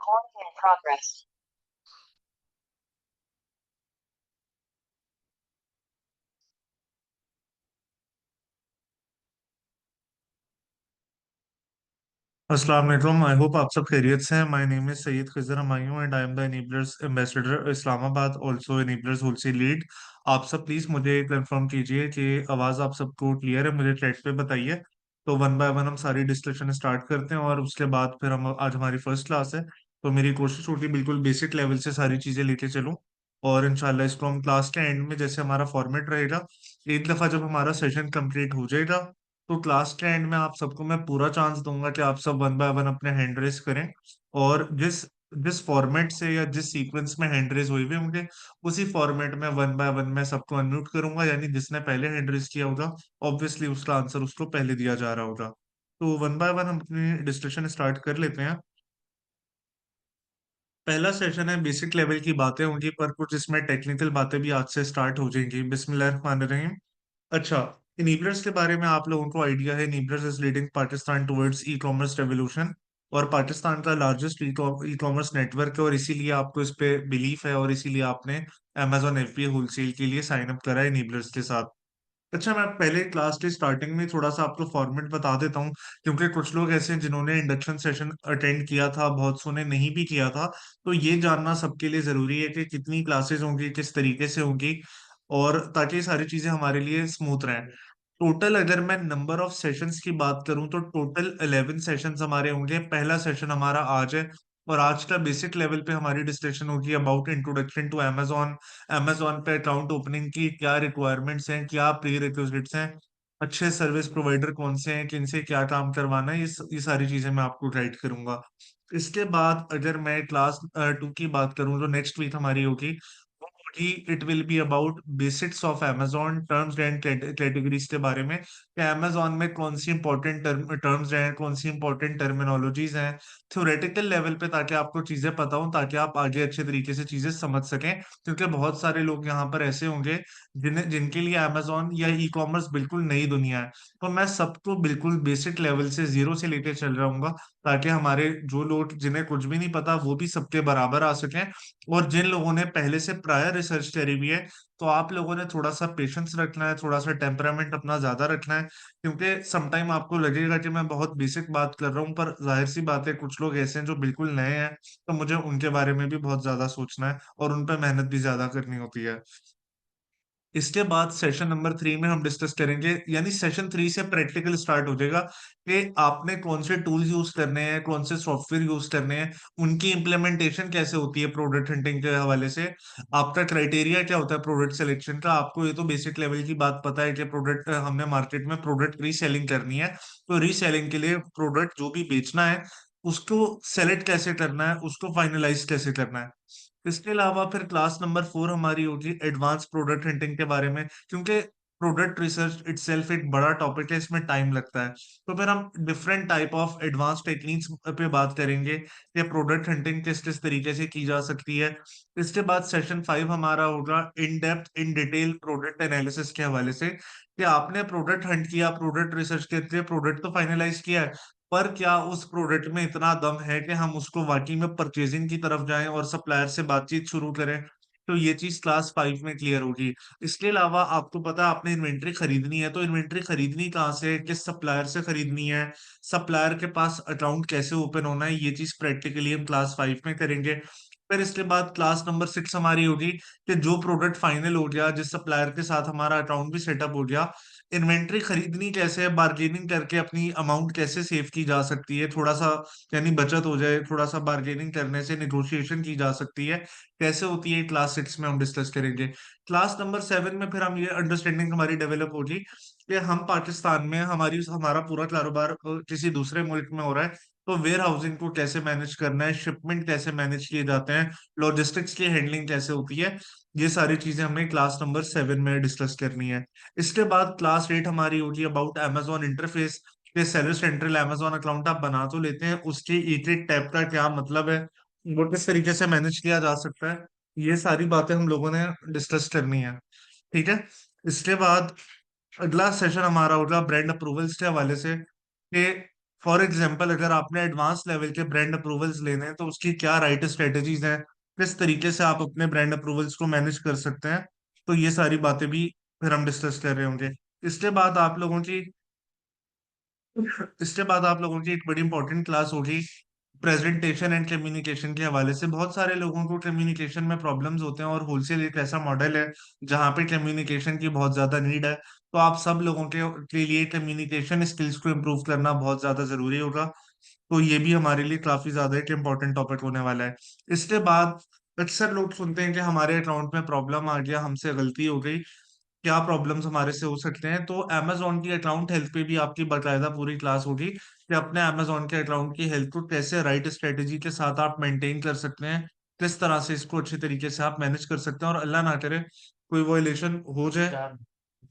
Recording in progress. अस्सलाम वालेकुम। I hope आप सब खैरियत से हैं। My name is Syed Khizar Humayun and I am the Enablers ambassador Islamabad, also Enablers wholesale lead. आप सब प्लीज मुझे कंफर्म कीजिए कि आवाज़ आप सबको क्लियर है, मुझे चैट पे बताइए। तो वन बाय वन हम सारी डिस्कशन स्टार्ट करते हैं और उसके बाद फिर हम आज हमारी फर्स्ट क्लास है, तो मेरी कोशिश होगी बिल्कुल बेसिक लेवल से सारी चीज़ें लेके चलूँ। और इंशाल्लाह इसको हम क्लास के एंड में, जैसे हमारा फॉर्मेट रहेगा, एक दफ़ा जब हमारा सेशन कंप्लीट हो जाएगा तो क्लास के एंड में आप सबको मैं पूरा चांस दूंगा कि आप सब वन बाय वन अपने हैंड रेस करें। और जिस जिस फॉर्मेट से या जिस सीक्वेंस में हैंड रेस हुए हुए होंगे, उसी फॉर्मेट में वन बाय वन मैं सबको अनम्यूट करूंगा, यानी जिसने पहले हैंड रेस किया होगा ऑब्वियसली उसका आंसर उसको पहले दिया जा रहा होगा। तो वन बाय वन हम अपनी डिस्कशन स्टार्ट कर लेते हैं। पहला सेशन है बेसिक लेवल की बातें होंगी, पर कुछ इसमें टेक्निकल बातें भी आज से स्टार्ट हो जाएंगी। बिस्मिल्लाहिर्रहमानिर्रहीम। अच्छा, इनेबलर्स के बारे में आप लोगों को आइडिया है, enablers is leading Pakistan towards e commerce revolution. और पाकिस्तान का लार्जेस्ट ई कॉमर्स नेटवर्क है, और इसीलिए आपको इस पे बिलीफ है, और इसीलिए आपने Amazon FBA होलसेल के लिए साइन अप करा है इनेबलर्स के साथ। अच्छा, मैं पहले क्लास के स्टार्टिंग में थोड़ा सा आपको फॉर्मेट बता देता हूँ, क्योंकि कुछ लोग ऐसे हैं जिन्होंने इंडक्शन सेशन अटेंड किया था, बहुत सौ ने नहीं भी किया था। तो ये जानना सबके लिए जरूरी है कि कितनी क्लासेस होंगी, किस तरीके से होंगी, और ताकि ये सारी चीजें हमारे लिए स्मूथ रहें। टोटल अगर मैं नंबर ऑफ सेशंस की बात करूं तो टोटल 11 सेशंस हमारे होंगे। पहला सेशन हमारा आज है, और आज का बेसिक लेवल पे हमारी डिस्कशन होगी about introduction to Amazon. Amazon पे अकाउंट ओपनिंग की क्या रिक्वायरमेंट्स हैं, क्या प्री रिक्विजिट्स हैं, अच्छे सर्विस प्रोवाइडर कौन से हैं, किनसे क्या काम करवाना है, ये सारी चीजें मैं आपको गाइड करूंगा। इसके बाद अगर मैं क्लास 2 की बात करूं जो नेक्स्ट वीक हमारी होगी, वो होगी it will be about basics of Amazon, terms and categories के बारे में, कि अमेजोन में कौन सी इंपॉर्टेंट टर्म्स हैं, कौन सी इंपॉर्टेंट टर्मिनोलॉजीज हैं, थ्योरेटिकल लेवल पे, ताकि आपको चीजें पता हो, ताकि आप आगे अच्छे तरीके से चीजें समझ सकें। क्योंकि बहुत सारे लोग यहाँ पर ऐसे होंगे जिनके लिए अमेजोन या ई कॉमर्स बिल्कुल नई दुनिया है। तो मैं सबको बिल्कुल बेसिक लेवल से जीरो से लेके चल रहा हूँ, ताकि हमारे जो लोग जिन्हें कुछ भी नहीं पता वो भी सबके बराबर आ सकें। और जिन लोगों ने पहले से प्रायर रिसर्च करी हुई है, तो आप लोगों ने थोड़ा सा पेशेंस रखना है, थोड़ा सा टेम्परामेंट अपना ज्यादा रखना है, क्योंकि समटाइम आपको लगेगा कि मैं बहुत बेसिक बात कर रहा हूँ, पर जाहिर सी बात है कुछ लोग ऐसे हैं जो बिल्कुल नए हैं, तो मुझे उनके बारे में भी बहुत ज्यादा सोचना है और उन पर मेहनत भी ज्यादा करनी होती है। इसके बाद सेशन नंबर 3 में हम डिस्कस करेंगे, यानी सेशन 3 से प्रैक्टिकल स्टार्ट हो जाएगा, कि आपने कौन से टूल्स यूज करने हैं, कौन से सॉफ्टवेयर यूज करने हैं, उनकी इम्प्लीमेंटेशन कैसे होती है प्रोडक्ट हंटिंग के हवाले से, आपका क्राइटेरिया क्या होता है प्रोडक्ट सिलेक्शन का। आपको ये तो बेसिक लेवल की बात पता है कि प्रोडक्ट हमने मार्केट में प्रोडक्ट रीसेलिंग करनी है, तो रीसेलिंग के लिए प्रोडक्ट जो भी बेचना है उसको सेलेक्ट कैसे करना है, उसको फाइनलाइज कैसे करना है। इसके अलावा फिर क्लास नंबर 4 हमारी होगी एडवांस प्रोडक्ट हंटिंग के बारे में, क्योंकि प्रोडक्ट रिसर्च इटसेल्फ एक बड़ा टॉपिक है, इसमें टाइम लगता है। तो फिर हम different type of advance techniques पे बात करेंगे कि प्रोडक्ट हंटिंग किस किस तरीके से की जा सकती है। इसके बाद सेशन 5 हमारा होगा in depth in detail product analysis के हवाले से, कि आपने प्रोडक्ट हंट किया, प्रोडक्ट रिसर्च करके प्रोडक्ट तो फाइनलाइज किया है, पर क्या उस प्रोडक्ट में इतना दम है कि हम उसको वाकई में परचेजिंग की तरफ जाएं और सप्लायर से बातचीत शुरू करें। तो ये चीज क्लास 5 में क्लियर होगी। इसके अलावा आपको पता है आपने इन्वेंट्री खरीदनी है, तो इन्वेंट्री खरीदनी कहाँ से, किस सप्लायर से खरीदनी है, सप्लायर के पास अकाउंट कैसे ओपन होना है, ये चीज प्रैक्टिकली हम क्लास 5 में करेंगे। फिर इसके बाद क्लास नंबर 6 हमारी होगी, कि जो प्रोडक्ट फाइनल हो गया, जिस सप्लायर के साथ हमारा अकाउंट भी सेटअप हो गया, इन्वेंट्री खरीदनी कैसे है, बार्गेनिंग करके अपनी अमाउंट कैसे सेव की जा सकती है, थोड़ा सा यानी बचत हो जाए, थोड़ा सा बार्गेनिंग करने से निगोशिएशन की जा सकती है, कैसे होती है, क्लास 6 में हम डिस्कस करेंगे। क्लास नंबर 7 में फिर हम ये अंडरस्टैंडिंग हमारी डेवलप होगी कि हम पाकिस्तान में हमारा पूरा कारोबार किसी दूसरे मुल्क में हो रहा है, तो वेयर हाउसिंग को कैसे मैनेज करना है, शिपमेंट कैसे मैनेज किए जाते हैं, लॉजिस्टिक्स की हैंडलिंग कैसे होती है, ये सारी चीजें हमें क्लास नंबर 7 में डिस्कस करनी है। इसके बाद क्लास 8 हमारी होगी अबाउट अमेजोन इंटरफेस, के सेलर सेंट्रल अमेजोन अकाउंट आप बना तो लेते हैं, उसके एक एक टैब का क्या मतलब है, वो किस तरीके से मैनेज किया जा सकता है, ये सारी बातें हम लोगों ने डिस्कस करनी है। ठीक है। इसके बाद अगला सेशन हमारा होगा ब्रांड अप्रूवल्स के हवाले से, कि फॉर एग्जाम्पल अगर आपने एडवांस लेवल के ब्रांड अप्रूवल्स लेने हैं तो उसकी क्या राइट स्ट्रेटजीज हैं, किस तरीके से आप अपने ब्रांड अप्रूवल्स को मैनेज कर सकते हैं, तो ये सारी बातें भी फिर हम डिस्कस कर रहे होंगे। इसके बाद आप लोगों की इसके बाद आप लोगों की एक बड़ी इंपॉर्टेंट क्लास होगी प्रेजेंटेशन एंड कम्युनिकेशन के हवाले से। बहुत सारे लोगों को कम्युनिकेशन में प्रॉब्लम्स होते हैं और होलसेल एक ऐसा मॉडल है जहाँ पे कम्युनिकेशन की बहुत ज्यादा नीड है। तो आप सब लोगों के लिए कम्युनिकेशन स्किल्स को इम्प्रूव करना बहुत ज्यादा जरूरी होगा। तो ये भी हमारे लिए काफी ज्यादा एक इम्पोर्टेंट टॉपिक होने वाला है। इसके बाद अक्सर लोग सुनते हैं कि हमारे अकाउंट में प्रॉब्लम आ गया, हमसे गलती हो गई, क्या प्रॉब्लम्स हमारे से हो सकते हैं। तो amazon की अकाउंट हेल्थ पे भी आपकी बाकायदा पूरी क्लास होगी कि अपने amazon के अकाउंट की हेल्थ को कैसे राइट स्ट्रेटेजी के साथ आप मेंटेन कर सकते हैं, किस तरह से इसको अच्छे तरीके से आप मैनेज कर सकते हैं, और अल्लाह ना करे कोई वॉयलेशन हो जाए,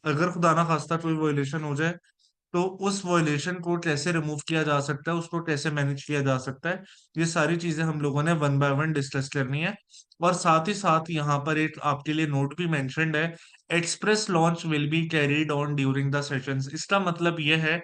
अगर खुदा ना खास्ता कोई वॉयलेशन हो जाए तो उस वॉयलेशन को कैसे रिमूव किया जा सकता है, उसको कैसे मैनेज किया जा सकता है। ये सारी चीजें हम लोगों ने वन बाय वन डिस्कस करनी है। और साथ ही साथ यहाँ पर एक आपके लिए नोट भी मेंशन्ड है, express launch will be carried on during the sessions. इसका मतलब यह है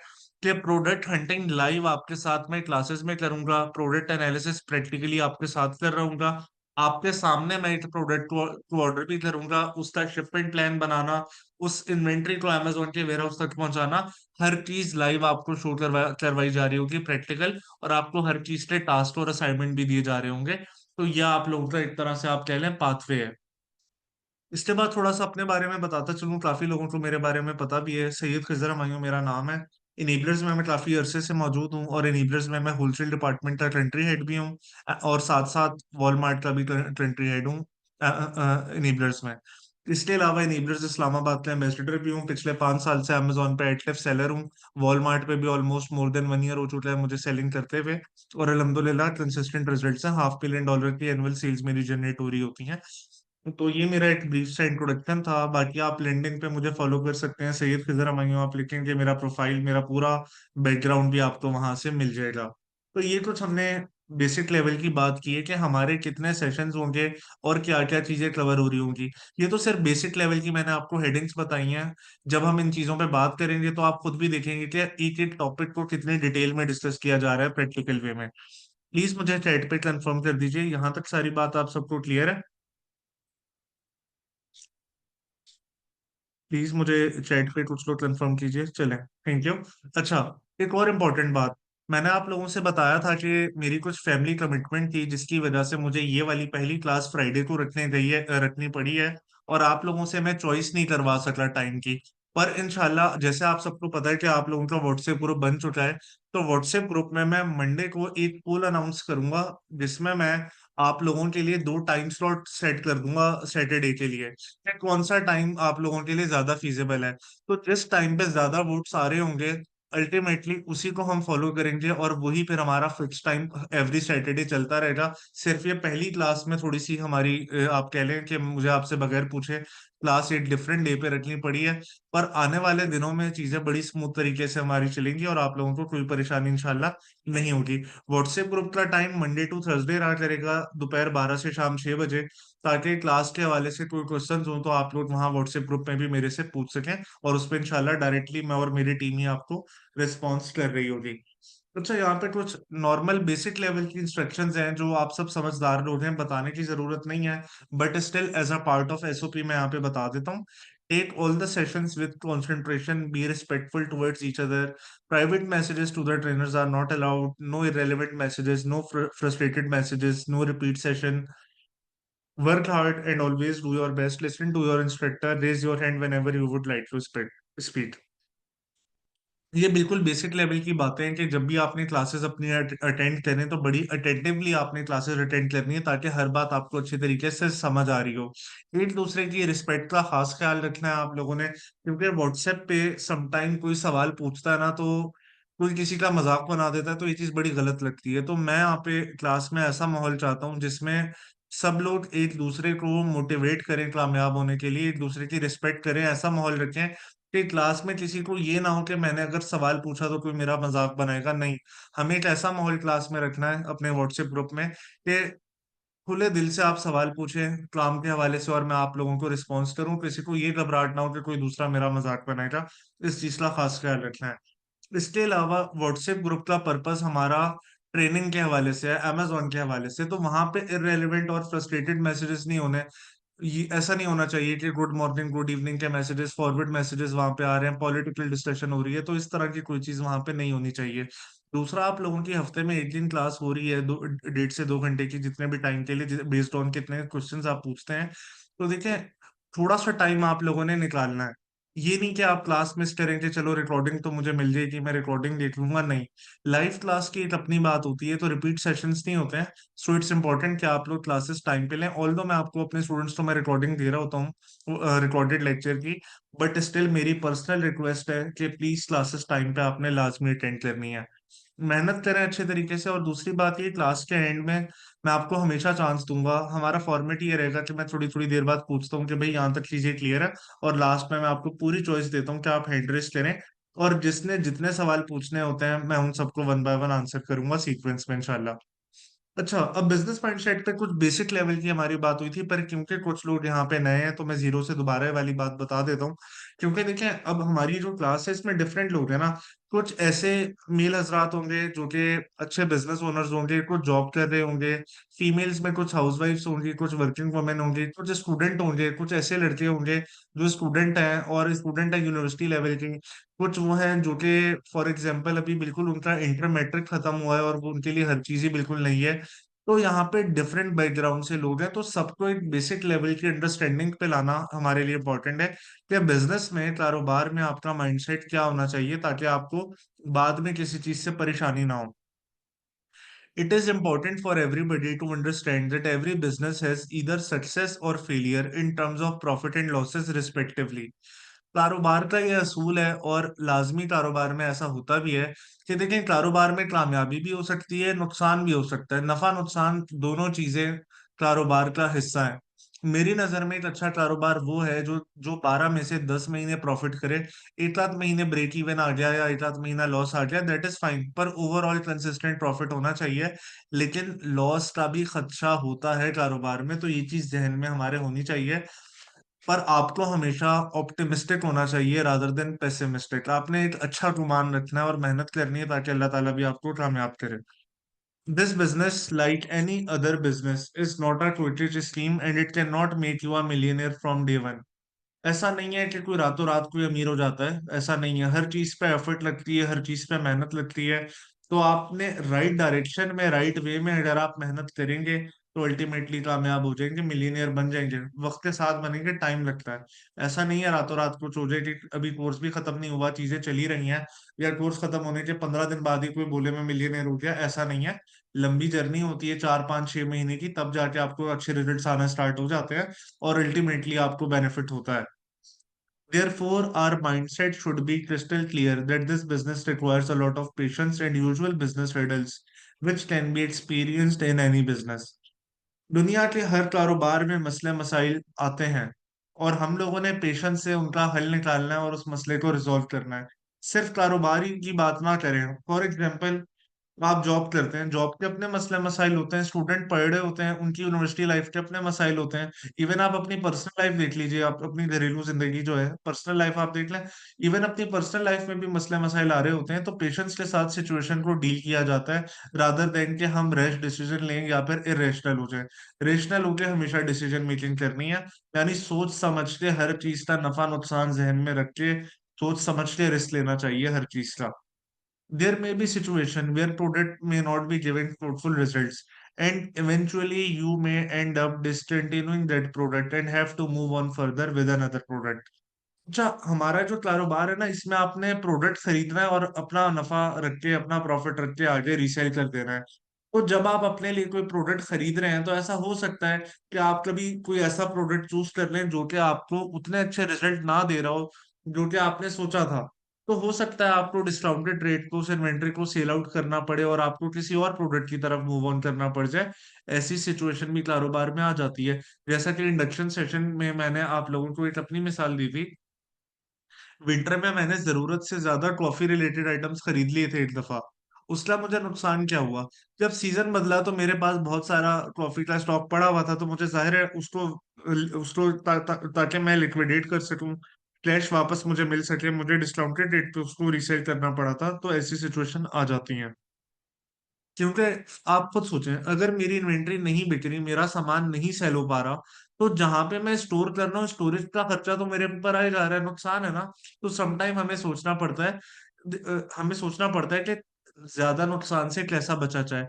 कि प्रोडक्ट हंटिंग लाइव आपके साथ में क्लासेस में करूंगा, प्रोडक्ट एनालिसिस प्रैक्टिकली आपके साथ कर रहूंगा, आपके सामने मैं एक प्रोडक्ट को ऑर्डर भी करूंगा, उसका शिपमेंट प्लान बनाना, उस इन्वेंट्री को अमेजोन के वेयर हाउस तक पहुंचाना, हर चीज लाइव आपको शो करवाई जा रही होगी प्रैक्टिकल, और आपको हर चीज के टास्क और असाइनमेंट भी दिए जा रहे होंगे। तो यह आप लोगों का एक तरह से आप कह लें पाथवे है। इसके बाद थोड़ा सा अपने बारे में बताता चलूं, काफी लोगों को मेरे बारे में पता भी है, सैयद खिजर हमायूं मेरा नाम है। इनेबलर्स में मैं काफी अरसे से मौजूद हूँ, और इनेबलर्स में मैं होलसेल डिपार्टमेंट का कंट्री हेड भी हूँ, और साथ साथ वॉलमार्ट का भी कंट्री हेड हूँ इनेबलर्स में। इसके अलावा इनेबलर्स इस्लामाबाद का एम्बेसडर भी हूँ, पिछले 5 साल से अमेजोन पे एटलेफ सेलर हूँ, वॉलमार्ट पे भी ऑलमोस्ट मोर देन 1 ईयर हो चुका है मुझे सेलिंग करते हुए, और अल्हम्दुलिल्लाह कंसिस्टेंट रिजल्ट्स हैं, $500 million की एनुअल सेल्स मेरी जनरेट हो रही होती हैं। तो ये मेरा एक ब्रीफ सा इंट्रोडक्शन था। बाकी आप लिंक्डइन पे मुझे फॉलो कर सकते हैं, सैयद खिजर हमायूं आप लिखेंगे मेरा प्रोफाइल, मेरा पूरा बैकग्राउंड भी आपको वहां से मिल जाएगा। तो ये कुछ हमने बेसिक लेवल की बात की है कि हमारे कितने सेशंस होंगे और क्या क्या चीजें कवर हो रही होंगी। ये तो सिर्फ बेसिक लेवल की मैंने आपको हेडिंग्स बताई हैं। जब हम इन चीजों पे बात करेंगे तो आप खुद भी देखेंगे कि एक एक टॉपिक को कितने डिटेल में डिस्कस किया जा रहा है प्रैक्टिकल वे में। प्लीज मुझे चैट पे कंफर्म कर दीजिए, यहाँ तक सारी बात आप सबको क्लियर है? प्लीज मुझे चैट पे कुछ लोग कंफर्म कीजिए, चलें, थैंक यू। अच्छा, एक और इम्पोर्टेंट बात, मैंने आप लोगों से बताया था कि मेरी कुछ फैमिली कमिटमेंट थी जिसकी वजह से मुझे ये वाली पहली क्लास फ्राइडे को रखनी पड़ी है, और आप लोगों से मैं चॉइस नहीं करवा सका टाइम की। पर इंशाल्लाह जैसे आप सबको पता है कि आप लोगों का व्हाट्सएप ग्रुप बन चुका है, तो व्हाट्सएप ग्रुप में मैं मंडे को एक पोल अनाउंस करूंगा जिसमें मैं आप लोगों के लिए 2 टाइम स्लॉट सेट कर दूंगा सैटरडे के लिए, कि कौन सा टाइम आप लोगों के लिए ज्यादा फीजिबल है। तो जिस टाइम पे ज्यादा वोट्स आ रहे होंगे अल्टीमेटली उसी को हम फॉलो करेंगे, और वही फिर हमारा फिक्स टाइम एवरी सैटरडे चलता रहेगा। सिर्फ ये पहली क्लास में थोड़ी सी हमारी आप कह लें कि मुझे आपसे बगैर पूछे क्लास एक डिफरेंट डे पे रखनी पड़ी है। पर आने वाले दिनों में चीजें बड़ी स्मूथ तरीके से हमारी चलेंगी और आप लोगों को कोई परेशानी इंशाल्लाह नहीं होगी। व्हाट्सएप ग्रुप का टाइम मंडे टू थर्सडे रहा करेगा, दोपहर 12 से शाम 6 बजे, ताकि क्लास के हवाले से कोई क्वेश्चंस हो तो आप लोग वहाँ व्हाट्सएप ग्रुप में भी मेरे से पूछ सकें, और उस पर इंशाल्लाह डायरेक्टली मैं और मेरी टीम ही आपको रिस्पॉन्स कर रही होगी। अच्छा, यहाँ पे कुछ नॉर्मल बेसिक लेवल की इंस्ट्रक्शंस हैं जो आप सब समझदार लोग हैं, बताने की जरूरत नहीं है, but still as a part of SOP मैं यहाँ पे बता देता हूँ। Take all the sessions with concentration, be respectful towards each other, private messages to the trainers are not allowed, no irrelevant messages, no frustrated messages, no repeat session, work hard and always do your best, listen to your instructor, raise your hand whenever you would like to speak। ये बिल्कुल basic level की बातें हैं कि जब भी आपने classes अपनी अटेंड करें तो बड़ी अटेंटिवली आपने क्लासेस अटेंड करनी है, ताकि हर बात आपको अच्छी तरीके से समझ आ रही हो। एक दूसरे की रिस्पेक्ट का खास ख्याल रखना है आप लोगों ने, क्योंकि व्हाट्सएप पे समटाइम कोई सवाल पूछता है ना, तो कोई किसी का मजाक बना देता है, तो ये चीज बड़ी गलत लगती है। तो मैं यहाँ पे क्लास में ऐसा माहौल चाहता हूँ जिसमें सब लोग एक दूसरे को मोटिवेट करें कामयाब होने के लिए, एक दूसरे की रिस्पेक्ट करें, ऐसा माहौल रखें कि क्लास में किसी को ये ना हो कि मैंने अगर सवाल पूछा तो कोई मेरा मजाक बनाएगा। नहीं, हमें एक ऐसा माहौल क्लास में रखना है अपने व्हाट्सएप ग्रुप में कि खुले दिल से आप सवाल पूछें काम के हवाले से, और मैं आप लोगों को रिस्पॉन्स करूं, किसी को ये घबराहट ना हो कि कोई दूसरा मेरा मजाक बनाएगा। इस चीज का खास ख्याल रखना है। इसके अलावा व्हाट्सएप ग्रुप का पर्पस हमारा ट्रेनिंग के हवाले से है, अमेजोन के हवाले से, तो वहां पे इररेलेवेंट और फ्रस्ट्रेटेड मैसेजेस नहीं होने। ये ऐसा नहीं होना चाहिए कि गुड मॉर्निंग गुड इवनिंग के मैसेजेस, फॉरवर्ड मैसेजेस वहां पे आ रहे हैं, पॉलिटिकल डिस्कशन हो रही है, तो इस तरह की कोई चीज वहां पे नहीं होनी चाहिए। दूसरा, आप लोगों की हफ्ते में एक दिन क्लास हो रही है, 1.5 से 2 घंटे की, जितने भी टाइम के लिए, बेस्ड ऑन कितने क्वेश्चंस आप पूछते हैं, तो देखें, थोड़ा सा टाइम आप लोगों ने निकालना है। ये नहीं कि आप क्लास मिस करेंगे, चलो रिकॉर्डिंग तो मुझे मिल जाएगी, मैं रिकॉर्डिंग देख लूंगा, नहीं। लाइव क्लास की एक अपनी बात होती है, तो रिपीट सेशंस नहीं होते हैं। सो इट्स इंपॉर्टेंट कि आप लोग क्लासेस टाइम पे लें। ऑल्दो मैं आपको अपने स्टूडेंट्स को मैं रिकॉर्डिंग दे रहा होता हूँ, रिकॉर्डेड लेक्चर की, बट स्टिल मेरी पर्सनल रिक्वेस्ट है कि प्लीज क्लासेस टाइम पे आपने लाजमी अटेंड करनी है। मेहनत करें अच्छे तरीके से। और दूसरी बात, ये क्लास के एंड में मैं आपको हमेशा चांस दूंगा। हमारा फॉर्मेट ये रहेगा कि मैं थोड़ी थोड़ी देर बाद पूछता हूँ कि भाई यहाँ तक चीजें क्लियर है, और लास्ट में मैं आपको पूरी चॉइस देता हूँ कि आप हैंड रेस करें, और जिसने जितने सवाल पूछने होते हैं मैं उन सबको वन बाय वन आंसर करूंगा सीक्वेंस में, इंशाल्लाह। अच्छा, अब बिजनेस माइंडसेट पे कुछ बेसिक लेवल की हमारी बात हुई थी, पर क्योंकि कुछ लोग यहाँ पे नए हैं तो मैं जीरो से दोबारा ये वाली बात बता देता हूँ। क्योंकि देखें, अब हमारी जो क्लास है इसमें डिफरेंट लोग हैं ना। कुछ ऐसे मेल हजरात होंगे जो कि अच्छे बिजनेस ओनर्स होंगे, कुछ जॉब कर रहे होंगे, फीमेल्स में कुछ हाउसवाइफ्स होंगी, कुछ वर्किंग वुमेन होंगी, कुछ स्टूडेंट होंगे, कुछ ऐसे लड़के होंगे जो स्टूडेंट हैं और स्टूडेंट है यूनिवर्सिटी लेवल के, कुछ वो हैं जो कि फॉर एग्जांपल अभी बिल्कुल उनका इंटर मैट्रिक खत्म हुआ है और वो उनके लिए हर चीज ही बिल्कुल नहीं है। तो यहाँ पे डिफरेंट बैकग्राउंड से लोग हैं, तो सबको एक बेसिक लेवल की अंडरस्टैंडिंग पे लाना हमारे लिए इंपॉर्टेंट है कि बिजनेस में, कारोबार में आपका माइंडसेट क्या होना चाहिए, ताकि आपको बाद में किसी चीज से परेशानी ना हो। It is important for everybody to understand that every business has either success or failure in terms of profit and losses respectively. कारोबार का ये असूल है, और लाजमी कारोबार में ऐसा होता भी है कि देखें, कारोबार में कामयाबी भी हो सकती है, नुकसान भी हो सकता है, नफा नुकसान दोनों चीजें कारोबार का हिस्सा है। मेरी नजर में एक अच्छा कारोबार वो है जो जो 12 में से 10 महीने प्रॉफिट करे। एक आध महीने ब्रेक इवन आ गया या एक आध महीना लॉस आ गया, दैट इज फाइन, पर ओवरऑल कंसिस्टेंट प्रॉफिट होना चाहिए। लेकिन लॉस का भी खदशा होता है कारोबार में, तो ये चीज जहन में हमारे होनी चाहिए। पर आपको हमेशा ऑप्टिमिस्टिक होना चाहिए रादर देन पेसिमिस्टिक। आपने एक अच्छा गुमान रखना है और मेहनत करनी है ताकि अल्लाह ताला भी आपको कामयाब करे। This business, like any other business, is not a quick scheme and it cannot make you a millionaire from day one. ऐसा नहीं है कि कोई रातों रात कोई अमीर हो जाता है, ऐसा नहीं है। हर चीज पे एफर्ट लगती है, हर चीज पे मेहनत लगती है। तो आपने राइट डायरेक्शन में, राइट वे में अगर आप मेहनत करेंगे तो अल्टीमेटली कामयाब हो जाएंगे, मिलीनियर बन जाएंगे। वक्त के साथ बनेंगे, टाइम लगता है। ऐसा नहीं है रातों रात कुछ हो जाए कि अभी कोर्स भी खत्म नहीं हुआ, चीजें चली रही हैं, या कोर्स खत्म होने के 15 दिन बाद ही कोई बोले मैं मिलीनियर हो गया, ऐसा नहीं है। लंबी जर्नी होती है, 4 5 6 महीने की, तब जाके आपको अच्छे रिजल्ट्स आना स्टार्ट हो जाते हैं, और अल्टीमेटली आपको बेनिफिट होता है। Therefore, our mindset should be crystal clear that this business requires a lot of patience and usual business hurdles, which can be experienced in any business. दुनिया के हर कारोबार में मसले मसाइल आते हैं, और हम लोगों ने पेशेंस से उनका हल निकालना है और उस मसले को रिजॉल्व करना है। सिर्फ कारोबारी की बात ना करें। फॉर एग्जाम्पल, आप जॉब करते हैं, जॉब के अपने मसले मसाइल होते हैं, स्टूडेंट पढ़ रहे होते हैं, उनकी यूनिवर्सिटी लाइफ के अपने मसाइल होते हैं। इवन आप अपनी पर्सनल लाइफ देख लीजिए, आप अपनी घरेलू जिंदगी जो है, पर्सनल लाइफ आप देख लें, इवन अपनी पर्सनल लाइफ में भी मसले मसाइल आ रहे होते हैं, तो पेशेंस के साथ सिचुएशन को डील किया जाता है, रादर देन कि हम रैश डिसीजन लें या फिर इरेशनल हो जाए। रेशनल होकर हमेशा डिसीजन मेकिंग करनी है, यानी सोच समझ के, हर चीज का नफा नुकसान जहन में रख के, सोच समझ के रिस्क लेना चाहिए हर चीज का। There may be situation where product may not be giving fruitful results, and eventually you may end up discontinuing that product and have to move on further with another product. अच्छा, हमारा जो कारोबार है ना, इसमें आपने प्रोडक्ट खरीदना है और अपना नफा रख के, अपना प्रॉफिट रख के आगे रीसेल कर देना है। तो जब आप अपने लिए कोई प्रोडक्ट खरीद रहे हैं, तो ऐसा हो सकता है कि आप कभी कोई ऐसा प्रोडक्ट चूज कर लें जो कि आपको उतने अच्छे रिजल्ट ना दे रहा हो जो कि आपने सोचा था। तो हो सकता है आपको डिस्काउंटेड रेट को, उस इन्वेंट्री को सेल आउट करना पड़े और आपको किसी और प्रोडक्ट की तरफ मूव ऑन करना पड़ जाए। ऐसी सिचुएशन भी कारोबार में आ जाती है। जैसा कि इंडक्शन सेशन में मैंने आप लोगों को एक अपनी मिसाल दी थी। विंटर में मैंने जरूरत से ज्यादा कॉफी रिलेटेड आइटम्स खरीद लिए थे एक दफा। उसका मुझे नुकसान क्या हुआ, जब सीजन बदला तो मेरे पास बहुत सारा कॉफी का स्टॉक पड़ा हुआ था, तो मुझे जाहिर है उसको उसको ताकि मैं लिक्विडेट कर सकूं, कैश वापस मुझे मिल सके, मुझे डिस्काउंटेड रेट पे उसको रीसेल करना पड़ा था, तो ऐसी सिचुएशन आ जाती है। क्योंकि आप खुद सोचें, अगर मेरी इन्वेंट्री नहीं बिक रही, मेरा सामान नहीं सेल हो पा रहा, तो जहां पे मैं स्टोर कर रहा हूँ स्टोरेज का खर्चा तो मेरे ऊपर आ ही जा रहा है, नुकसान है ना। तो समटाइम हमें सोचना पड़ता है, कि ज्यादा नुकसान से कैसा बचा जाए।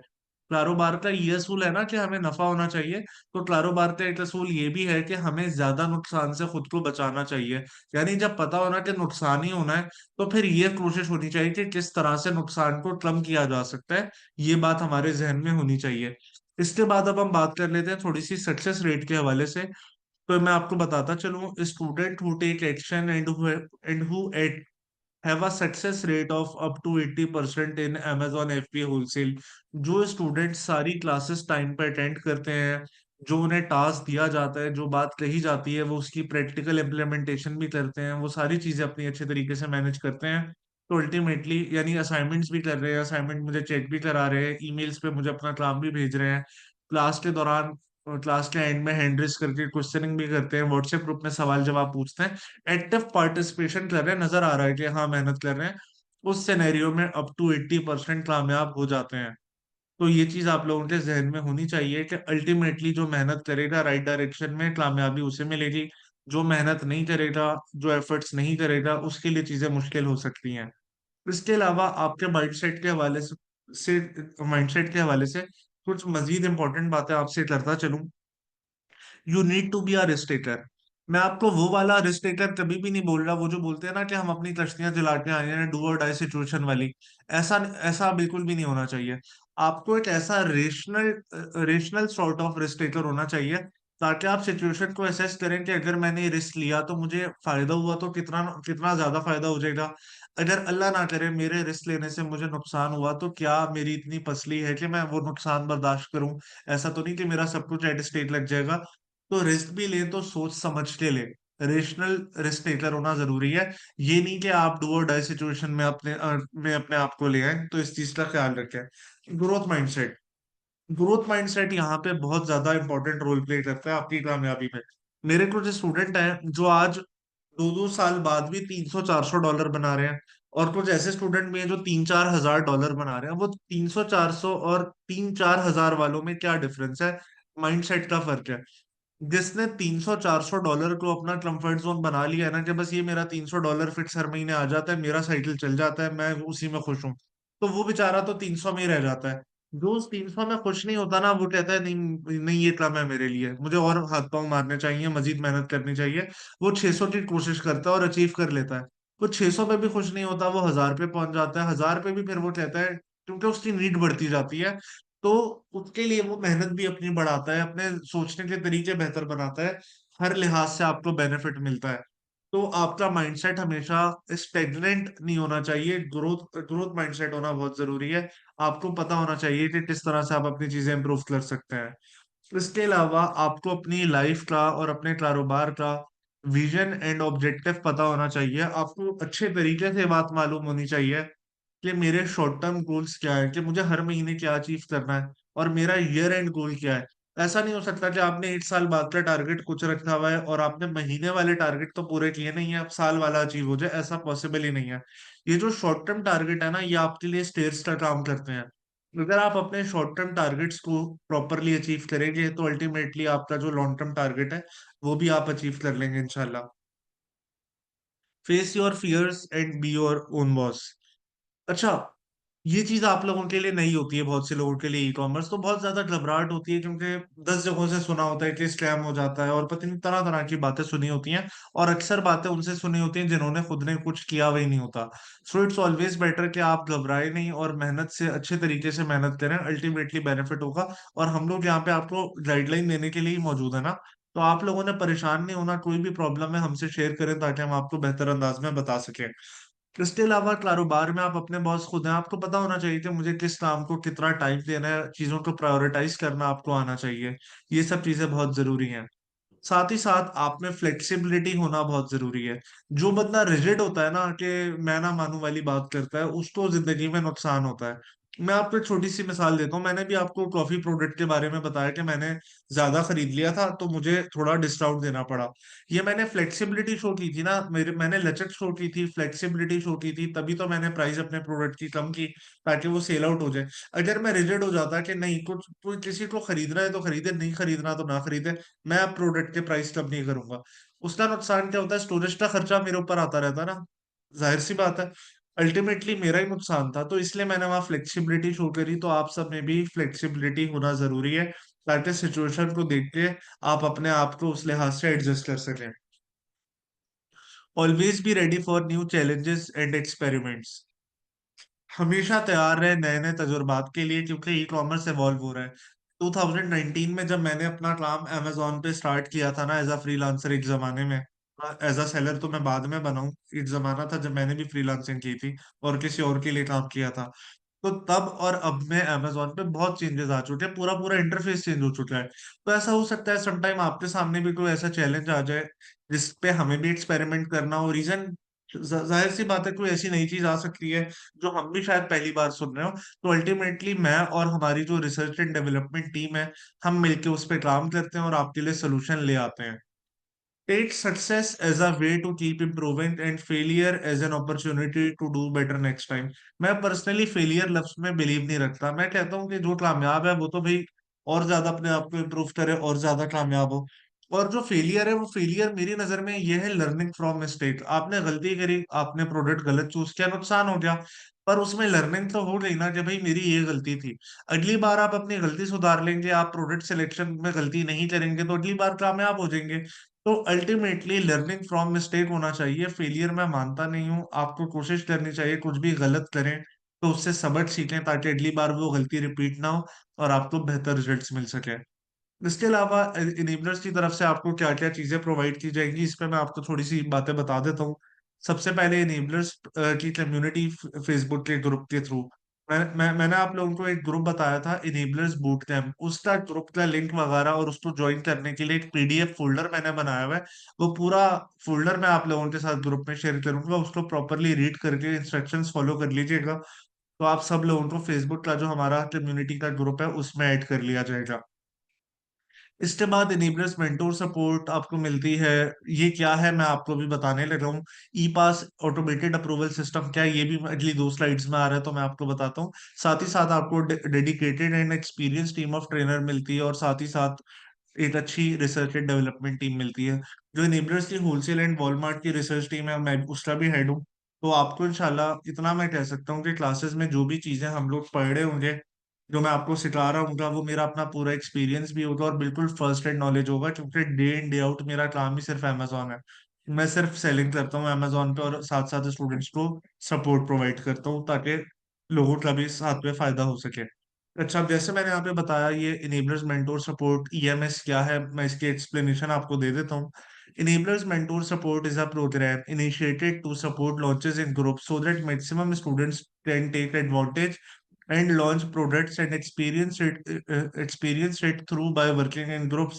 कारोबार का ये असूल है ना कि हमें नफा होना चाहिए। तो कारोबार का एक असूल ये भी है कि हमें ज्यादा नुकसान से खुद को बचाना चाहिए। यानी जब पता होना कि नुकसान ही होना है, तो फिर ये कोशिश होनी चाहिए कि किस तरह से नुकसान को कम किया जा सकता है। ये बात हमारे जहन में होनी चाहिए। इसके बाद अब हम बात कर लेते हैं थोड़ी सी सक्सेस रेट के हवाले से। तो मैं आपको बताता चलूं, student who take action and who have a success rate of up to 80% in Amazon FBA wholesale. जो स्टूडेंट सारी क्लासेस टाइम पे अटेंड करते हैं, जो उन्हें टास्क दिया जाता है, जो बात कही जाती है, वो उसकी प्रैक्टिकल इम्प्लीमेंटेशन भी करते हैं, वो सारी चीजें अपनी अच्छे तरीके से मैनेज करते हैं। तो अल्टीमेटली यानी असाइनमेंट्स भी कर रहे हैं, असाइनमेंट मुझे चेक भी करा रहे हैं, ईमेल्स पे मुझे अपना काम भी भेज रहे हैं, क्लास के दौरान और क्लास के एंड में हैंड रेस करके क्वेश्चनिंग भी करते हैं, व्हाट्सएप ग्रुप में सवाल जवाब पूछते हैं, एक्टिव पार्टिसिपेशन कर रहे हैं, नजर आ रहा है कि हाँ मेहनत कर रहे हैं। उस सिनेरियो में अप टू 80% कामयाब हो जाते हैं। तो ये चीज आप लोगों के जहन में होनी चाहिए कि अल्टीमेटली जो मेहनत करेगा राइट डायरेक्शन में, कामयाबी उसे मिलेगी। जो मेहनत नहीं करेगा, जो एफर्ट्स नहीं करेगा, उसके लिए चीजें मुश्किल हो सकती हैं। इसके अलावा आपके माइंडसेट के हवाले से कुछ मजीद इंपॉर्टेंट बातें आपसे करता चलूं। You need to be a risk taker. मैं आपको वो वाला रिस्क टेकर कभी भी नहीं बोल रहा, वो जो बोलते हैं ना कि हम अपनी कश्तियां जला के आए हैं, डू और डाई सिचुएशन वाली। ऐसा ऐसा बिल्कुल भी नहीं होना चाहिए। आपको एक ऐसा rational sort of risk taker होना चाहिए, ताकि आप सिचुएशन को एसेस करें कि अगर मैंने रिस्क लिया तो मुझे फायदा हुआ तो कितना कितना ज्यादा फायदा हो जाएगा। अगर अल्लाह ना करे मेरे रिस्क लेने से मुझे नुकसान हुआ, तो क्या मेरी इतनी पसली है कि मैं वो नुकसान बर्दाश्त करूं। ऐसा तो नहीं कि मेरा सब कुछ एट स्टेट लग जाएगा। तो रिस्क भी ले तो सोच समझ के ले। रेशनल रिस्क टेकर होना जरूरी है। ये नहीं कि आप डू और डाई सिचुएशन में अपने आप को ले आए। तो इस चीज का ख्याल रखें। Growth mindset. ग्रोथ माइंडसेट यहाँ पे बहुत ज्यादा इंपॉर्टेंट रोल प्ले करता है आपकी कामयाबी में। मेरे कुछ स्टूडेंट हैं जो आज 2-2 साल बाद भी 300-400 डॉलर बना रहे हैं। और कुछ ऐसे स्टूडेंट भी हैं जो 3-4 हजार डॉलर बना रहे हैं। वो 300-400 और 3-4 हजार वालों में क्या डिफरेंस है? माइंडसेट का फर्क है। जिसने 300-400 डॉलर को अपना कंफर्ट जोन बना लिया है ना, कि बस ये मेरा 300 डॉलर फिक्स हर महीने आ जाता है, मेरा साइकिल चल जाता है, मैं उसी में खुश हूँ। तो वो बेचारा तो 300 में ही रह जाता है। जो उस 300 में खुश नहीं होता ना, वो कहता है नहीं नहीं, ये कम है मेरे लिए, मुझे और हाथ पांव मारने चाहिए, मजीद मेहनत करनी चाहिए। वो 600 की कोशिश करता है और अचीव कर लेता है। वो 600 पे भी खुश नहीं होता, वो 1000 पे पहुंच जाता है, 1000 पे भी फिर वो कहता है, क्योंकि उसकी नीड बढ़ती जाती है। तो उसके लिए वो मेहनत भी अपनी बढ़ाता है, अपने सोचने के तरीके बेहतर बनाता है। हर लिहाज से आपको बेनिफिट मिलता है। तो आपका माइंडसेट हमेशा स्टेगनेंट नहीं होना चाहिए, ग्रोथ ग्रोथ माइंडसेट होना बहुत जरूरी है। आपको पता होना चाहिए कि किस तरह से आप अपनी चीजें इंप्रूव कर सकते हैं। इसके अलावा आपको अपनी लाइफ का और अपने कारोबार का विजन एंड ऑब्जेक्टिव पता होना चाहिए। आपको अच्छे तरीके से बात मालूम होनी चाहिए कि मेरे शॉर्ट टर्म गोल्स क्या है, कि मुझे हर महीने क्या अचीव करना है, और मेरा ईयर एंड गोल क्या है। ऐसा नहीं हो सकता कि आपने 1 साल बाद का टारगेट कुछ रखा हुआ है और आपने महीने वाले टारगेट तो पूरे किए नहीं है, अब साल वाला अचीव हो जाए, ऐसा पॉसिबल ही नहीं है। ये जो शॉर्ट टर्म टारगेट है ना, ये आपके लिए स्टेयर्स का काम करते हैं। अगर आप अपने शॉर्ट टर्म टारगेट्स को प्रॉपरली अचीव करेंगे, तो अल्टीमेटली आपका जो लॉन्ग टर्म टारगेट है, वो भी आप अचीव कर लेंगे इंशाल्लाह। Face your fears and be your own boss. अच्छा, ये चीज आप लोगों के लिए नहीं होती है, बहुत से लोगों के लिए ई कॉमर्स तो बहुत ज्यादा घबराहट होती है, क्योंकि 10 जगहों से सुना होता है कि स्कैम हो जाता है, और पता नहीं तरह तरह की बातें सुनी होती हैं। और अक्सर बातें उनसे सुनी होती हैं जिन्होंने खुद ने कुछ किया वही नहीं होता। सो इट्स ऑलवेज बेटर कि आप घबराए नहीं और मेहनत से अच्छे तरीके से मेहनत करें, अल्टीमेटली बेनिफिट होगा। और हम लोग यहाँ पे आपको गाइडलाइन देने के लिए ही मौजूद है ना। तो आप लोगों ने परेशान नहीं होना, कोई भी प्रॉब्लम है हमसे शेयर करें, ताकि हम आपको बेहतर अंदाज में बता सकें। इसके अलावा कारोबार में आप अपने बॉस खुद हैं, आपको पता होना चाहिए कि मुझे किस काम को कितना टाइम देना है, चीजों को प्रायोरिटाइज करना आपको आना चाहिए। ये सब चीजें बहुत जरूरी हैं। साथ ही साथ आप में फ्लेक्सिबिलिटी होना बहुत जरूरी है। जो बंदा रिजिड होता है ना, कि मैं ना मानू वाली बात करता है, उसको जिंदगी में नुकसान होता है। मैं आपको एक छोटी सी मिसाल देता हूँ। मैंने भी आपको कॉफी प्रोडक्ट के बारे में बताया कि मैंने ज्यादा खरीद लिया था तो मुझे थोड़ा डिस्काउंट देना पड़ा। ये मैंने फ्लेक्सिबिलिटी शो की थी ना, मेरे मैंने लचक शो की थी, फ्लेक्सिबिलिटी शो की थी, तभी तो मैंने प्राइस अपने प्रोडक्ट की कम की, ताकि वो सेल आउट हो जाए। अगर मैं रिजिड हो जाता कि नहीं, कुछ कोई किसी को खरीदना है तो खरीदे, नहीं खरीदना तो ना खरीदे, मैं अब प्रोडक्ट के प्राइस कम नहीं करूंगा। उसका नुकसान क्या होता है? स्टोरेज का खर्चा मेरे ऊपर आता रहता है ना, जाहिर सी बात है। अल्टीमेटली मेरा ही नुकसान था, तो इसलिए मैंने वहां फ्लेक्सिबिलिटी शो करी। तो आप सब में भी फ्लेक्सिबिलिटी होना जरूरी है, ताकि सिचुएशन को देख के आप अपने आप को उस लिहाज से एडजस्ट कर सकें। Always be ready for new challenges and experiments. हमेशा तैयार रहे नए नए तजुर्बात के लिए, क्योंकि ई कॉमर्स एवॉल्व हो रहा है। 2019 में जब मैंने अपना काम अमेजोन पे स्टार्ट किया था ना, एज अ फ्रीलांसर, एक जमाने में, एज अ सेलर तो मैं बाद में बनाऊं, एक जमाना था जब मैंने भी फ्रीलांसिंग की थी और किसी और के लिए काम किया था। तो तब और अब में अमेजोन पे बहुत चेंजेस आ चुके हैं, पूरा पूरा इंटरफेस चेंज हो चुका है। तो ऐसा हो सकता है समटाइम आपके सामने भी कोई ऐसा चैलेंज आ जाए जिस पे हमें भी एक्सपेरिमेंट करना हो। रीजन, जाहिर सी बात है, कोई ऐसी नई चीज आ सकती है जो हम भी शायद पहली बार सुन रहे हो। तो अल्टीमेटली मैं और हमारी जो रिसर्च एंड डेवलपमेंट टीम है, हम मिलके उस पर काम करते हैं और आपके लिए सोल्यूशन ले आते हैं। Take success as a way to keep improving and failure as an opportunity to do better next time। मैं पर्सनली फेलियर लफ्ज में बिलीव नहीं रखता। मैं कहता हूँ कि जो कामयाब है वो तो भाई और ज्यादा अपने आप को इम्प्रूव करे और ज्यादा कामयाब हो। और जो फेलियर है, वो फेलियर मेरी नजर में ये है लर्निंग फ्रॉम मिस्टेक। आपने गलती करी, आपने प्रोडक्ट गलत चूज किया, नुकसान हो गया, पर उसमें लर्निंग तो हो गई ना कि भाई मेरी ये गलती थी। अगली बार आप अपनी गलती सुधार लेंगे, आप प्रोडक्ट सिलेक्शन में गलती नहीं करेंगे, तो अगली बार कामयाब हो जाएंगे। तो अल्टीमेटली लर्निंग फ्रॉम मिस्टेक होना चाहिए। फेलियर मैं मानता नहीं हूँ। आपको कोशिश करनी चाहिए, कुछ भी गलत करें तो उससे सबक सीखें, ताकि अगली बार वो गलती रिपीट ना हो और आपको बेहतर रिजल्ट्स मिल सके। इसके अलावा इनेबलर्स की तरफ से आपको क्या क्या चीजें प्रोवाइड की जाएंगी, इस पे मैं आपको थोड़ी सी बातें बता देता हूँ। सबसे पहले इनेबलर्स की कम्युनिटी फेसबुक के ग्रुप के थ्रू, मैंने आप लोगों को एक ग्रुप बताया था, इनेबलर्स बूट कैंप। उसका ग्रुप का लिंक वगैरह और उसको ज्वाइन करने के लिए एक पीडीएफ फोल्डर मैंने बनाया हुआ है। वो पूरा फोल्डर मैं आप लोगों के साथ ग्रुप में शेयर करूंगा, उसको प्रॉपरली रीड करके इंस्ट्रक्शंस फॉलो कर लीजिएगा। तो आप सब लोगों को फेसबुक का जो हमारा कम्युनिटी का ग्रुप है उसमें ऐड कर लिया जाएगा। इसके बाद इनेबलर्स मेंटोर सपोर्ट आपको मिलती है। ये क्या है मैं आपको भी बताने लगा हूँ। ई पास ऑटोमेटेड अप्रूवल सिस्टम क्या है, ये भी अगली दो स्लाइड्स में आ रहा है, तो मैं आपको बताता हूँ। साथ ही साथ आपको dedicated and experience team of trainer मिलती है, और साथ ही साथ एक अच्छी रिसर्च एंड डेवलपमेंट टीम मिलती है। जो इनेबलर्स की होलसेल एंड वॉलमार्ट की रिसर्च टीम है, मैं उसका भी हेड हूँ। तो आपको इंशाल्लाह इतना मैं कह सकता हूँ कि क्लासेस में जो भी चीजें हम लोग पढ़ रहे होंगे, जो मैं आपको सिखा रहा हूँ, वो मेरा अपना पूरा एक्सपीरियंस भी होगा और बिल्कुल फर्स्ट हैंड नॉलेज होगा, क्योंकि डे इन डे आउट मेरा काम ही सिर्फ अमेजोन है। मैं सिर्फ सेलिंग करता हूँ अमेजोन पे, और साथ साथ स्टूडेंट्स को सपोर्ट प्रोवाइड करता हूँ, ताकि लोगों का भी साथ में फायदा हो सके। अच्छा, अब जैसे मैंने यहाँ पे बताया, ये इनेबलर्स मेंटोर सपोर्ट ईएमएस क्या है, मैं इसकी एक्सप्लेनेशन आपको दे देता हूँ। Enablers mentor support is a programme initiated to support launches in group so that maximum students can take advantage and launch products and experience it through by working in groups.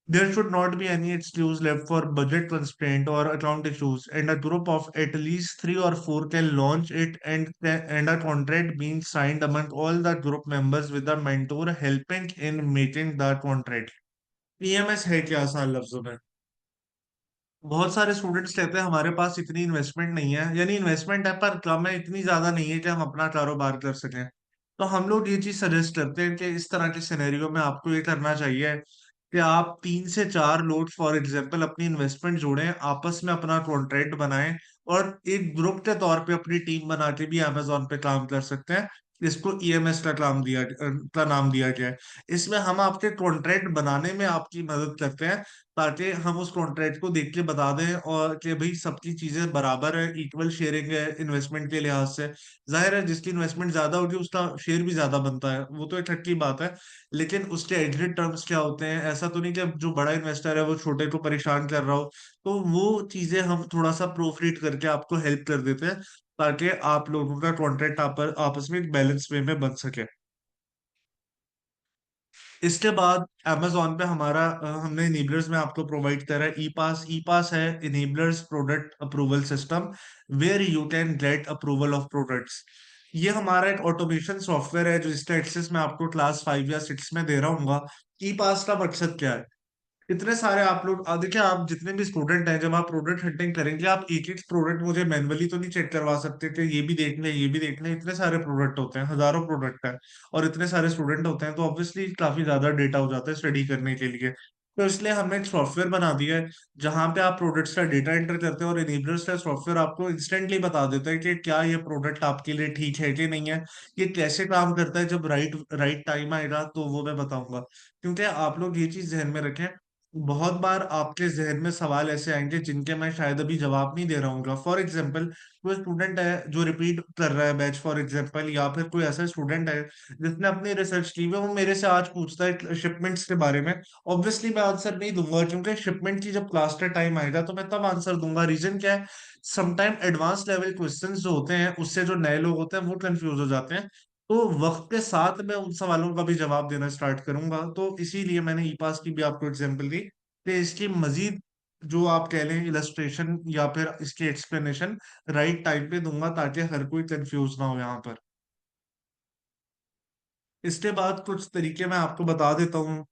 There should not be any excuse left for budget constraint or account issues, and a group of at least three or four can launch it, and a contract being signed among all the group members with the mentor helping in making the contract। PMS है क्या आसान लफ्जों में? बहुत सारे students कहते हैं हमारे पास इतनी इन्वेस्टमेंट नहीं है, यानी इन्वेस्टमेंट है पर कम है, इतनी ज्यादा नहीं है कि हम अपना कारोबार कर सकें। तो हम लोग ये चीज सजेस्ट करते हैं कि इस तरह के सिनेरियो में आपको ये करना चाहिए कि आप 3 से 4 लोग फॉर एग्जांपल अपनी इन्वेस्टमेंट जोड़ें, आपस में अपना कॉन्ट्रैक्ट बनाएं, और एक ग्रुप के तौर पे अपनी टीम बना के भी अमेजोन पे काम कर सकते हैं। इसको ईएमएस का का नाम दिया गया है। इसमें हम आपके कॉन्ट्रैक्ट बनाने में आपकी मदद करते हैं, ताकि हम उस कॉन्ट्रैक्ट को देख के बता दें और कि भाई सबकी चीजें बराबर है, इक्वल शेयरिंग है इन्वेस्टमेंट के लिहाज से। जाहिर है जिसकी इन्वेस्टमेंट ज्यादा होगी उसका शेयर भी ज्यादा बनता है, वो तो एक हट की बात है। लेकिन उसके एग्जिट टर्म्स क्या होते हैं, ऐसा तो नहीं कि अब जो बड़ा इन्वेस्टर है वो छोटे को परेशान कर रहा हो। तो वो चीजें हम थोड़ा सा प्रूफ रीड करके आपको हेल्प कर देते हैं, ताकि आप लोगों का कॉन्ट्रैक्ट आपस में एक बैलेंस वे में बन सके। इसके बाद Amazon पे हमारा हमने इनेबलर्स में आपको प्रोवाइड करा है ई पास। ई पास है Enablers product approval system, where you can get approval of products. ये हमारा एक ऑटोमेशन सॉफ्टवेयर है जो जिसका एक्सेस मैं आपको क्लास 5 या 6 में दे रहा हूँ। ई पास का मकसद क्या है? इतने सारे आप लोग देखिए, आप जितने भी स्टूडेंट हैं, जब आप प्रोडक्ट हंटिंग करेंगे, आप एक एक प्रोडक्ट मुझे मैनुअली तो नहीं चेक करवा सकते कि ये भी देख लें, ये भी देख लें। इतने सारे प्रोडक्ट होते हैं, हजारों प्रोडक्ट है, और इतने सारे स्टूडेंट होते हैं, तो ऑब्वियसली काफी ज्यादा डेटा हो जाता है स्टडी करने के लिए। तो इसलिए हमने एक सॉफ्टवेयर बना दिया है जहां पे आप प्रोडक्ट्स का डेटा एंटर करते हैं, और इनेबलर्स का सॉफ्टवेयर आपको इंस्टेंटली बता देता है कि क्या ये प्रोडक्ट आपके लिए ठीक है कि नहीं है। ये कैसे काम करता है, जब राइट राइट टाइम आएगा तो वो मैं बताऊंगा। क्योंकि आप लोग ये चीज ध्यान में रखें, बहुत बार आपके जहन में सवाल ऐसे आएंगे जिनके मैं शायद अभी जवाब नहीं दे रहा हूँ। फॉर एग्जाम्पल, कोई स्टूडेंट है जो रिपीट कर रहा है बैच, फॉर एग्जाम्पल, या फिर कोई ऐसा स्टूडेंट है जिसने अपनी रिसर्च की हुई है, वो मेरे से आज पूछता है शिपमेंट्स के बारे में। ऑब्वियसली मैं आंसर नहीं दूंगा, क्योंकि शिपमेंट की जब क्लास का टाइम आएगा तो मैं तब आंसर दूंगा। रीजन क्या है? समटाइम एडवांस लेवल क्वेश्चंस जो होते हैं उससे जो नए लोग होते हैं वो कंफ्यूज हो जाते हैं। तो वक्त के साथ मैं उन सवालों का भी जवाब देना स्टार्ट करूंगा, तो इसीलिए मैंने ई पास की भी आपको एग्जाम्पल दी कि इसकी मजीद जो आप कह लें इलस्ट्रेशन या फिर इसकी एक्सप्लेनेशन राइट टाइम पे दूंगा, ताकि हर कोई कंफ्यूज ना हो यहाँ पर। इसके बाद कुछ तरीके मैं आपको बता देता हूँ।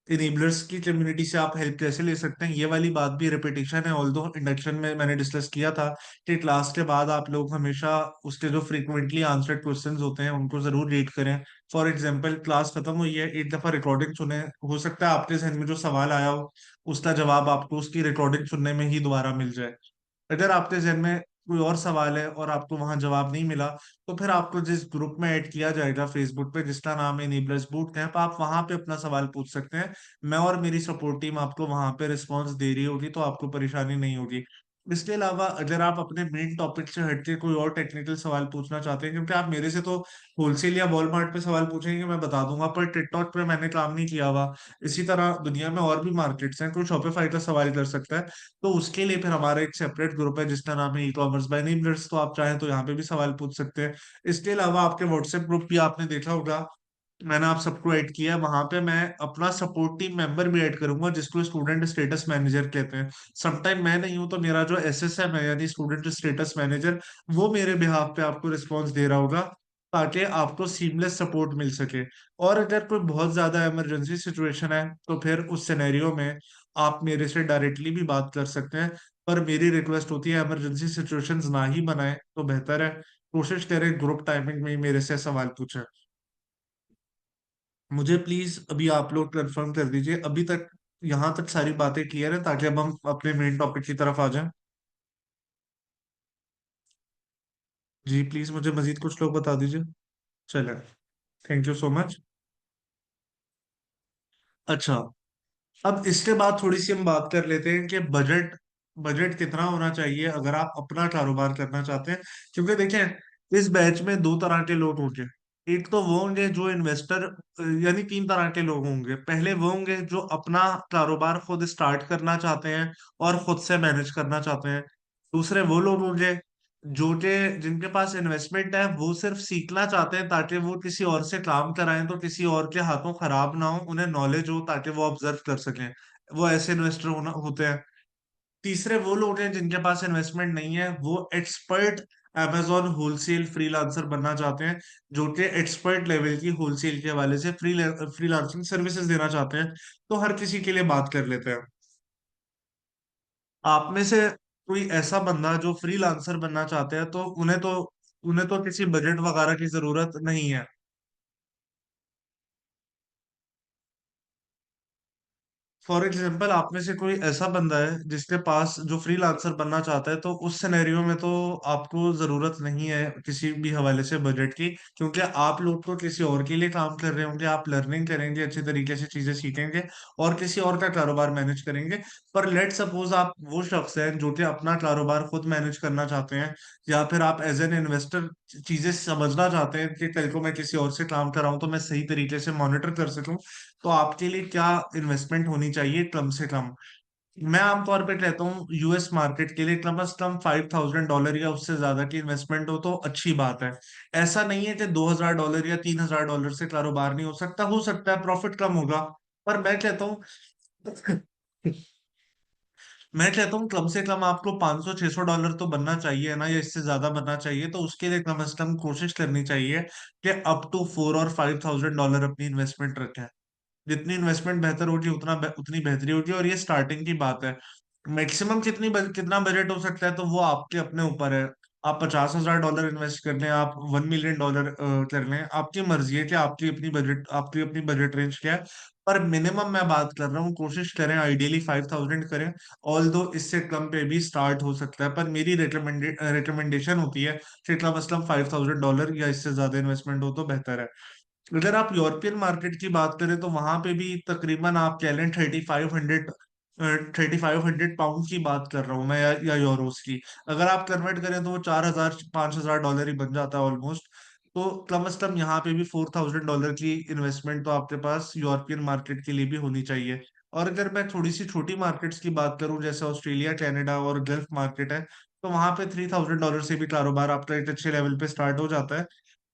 इनेबलर्स की कम्युनिटी से आप हेल्प कैसे ले सकते हैं, ये वाली बात भी रिपीटिशन है, ऑल्दो इंडक्शन में मैंने डिस्कस किया था कि क्लास के बाद आप लोग हमेशा उसके जो फ्रीक्वेंटली आंसर्ड क्वेश्चंस होते हैं उनको जरूर रीड करें। फॉर एग्जांपल, क्लास खत्म हुई है, एक दफा रिकॉर्डिंग सुने, हो सकता है आपके जहन में जो सवाल आया हो उसका जवाब आपको उसकी रिकॉर्डिंग सुनने में ही दोबारा मिल जाए। अगर आपके जहन में कोई और सवाल है और आपको वहां जवाब नहीं मिला, तो फिर आपको जिस ग्रुप में ऐड किया जाएगा फेसबुक पे, जिसका नाम है इनेबलर्स बूट कैंप, आप वहां पे अपना सवाल पूछ सकते हैं। मैं और मेरी सपोर्ट टीम आपको वहां पे रिस्पॉन्स दे रही होगी, तो आपको परेशानी नहीं होगी। इसके अलावा अगर आप अपने मेन टॉपिक से हटके कोई और टेक्निकल सवाल पूछना चाहते हैं, क्योंकि आप मेरे से तो होलसेल या वॉलमार्ट पे सवाल पूछेंगे, मैं बता दूंगा, पर टिकटॉक पे मैंने काम नहीं किया हुआ। इसी तरह दुनिया में और भी मार्केट्स हैं, कोई शॉपिफाई का सवाल कर सकता है। तो उसके लिए फिर हमारा एक सेपरेट ग्रुप है जिसका नाम है ई कॉमर्स बाय नीबलर्स, तो आप चाहें तो यहाँ पे भी सवाल पूछ सकते हैं। इसके अलावा आपके व्हाट्सएप ग्रुप भी आपने देखा होगा, मैंने आप सबको ऐड किया है, वहां पे मैं अपना सपोर्ट टीम मेंबर भी ऐड करूंगा जिसको स्टूडेंट स्टेटस मैनेजर कहते हैं। समटाइम मैं नहीं हूं तो मेरा जो एसएसएम है, यानी स्टूडेंट स्टेटस मैनेजर, वो मेरे बिहाफ पे आपको रिस्पॉन्स दे रहा होगा, ताकि आपको सीमलेस सपोर्ट मिल सके। और अगर कोई बहुत ज्यादा इमरजेंसी सिचुएशन है तो फिर उस सिनेरियो में आप मेरे से डायरेक्टली भी बात कर सकते हैं। पर मेरी रिक्वेस्ट होती है, इमरजेंसी सिचुएशंस ना ही बनाए तो बेहतर है। कोशिश करें ग्रुप टाइमिंग में ही मेरे से सवाल पूछें। मुझे प्लीज अभी आप लोग कंफर्म कर दीजिए, अभी तक यहाँ तक सारी बातें क्लियर है, ताकि अब हम अपने मेन टॉपिक की तरफ आ जाएं। जी प्लीज मुझे मजीद कुछ लोग बता दीजिए। चले, थैंक यू सो मच। अच्छा, अब इसके बाद थोड़ी सी हम बात कर लेते हैं कि बजट बजट कितना होना चाहिए अगर आप अपना कारोबार करना चाहते हैं। क्योंकि देखें, इस बैच में दो तरह के लोग होंगे। एक तो वो होंगे जो इन्वेस्टर, यानी तीन तरह के लोग होंगे। पहले वो होंगे जो अपना कारोबार खुद स्टार्ट करना चाहते हैं और खुद से मैनेज करना चाहते हैं। दूसरे वो लोग होंगे जो कि जिनके पास इन्वेस्टमेंट है, वो सिर्फ सीखना चाहते हैं ताकि वो किसी और से काम कराएं तो किसी और के हाथों खराब ना हो, उन्हें नॉलेज हो ताकि वो ऑब्जर्व कर सकें। वो ऐसे इन्वेस्टर होते हैं। तीसरे वो लोग हैं जिनके पास इन्वेस्टमेंट नहीं है, वो एक्सपर्ट अमेजोन होलसेल फ्रीलांसर बनना चाहते हैं, जो कि एक्सपर्ट लेवल की होलसेल के हवाले से फ्रीलांसिंग सर्विसेज देना चाहते हैं। तो हर किसी के लिए बात कर लेते हैं। आप में से कोई ऐसा बंदा जो फ्रीलांसर बनना चाहते हैं, तो उन्हें तो किसी बजट वगैरह की जरूरत नहीं है। फॉर एग्जाम्पल, आप में से कोई ऐसा बंदा है जिसके पास जो फ्रीलांसर बनना चाहता है, तो उस सिनेरियो में तो आपको जरूरत नहीं है किसी भी हवाले से बजट की, क्योंकि आप लोग तो किसी और के लिए काम कर रहे होंगे, आप लर्निंग करेंगे, अच्छे तरीके से चीजें सीखेंगे और किसी और का कारोबार मैनेज करेंगे। पर लेट सपोज आप वो शख्स हैं जो कि अपना कारोबार खुद मैनेज करना चाहते हैं, या फिर आप एज एन इन्वेस्टर चीजें समझना चाहते हैं कि कल को मैं किसी और से काम कर रहा हूं तो मैं सही तरीके से मॉनिटर कर सकूं। तो आपके लिए क्या इन्वेस्टमेंट होनी चाहिए कम से कम? मैं आमतौर पे कहता हूँ यूएस मार्केट के लिए कम से कम $5,000 या उससे ज्यादा की इन्वेस्टमेंट हो तो अच्छी बात है। ऐसा नहीं है कि $2,000 या $3,000 से कारोबार नहीं हो सकता है प्रॉफिट कम होगा। पर मैं कहता हूँ मैं कहता हूँ कम से कम आपको 500-600 डॉलर तो बनना चाहिए ना, या इससे ज्यादा बनना चाहिए। तो उसके लिए कम से कम कोशिश करनी चाहिए कि अप टू 4 और 5,000 डॉलर अपनी इन्वेस्टमेंट रखें। जितनी इन्वेस्टमेंट बेहतर होगी उतनी बेहतरी होगी, और ये स्टार्टिंग की बात है। मैक्सिमम कितना बजट हो सकता है तो वो आपके अपने ऊपर है। आप 50,000 डॉलर इन्वेस्ट कर लें, आप 1 मिलियन डॉलर कर लें, आपकी मर्जी है कि आपकी अपनी बजट रेंज क्या है। पर मिनिमम मैं बात कर रहा हूँ, कोशिश करें आइडियली 5,000 करें। ऑल दो इससे कम पे भी स्टार्ट हो सकता है, पर मेरी रिकमेंडेशन होती है कि कम से कम 5,000 डॉलर या इससे ज्यादा इन्वेस्टमेंट हो तो बेहतर है। अगर आप यूरोपियन मार्केट की बात करें तो वहां पे भी तकरीबन आप कह लें 3,500 पाउंड की बात कर रहा हूँ मैं, या यूरोस की। अगर आप कन्वर्ट करें तो वो 4,000 5,000 डॉलर ही बन जाता है ऑलमोस्ट। तो कम से कम यहाँ पे भी 4,000 डॉलर की इन्वेस्टमेंट तो आपके पास यूरोपियन मार्केट के लिए भी होनी चाहिए। और अगर मैं थोड़ी सी छोटी मार्केट्स की बात करूं, जैसे ऑस्ट्रेलिया, कनाडा और गल्फ मार्केट है, तो वहां पे 3,000 डॉलर से भी कारोबार आपका एक अच्छे लेवल पे स्टार्ट हो जाता है।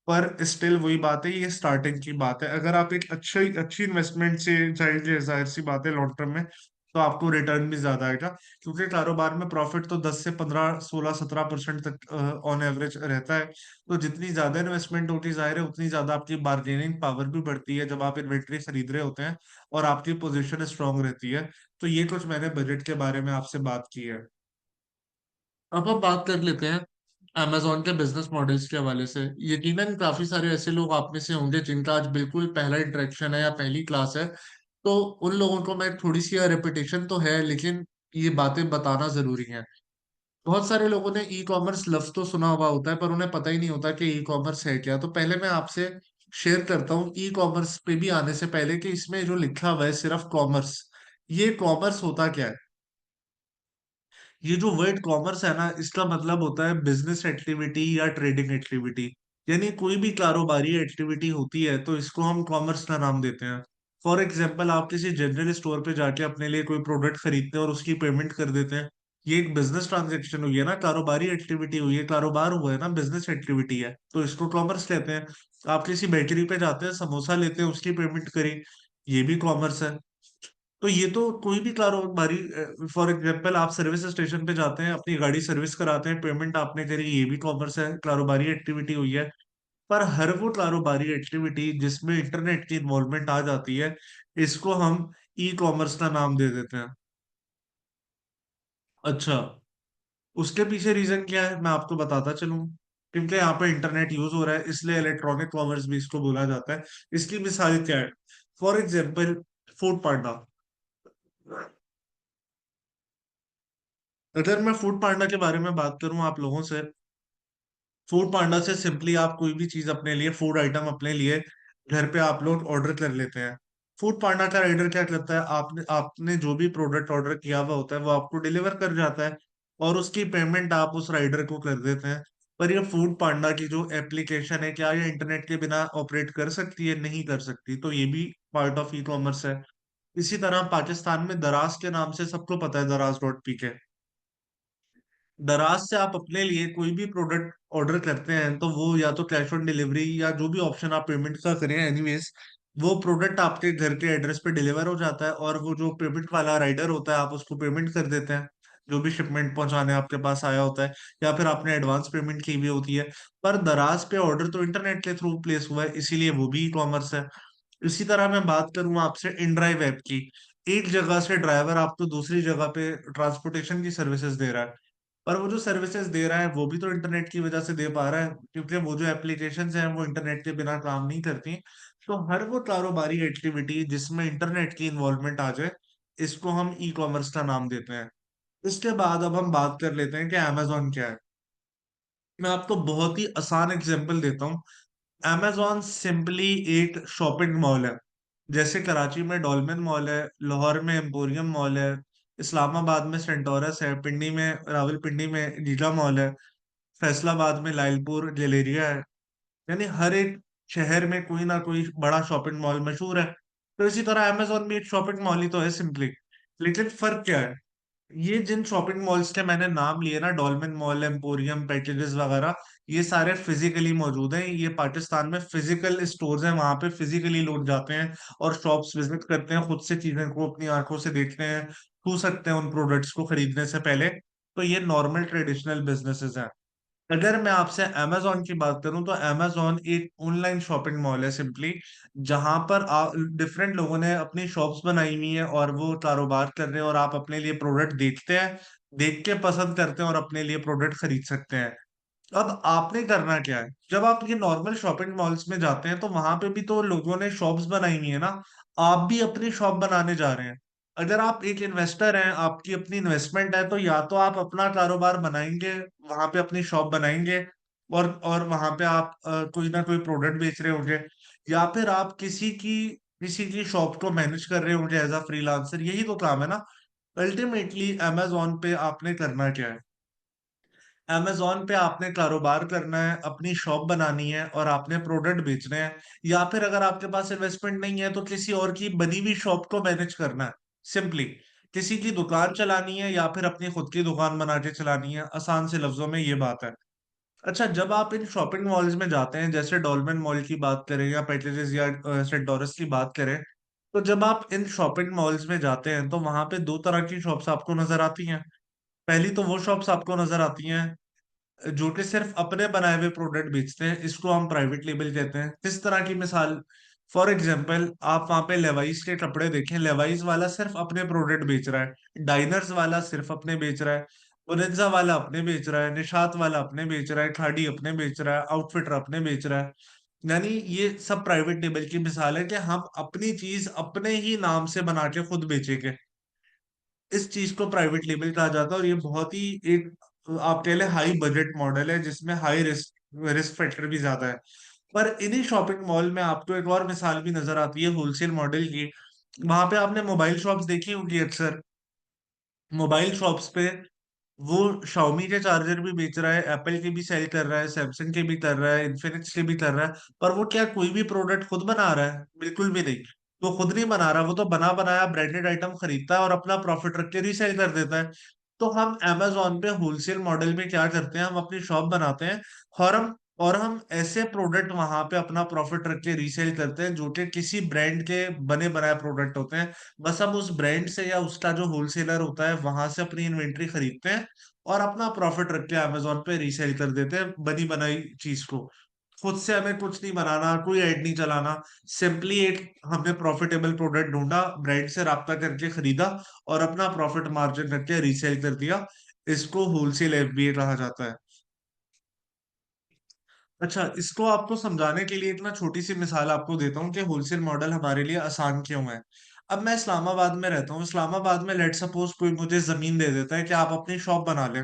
पर स्टिल वही बात है, ये स्टार्टिंग की बात है। अगर आप एक अच्छी अच्छी इन्वेस्टमेंट से जाएंगे, जाहिर सी बात है लॉन्ग टर्म में तो आपको रिटर्न भी ज्यादा आएगा। क्योंकि कारोबार में प्रॉफिट तो 10 से 15 16 17% तक ऑन एवरेज रहता है। तो जितनी ज्यादा इन्वेस्टमेंट होती जाहिर है उतनी ज्यादा आपकी बार्गेनिंग पावर भी बढ़ती है जब आप इन्वेंट्री खरीद रहे होते हैं, और आपकी पोजीशन स्ट्रांग रहती है। तो ये कुछ मैंने बजट के बारे में आपसे बात की है। अब हम बात कर लेते हैं amazon के बिजनेस मॉडल्स के हवाले से। यकीनन काफी सारे ऐसे लोग आप में से होंगे जिनका आज बिल्कुल पहला इंटरेक्शन है या पहली क्लास है। तो उन लोगों को मैं थोड़ी सी रेपिटेशन तो है, लेकिन ये बातें बताना जरूरी है। बहुत सारे लोगों ने ई कॉमर्स लफ्ज तो सुना हुआ होता है, पर उन्हें पता ही नहीं होता कि ई कॉमर्स है क्या। तो पहले मैं आपसे शेयर करता हूँ ई कॉमर्स पे भी आने से पहले कि इसमें जो लिखा हुआ है सिर्फ कॉमर्स, ये कॉमर्स होता क्या है। ये जो वर्ड कॉमर्स है ना, इसका मतलब होता है बिजनेस एक्टिविटी या ट्रेडिंग एक्टिविटी। यानी कोई भी कारोबारी एक्टिविटी होती है तो इसको हम कॉमर्स का नाम देते हैं। फॉर एग्जाम्पल, आप किसी जनरल स्टोर पे जाके अपने लिए कोई प्रोडक्ट खरीदते हैं और उसकी पेमेंट कर देते हैं। ये एक बिजनेस ट्रांजेक्शन हुई है ना, कारोबारी एक्टिविटी हुई है, कारोबार हुआ है ना, बिजनेस एक्टिविटी है, तो इसको कॉमर्स कहते हैं। आप किसी बेकरी पे जाते हैं, समोसा लेते हैं, उसकी पेमेंट करें, ये भी कॉमर्स है। तो ये तो कोई भी कारोबारी, फॉर एग्जाम्पल आप सर्विस स्टेशन पे जाते हैं, अपनी गाड़ी सर्विस कराते हैं, पेमेंट आपने करी, ये भी कॉमर्स है, कारोबारी एक्टिविटी हुई है। पर हर वो कारोबारी एक्टिविटी जिसमें इंटरनेट की इन्वॉल्वमेंट आ जाती है, इसको हम ई कॉमर्स का नाम दे देते हैं। अच्छा, उसके पीछे रीजन क्या है मैं आपको बताता चलूं। क्योंकि यहाँ पे इंटरनेट यूज हो रहा है इसलिए इलेक्ट्रॉनिक कॉमर्स भी इसको बोला जाता है। इसकी मिसाल क्या है? फॉर एग्जाम्पल, फूड पांडा। अगर मैं फूड पांडा के बारे में बात करूं आप लोगों से, फूड पांडा से सिंपली आप कोई भी चीज अपने लिए, फूड आइटम अपने लिए घर पे आप लोग ऑर्डर कर लेते हैं। फूड पांडा का राइडर क्या करता है, आपने आपने जो भी प्रोडक्ट ऑर्डर किया हुआ होता है वो आपको डिलीवर कर जाता है, और उसकी पेमेंट आप उस राइडर को कर देते हैं। पर ये फूड पांडा की जो एप्लीकेशन है, क्या ये इंटरनेट के बिना ऑपरेट कर सकती है? नहीं कर सकती। तो ये भी पार्ट ऑफ ई कॉमर्स है। इसी तरह पाकिस्तान में दराज के नाम से सबको पता है, दराज.पी के। दराज से आप अपने लिए कोई भी प्रोडक्ट ऑर्डर करते हैं तो वो या तो कैश ऑन डिलीवरी या जो भी ऑप्शन आप पेमेंट का करें, एनीवेज वो प्रोडक्ट आपके घर के एड्रेस पे डिलीवर हो जाता है, और वो जो पेमेंट वाला राइडर होता है आप उसको पेमेंट कर देते हैं, जो भी शिपमेंट पहुंचाने आपके पास आया होता है, या फिर आपने एडवांस पेमेंट की हुई होती है। पर दराज पे ऑर्डर तो इंटरनेट के थ्रू प्लेस हुआ है, इसीलिए वो भी ई कॉमर्स है। इसी तरह मैं बात करूं आपसे इन ड्राइव ऐप की। एक जगह से ड्राइवर आपको दूसरी जगह पे ट्रांसपोर्टेशन की सर्विसेज दे रहा है, पर वो जो सर्विसेज दे रहा है वो भी तो इंटरनेट की वजह से दे पा रहा है, क्योंकि वो जो एप्लीकेशंस हैं वो इंटरनेट के बिना काम नहीं करती। तो हर वो कारोबारी एक्टिविटी जिसमें इंटरनेट की इन्वॉल्वमेंट आ जाए, इसको हम ई कॉमर्स का नाम देते हैं। इसके बाद अब हम बात कर लेते हैं कि अमेजोन क्या है। मैं आपको बहुत ही आसान एग्जांपल देता हूँ। amazon सिंपली एक शॉपिंग मॉल है। जैसे कराची में डॉल्मेन मॉल है, लाहौर में एम्पोरियम मॉल है, इस्लामाबाद में सेंटोरस है, पिंडी में, रावलपिंडी में गीगा मॉल है, फैसलाबाद में लाइलपुर गैलेरिया है। यानी हर एक शहर में कोई ना कोई बड़ा शॉपिंग मॉल मशहूर है। तो इसी तरह अमेजोन भी एक शॉपिंग मॉल ही तो है सिंपली। लेकिन फर्क क्या है? ये जिन शॉपिंग मॉल्स के मैंने नाम लिए ना, डॉल्मेन मॉल, एम्पोरियम, पैकेजेस वगैरह, ये सारे फिजिकली मौजूद हैं। ये पाकिस्तान में फिजिकल स्टोर्स हैं, वहां पे फिजिकली लोग जाते हैं और शॉप्स विजिट करते हैं, खुद से चीजें को अपनी आंखों से देखते हैं, छू सकते हैं उन प्रोडक्ट्स को खरीदने से पहले। तो ये नॉर्मल ट्रेडिशनल बिजनेसेस हैं। अगर मैं आपसे amazon की बात करूं तो amazon एक ऑनलाइन शॉपिंग मॉल है सिंपली, जहां पर डिफरेंट लोगों ने अपनी शॉप्स बनाई हुई है और वो कारोबार कर रहे हैं, और आप अपने लिए प्रोडक्ट देखते हैं, देख के पसंद करते हैं और अपने लिए प्रोडक्ट खरीद सकते हैं। अब आपने करना क्या है, जब आप ये नॉर्मल शॉपिंग मॉल्स में जाते हैं तो वहां पे भी तो लोगों ने शॉप्स बनाई हुई है ना। आप भी अपनी शॉप बनाने जा रहे हैं। अगर आप एक इन्वेस्टर हैं, आपकी अपनी इन्वेस्टमेंट है, तो या तो आप अपना कारोबार बनाएंगे, वहां पे अपनी शॉप बनाएंगे, और वहां पे आप कोई ना कोई प्रोडक्ट बेच रहे होंगे, या फिर आप किसी की शॉप को मैनेज कर रहे होंगे एज अ फ्रीलांसर। यही तो काम है ना। अल्टीमेटली अमेजोन पे आपने करना क्या है, अमेजोन पे आपने कारोबार करना है, अपनी शॉप बनानी है और आपने प्रोडक्ट बेचने हैं। या फिर अगर आपके पास इन्वेस्टमेंट नहीं है तो किसी और की बनी हुई शॉप को मैनेज करना है सिंपली। किसी की दुकान चलानी है या फिर अपनी खुद की दुकान बना के चलानी है, आसान से लफ्जों में ये बात है। अच्छा, जब आप इन शॉपिंग मॉल्स में जाते हैं, जैसे डॉल्मेन मॉल की बात करें या पेटलेस या सेंटोरस की बात करें, तो जब आप इन शॉपिंग मॉल्स में जाते हैं तो वहां पे दो तरह की शॉप्स आपको नजर आती हैं। पहली तो वो शॉप्स आपको नजर आती हैं जो कि सिर्फ अपने बनाए हुए प्रोडक्ट बेचते हैं, इसको हम प्राइवेट लेबल कहते हैं। किस तरह की मिसाल, फॉर एग्जांपल आप वहां पे लेवाइस के कपड़े देखें, लेवाइस वाला सिर्फ अपने प्रोडक्ट बेच रहा है, डाइनर्स वाला सिर्फ अपने बेच रहा है, ओरेंजा वाला अपने बेच रहा है, निशात वाला अपने बेच रहा है, खाड़ी अपने बेच रहा है, आउटफिटर अपने बेच रहा है। यानी ये सब प्राइवेट लेबल की मिसाल है कि हम अपनी चीज अपने ही नाम से बना के खुद बेचेंगे। इस चीज को प्राइवेट लेबल कहा जाता है, और ये बहुत ही एक आप कह लें हाई बजट मॉडल है, जिसमें हाई रिस्क रिस्क फैक्टर भी ज्यादा है। पर इन्हीं शॉपिंग मॉल में आपको एक और मिसाल भी नजर आती है होलसेल मॉडल की। वहां पे आपने मोबाइल शॉप्स देखी होंगी अक्सर। मोबाइल शॉप्स पे वो Xiaomi के चार्जर भी बेच रहा है, एप्पल के भी सेल कर रहा है, सैमसंग के भी कर रहा है, इन्फिनिक्स के भी कर रहा है। पर वो क्या कोई भी प्रोडक्ट खुद बना रहा है? बिल्कुल भी नहीं। वो खुद नहीं बना रहा, वो तो बना बनाया ब्रांडेड आइटम खरीदता है और अपना प्रॉफिट रख के रीसेल कर देता है। तो हम Amazon पे होलसेल मॉडल में क्या करते हैं, हम अपनी शॉप बनाते हैं और हम ऐसे प्रोडक्ट वहां पे अपना प्रॉफिट रख के रीसेल करते हैं जो कि किसी ब्रांड के बने बनाए प्रोडक्ट होते हैं। बस हम उस ब्रांड से या उसका जो होलसेलर होता है वहां से अपनी इन्वेंट्री खरीदते हैं और अपना प्रॉफिट रख के अमेजोन पे रीसेल कर देते हैं बनी बनाई चीज को। खुद से हमें कुछ नहीं बनाना, कोई ऐड नहीं चलाना। सिंपली एक हमने प्रॉफिटेबल प्रोडक्ट ढूंढा, ब्रांड से राब्ता करके खरीदा और अपना प्रॉफिट मार्जिन रख के रीसेल कर दिया। इसको होलसेल एफबीए कहा जाता है। अच्छा, इसको आपको समझाने के लिए एक ना छोटी सी मिसाल आपको देता हूँ कि होलसेल मॉडल हमारे लिए आसान क्यों है। अब मैं इस्लामाबाद में रहता हूँ, इस्लामाबाद में लेट सपोज कोई मुझे जमीन दे देता है कि आप अपनी शॉप बना लें।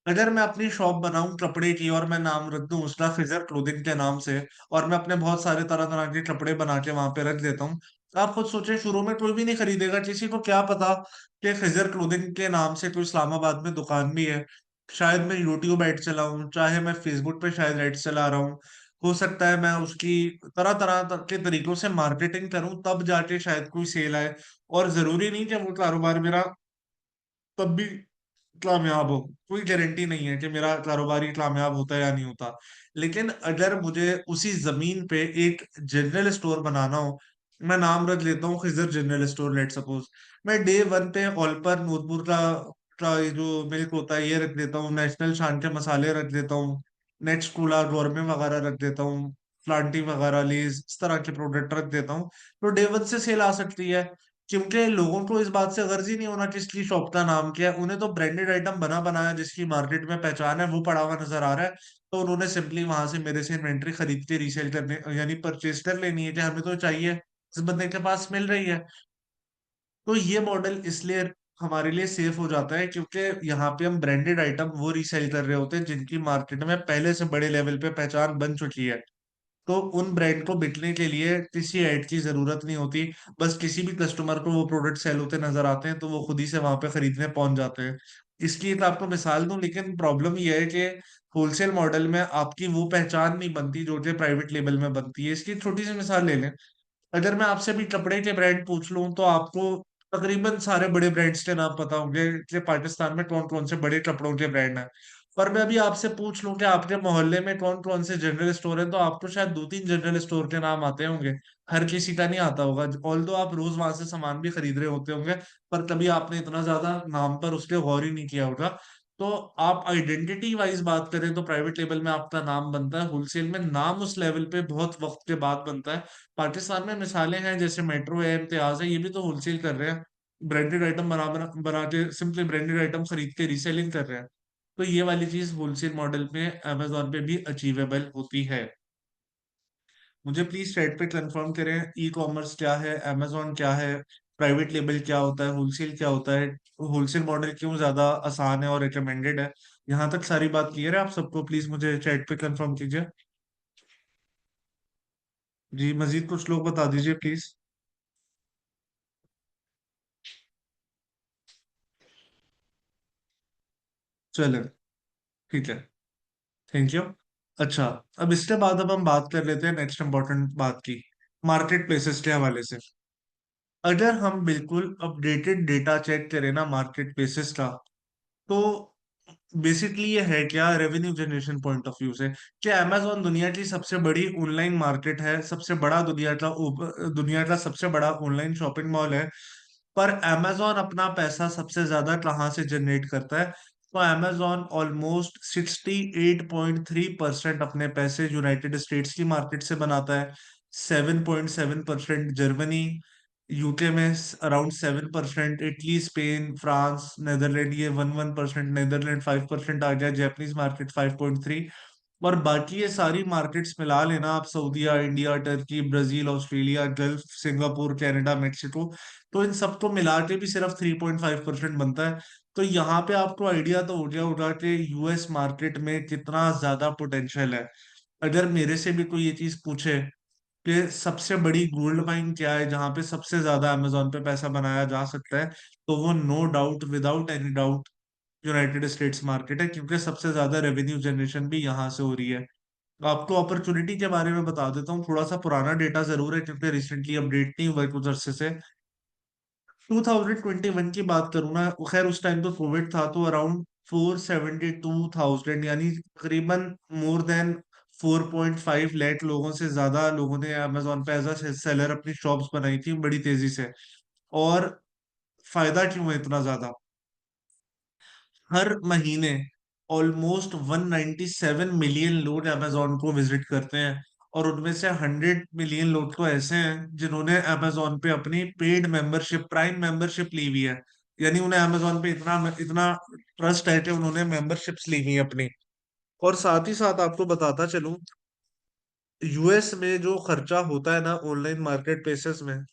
अगर मैं अपनी शॉप बनाऊं कपड़े की और मैं नाम रख दूं उसका खिजर क्लोथिंग के नाम से, और मैं अपने बहुत सारे तरह तरह के कपड़े बना के वहां पे रख देता हूँ, तो आप खुद सोचें, शुरू में कोई भी नहीं खरीदेगा। किसी को क्या पता कि खिजर क्लोथिंग के नाम से कोई इस्लामाबाद में दुकान भी है। शायद मैं यूट्यूब एड चलाऊं, चाहे मैं फेसबुक पे शायद एड चला रहा हूँ, हो सकता है मैं उसकी तरह तरह के तरीकों से मार्केटिंग करूं, तब जाके शायद कोई सेल आए। और जरूरी नहीं कि वो कारोबार मेरा तब भी कामयाब हो। कोई गारंटी नहीं है कि मेरा कारोबार ही कामयाब होता है या नहीं होता। लेकिन अगर मुझे उसी जमीन पे एक जनरल स्टोर बनाना हो, मैं नाम रख लेता हूँ Khizar general store let suppose. मैं डे वन पे ऑलपर नूरपुर का ये जो मिल्क होता है ये रख देता हूँ, नेशनल शान के मसाले रख देता हूँ, नेक्स्ट कूला गोरमे वगैरह रख देता हूँ, प्लांटी वगैरह लेज इस तरह के प्रोडक्ट रख देता हूँ। तो डे वन से सेल आ सकती है, क्योंकि लोगों को इस बात से गर्ज ही नहीं होना किसकी शॉप का नाम क्या है। उन्हें तो ब्रांडेड आइटम बना बनाया जिसकी मार्केट में पहचान है वो पड़ा हुआ नजर आ रहा है। तो उन्होंने सिंपली वहां से मेरे से इन्वेंट्री खरीद के रीसेल करने यानी परचेज कर लेनी है कि हमें तो चाहिए, इस बंदे के पास मिल रही है। तो ये मॉडल इसलिए हमारे लिए सेफ हो जाता है क्योंकि यहाँ पे हम ब्रांडेड आइटम वो रीसेल कर रहे होते हैं जिनकी मार्केट में पहले से बड़े लेवल पे पहचान बन चुकी है। तो उन ब्रांड को बिकने के लिए किसी ऐड की जरूरत नहीं होती। बस किसी भी कस्टमर को वो प्रोडक्ट सेल होते नजर आते हैं तो वो खुद ही से वहां पे खरीदने पहुंच जाते हैं। इसकी एक आपको मिसाल दूं, लेकिन प्रॉब्लम ये है कि होलसेल मॉडल में आपकी वो पहचान नहीं बनती जो कि प्राइवेट लेबल में बनती है। इसकी एक छोटी सी मिसाल ले लें। अगर मैं आपसे भी कपड़े के ब्रांड पूछ लूं तो आपको तकरीबन सारे बड़े ब्रांड्स के नाम पता होंगे कि पाकिस्तान में कौन कौन से बड़े कपड़ों के ब्रांड हैं। पर मैं अभी आपसे पूछ लूं कि आपके मोहल्ले में कौन कौन से जनरल स्टोर है, तो आपको शायद दो तीन जनरल स्टोर के नाम आते होंगे। हर किसी का नहीं आता होगा, ऑल दो आप रोज वहां से सामान भी खरीद रहे होते होंगे, पर कभी आपने इतना ज्यादा नाम पर उसके गौर ही नहीं किया होगा। तो आप आइडेंटिटी वाइज बात करें तो प्राइवेट लेबल में आपका नाम बनता है, होलसेल में नाम उस लेवल पे बहुत वक्त के बाद बनता है। पाकिस्तान में मिसालें हैं जैसे मेट्रो है, इम्तियाज है, ये भी तो होलसेल कर रहे हैं, ब्रांडेड आइटम बना बना बना के, सिंपली ब्रांडेड आइटम खरीद के रीसेलिंग कर रहे हैं। तो ये वाली चीज होलसेल मॉडल में अमेजोन पे भी अचीवेबल होती है। मुझे प्लीज चैट पे कंफर्म करें, ई कॉमर्स क्या है, अमेजोन क्या है, प्राइवेट लेबल क्या होता है, होलसेल क्या होता है, होलसेल मॉडल क्यों ज्यादा आसान है और रिकमेंडेड है। यहाँ तक सारी बात क्लियर है आप सबको? प्लीज मुझे चैट पे कंफर्म कीजिए। जी, मजीद कुछ लोग बता दीजिए प्लीज। चलो, ठीक है, थैंक यू। अच्छा, अब इसके बाद अब हम बात कर लेते हैं नेक्स्ट इंपॉर्टेंट बात की, मार्केट प्लेसेस के हवाले से। अगर हम बिल्कुल अपडेटेड डेटा चेक करें ना मार्केट प्लेसेस का, तो बेसिकली ये है क्या, revenue generation point of view से, कि अमेजोन दुनिया की सबसे बड़ी ऑनलाइन मार्केट है, सबसे बड़ा दुनिया का सबसे बड़ा ऑनलाइन शॉपिंग मॉल है। पर अमेजोन अपना पैसा सबसे ज्यादा कहाँ से जनरेट करता है? तो अमेजोन ऑलमोस्ट 68.3% अपने पैसे यूनाइटेड स्टेट्स की मार्केट से बनाता है, 7.7% जर्मनी, यूके में around 7%, Italy, Spain, France, Netherland ये 1-1%, नेदरलैंड 5% आ गया, जापानीज मार्केट 5.3। और बाकी ये सारी मार्केट्स मिला लेना आप, Saudia, India, Turkey, Brazil, Australia, Gulf, Singapore, Canada, Mexico, तो इन सबको मिला के भी सिर्फ 3.5% बनता है। तो यहाँ पे आपको आइडिया तो हो गया होगा कि यूएस मार्केट में कितना ज्यादा पोटेंशियल है। अगर मेरे से भी कोई ये चीज पूछे कि सबसे बड़ी गोल्ड माइन क्या है जहां पे सबसे ज्यादा अमेजोन पे पैसा बनाया जा सकता है, तो वो no doubt, without any doubt, United States market है, क्योंकि सबसे ज्यादा रेवेन्यू जनरेशन भी यहाँ से हो रही है। आपको अपॉर्चुनिटी के बारे में बता देता हूँ, थोड़ा सा पुराना डेटा जरूर है क्योंकि रिसेंटली अपडेट नहीं हुआ है कुछ अरसे से। 2021 की बात करूँ ना, खैर उस टाइम तो कोविड था, तो अराउंड 472,000, यानी तकरीबन मोर देन 4.5 लाख लोगों से ज्यादा लोगों ने अमेजोन पे एज अ सेलर अपनी शॉप्स बनाई थी बड़ी तेजी से। और फायदा क्यों है इतना ज्यादा? हर महीने ऑलमोस्ट 197 मिलियन लोग अमेजोन को विजिट करते हैं, और उनमें से 100 मिलियन लोग तो ऐसे हैं जिन्होंने अमेजोन पे अपनी पेड मेंबरशिप, प्राइम मेंबरशिप ली हुई है। यानी उन्हें अमेजोन पे इतना इतना ट्रस्ट है कि उन्होंने मेंबरशिप्स ली हुई है अपनी। और साथ ही साथ आपको बताता चलूं, यूएस में जो खर्चा होता है ना ऑनलाइन मार्केट प्लेसेस में,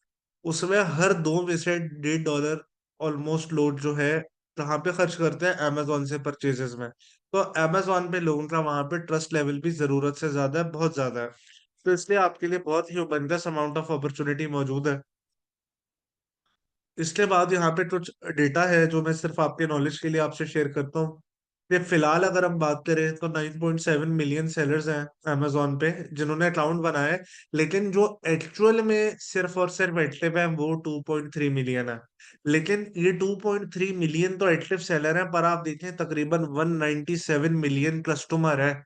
उसमें हर 2 में से $1.5 ऑलमोस्ट लोग जो है कहाँ पे खर्च करते हैं? अमेजोन से परचेजेस में। तो अमेजोन पे लोगों का वहां पे ट्रस्ट लेवल भी जरूरत से ज्यादा है, बहुत ज्यादा है। तो इसलिए आपके लिए बहुत ही बंदस अमाउंट ऑफ अपॉर्चुनिटी मौजूद है। इसके बाद यहाँ पे कुछ डेटा है जो मैं सिर्फ आपके नॉलेज के लिए आपसे शेयर करता हूँ। ये फिलहाल अगर हम बात करें तो 9.7 मिलियन सेलर्स हैं अमेजोन पे जिन्होंने अकाउंट बनाया है, लेकिन जो एक्चुअल में सिर्फ और सिर्फ एक्टिव है वो 2.3 मिलियन है। लेकिन ये 2.3 मिलियन तो एक्टिव सेलर हैं, पर आप देखें तकरीबन 197 मिलियन कस्टमर है,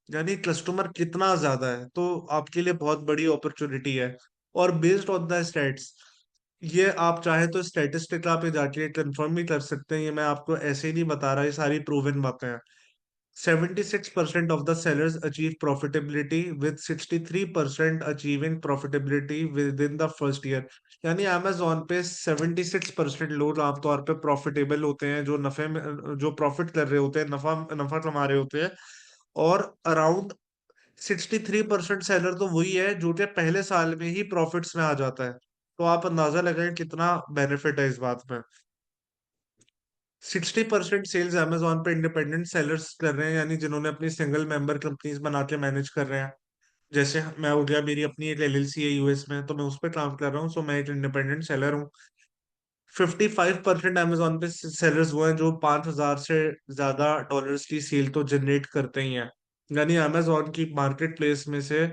यानी कस्टमर कितना ज्यादा है। तो आपके लिए बहुत बड़ी अपॉर्चुनिटी है। और बेस्ड ऑन द स्टैट्स, ये आप चाहे तो स्टैटिस्टिका पे जाके कंफर्म भी कर सकते हैं, ये मैं आपको ऐसे ही नहीं बता रहा, ये सारी प्रूवन बातें हैं। 76% of the sellers achieve profitability with 63% achieving profitability within the first year। यानी अमेजोन पे 76% लोग आमतौर पे प्रॉफिटेबल होते हैं, जो नफे में, जो प्रॉफिट कर रहे होते हैं, नफा नफा कमा रहे होते हैं। और अराउंड 63% सेलर तो वही है जो कि पहले साल में ही प्रॉफिट्स में आ जाता है। तो आप अंदाजा लगाएं कितना बेनिफिट है इस बात में। 60% सेल्स अमेजोन पे इंडिपेंडेंट सेलर्स कर रहे हैं, यानी जिन्होंने अपनी सिंगल मेंबर कंपनीज बना के मैनेज कर रहे हैं। जैसे मैं हो गया, मेरी अपनी एक एलएलसी है यूएस में, तो मैं उस पर काम कर रहा हूँ, सो मैं एक इंडिपेंडेंट सेलर हूँ। 55% अमेजोन पे सेलर्स वो हैं जो 5,000 से ज्यादा डॉलर्स की सेल तो जनरेट करते ही हैं। यानी अमेजोन की मार्केट प्लेस में से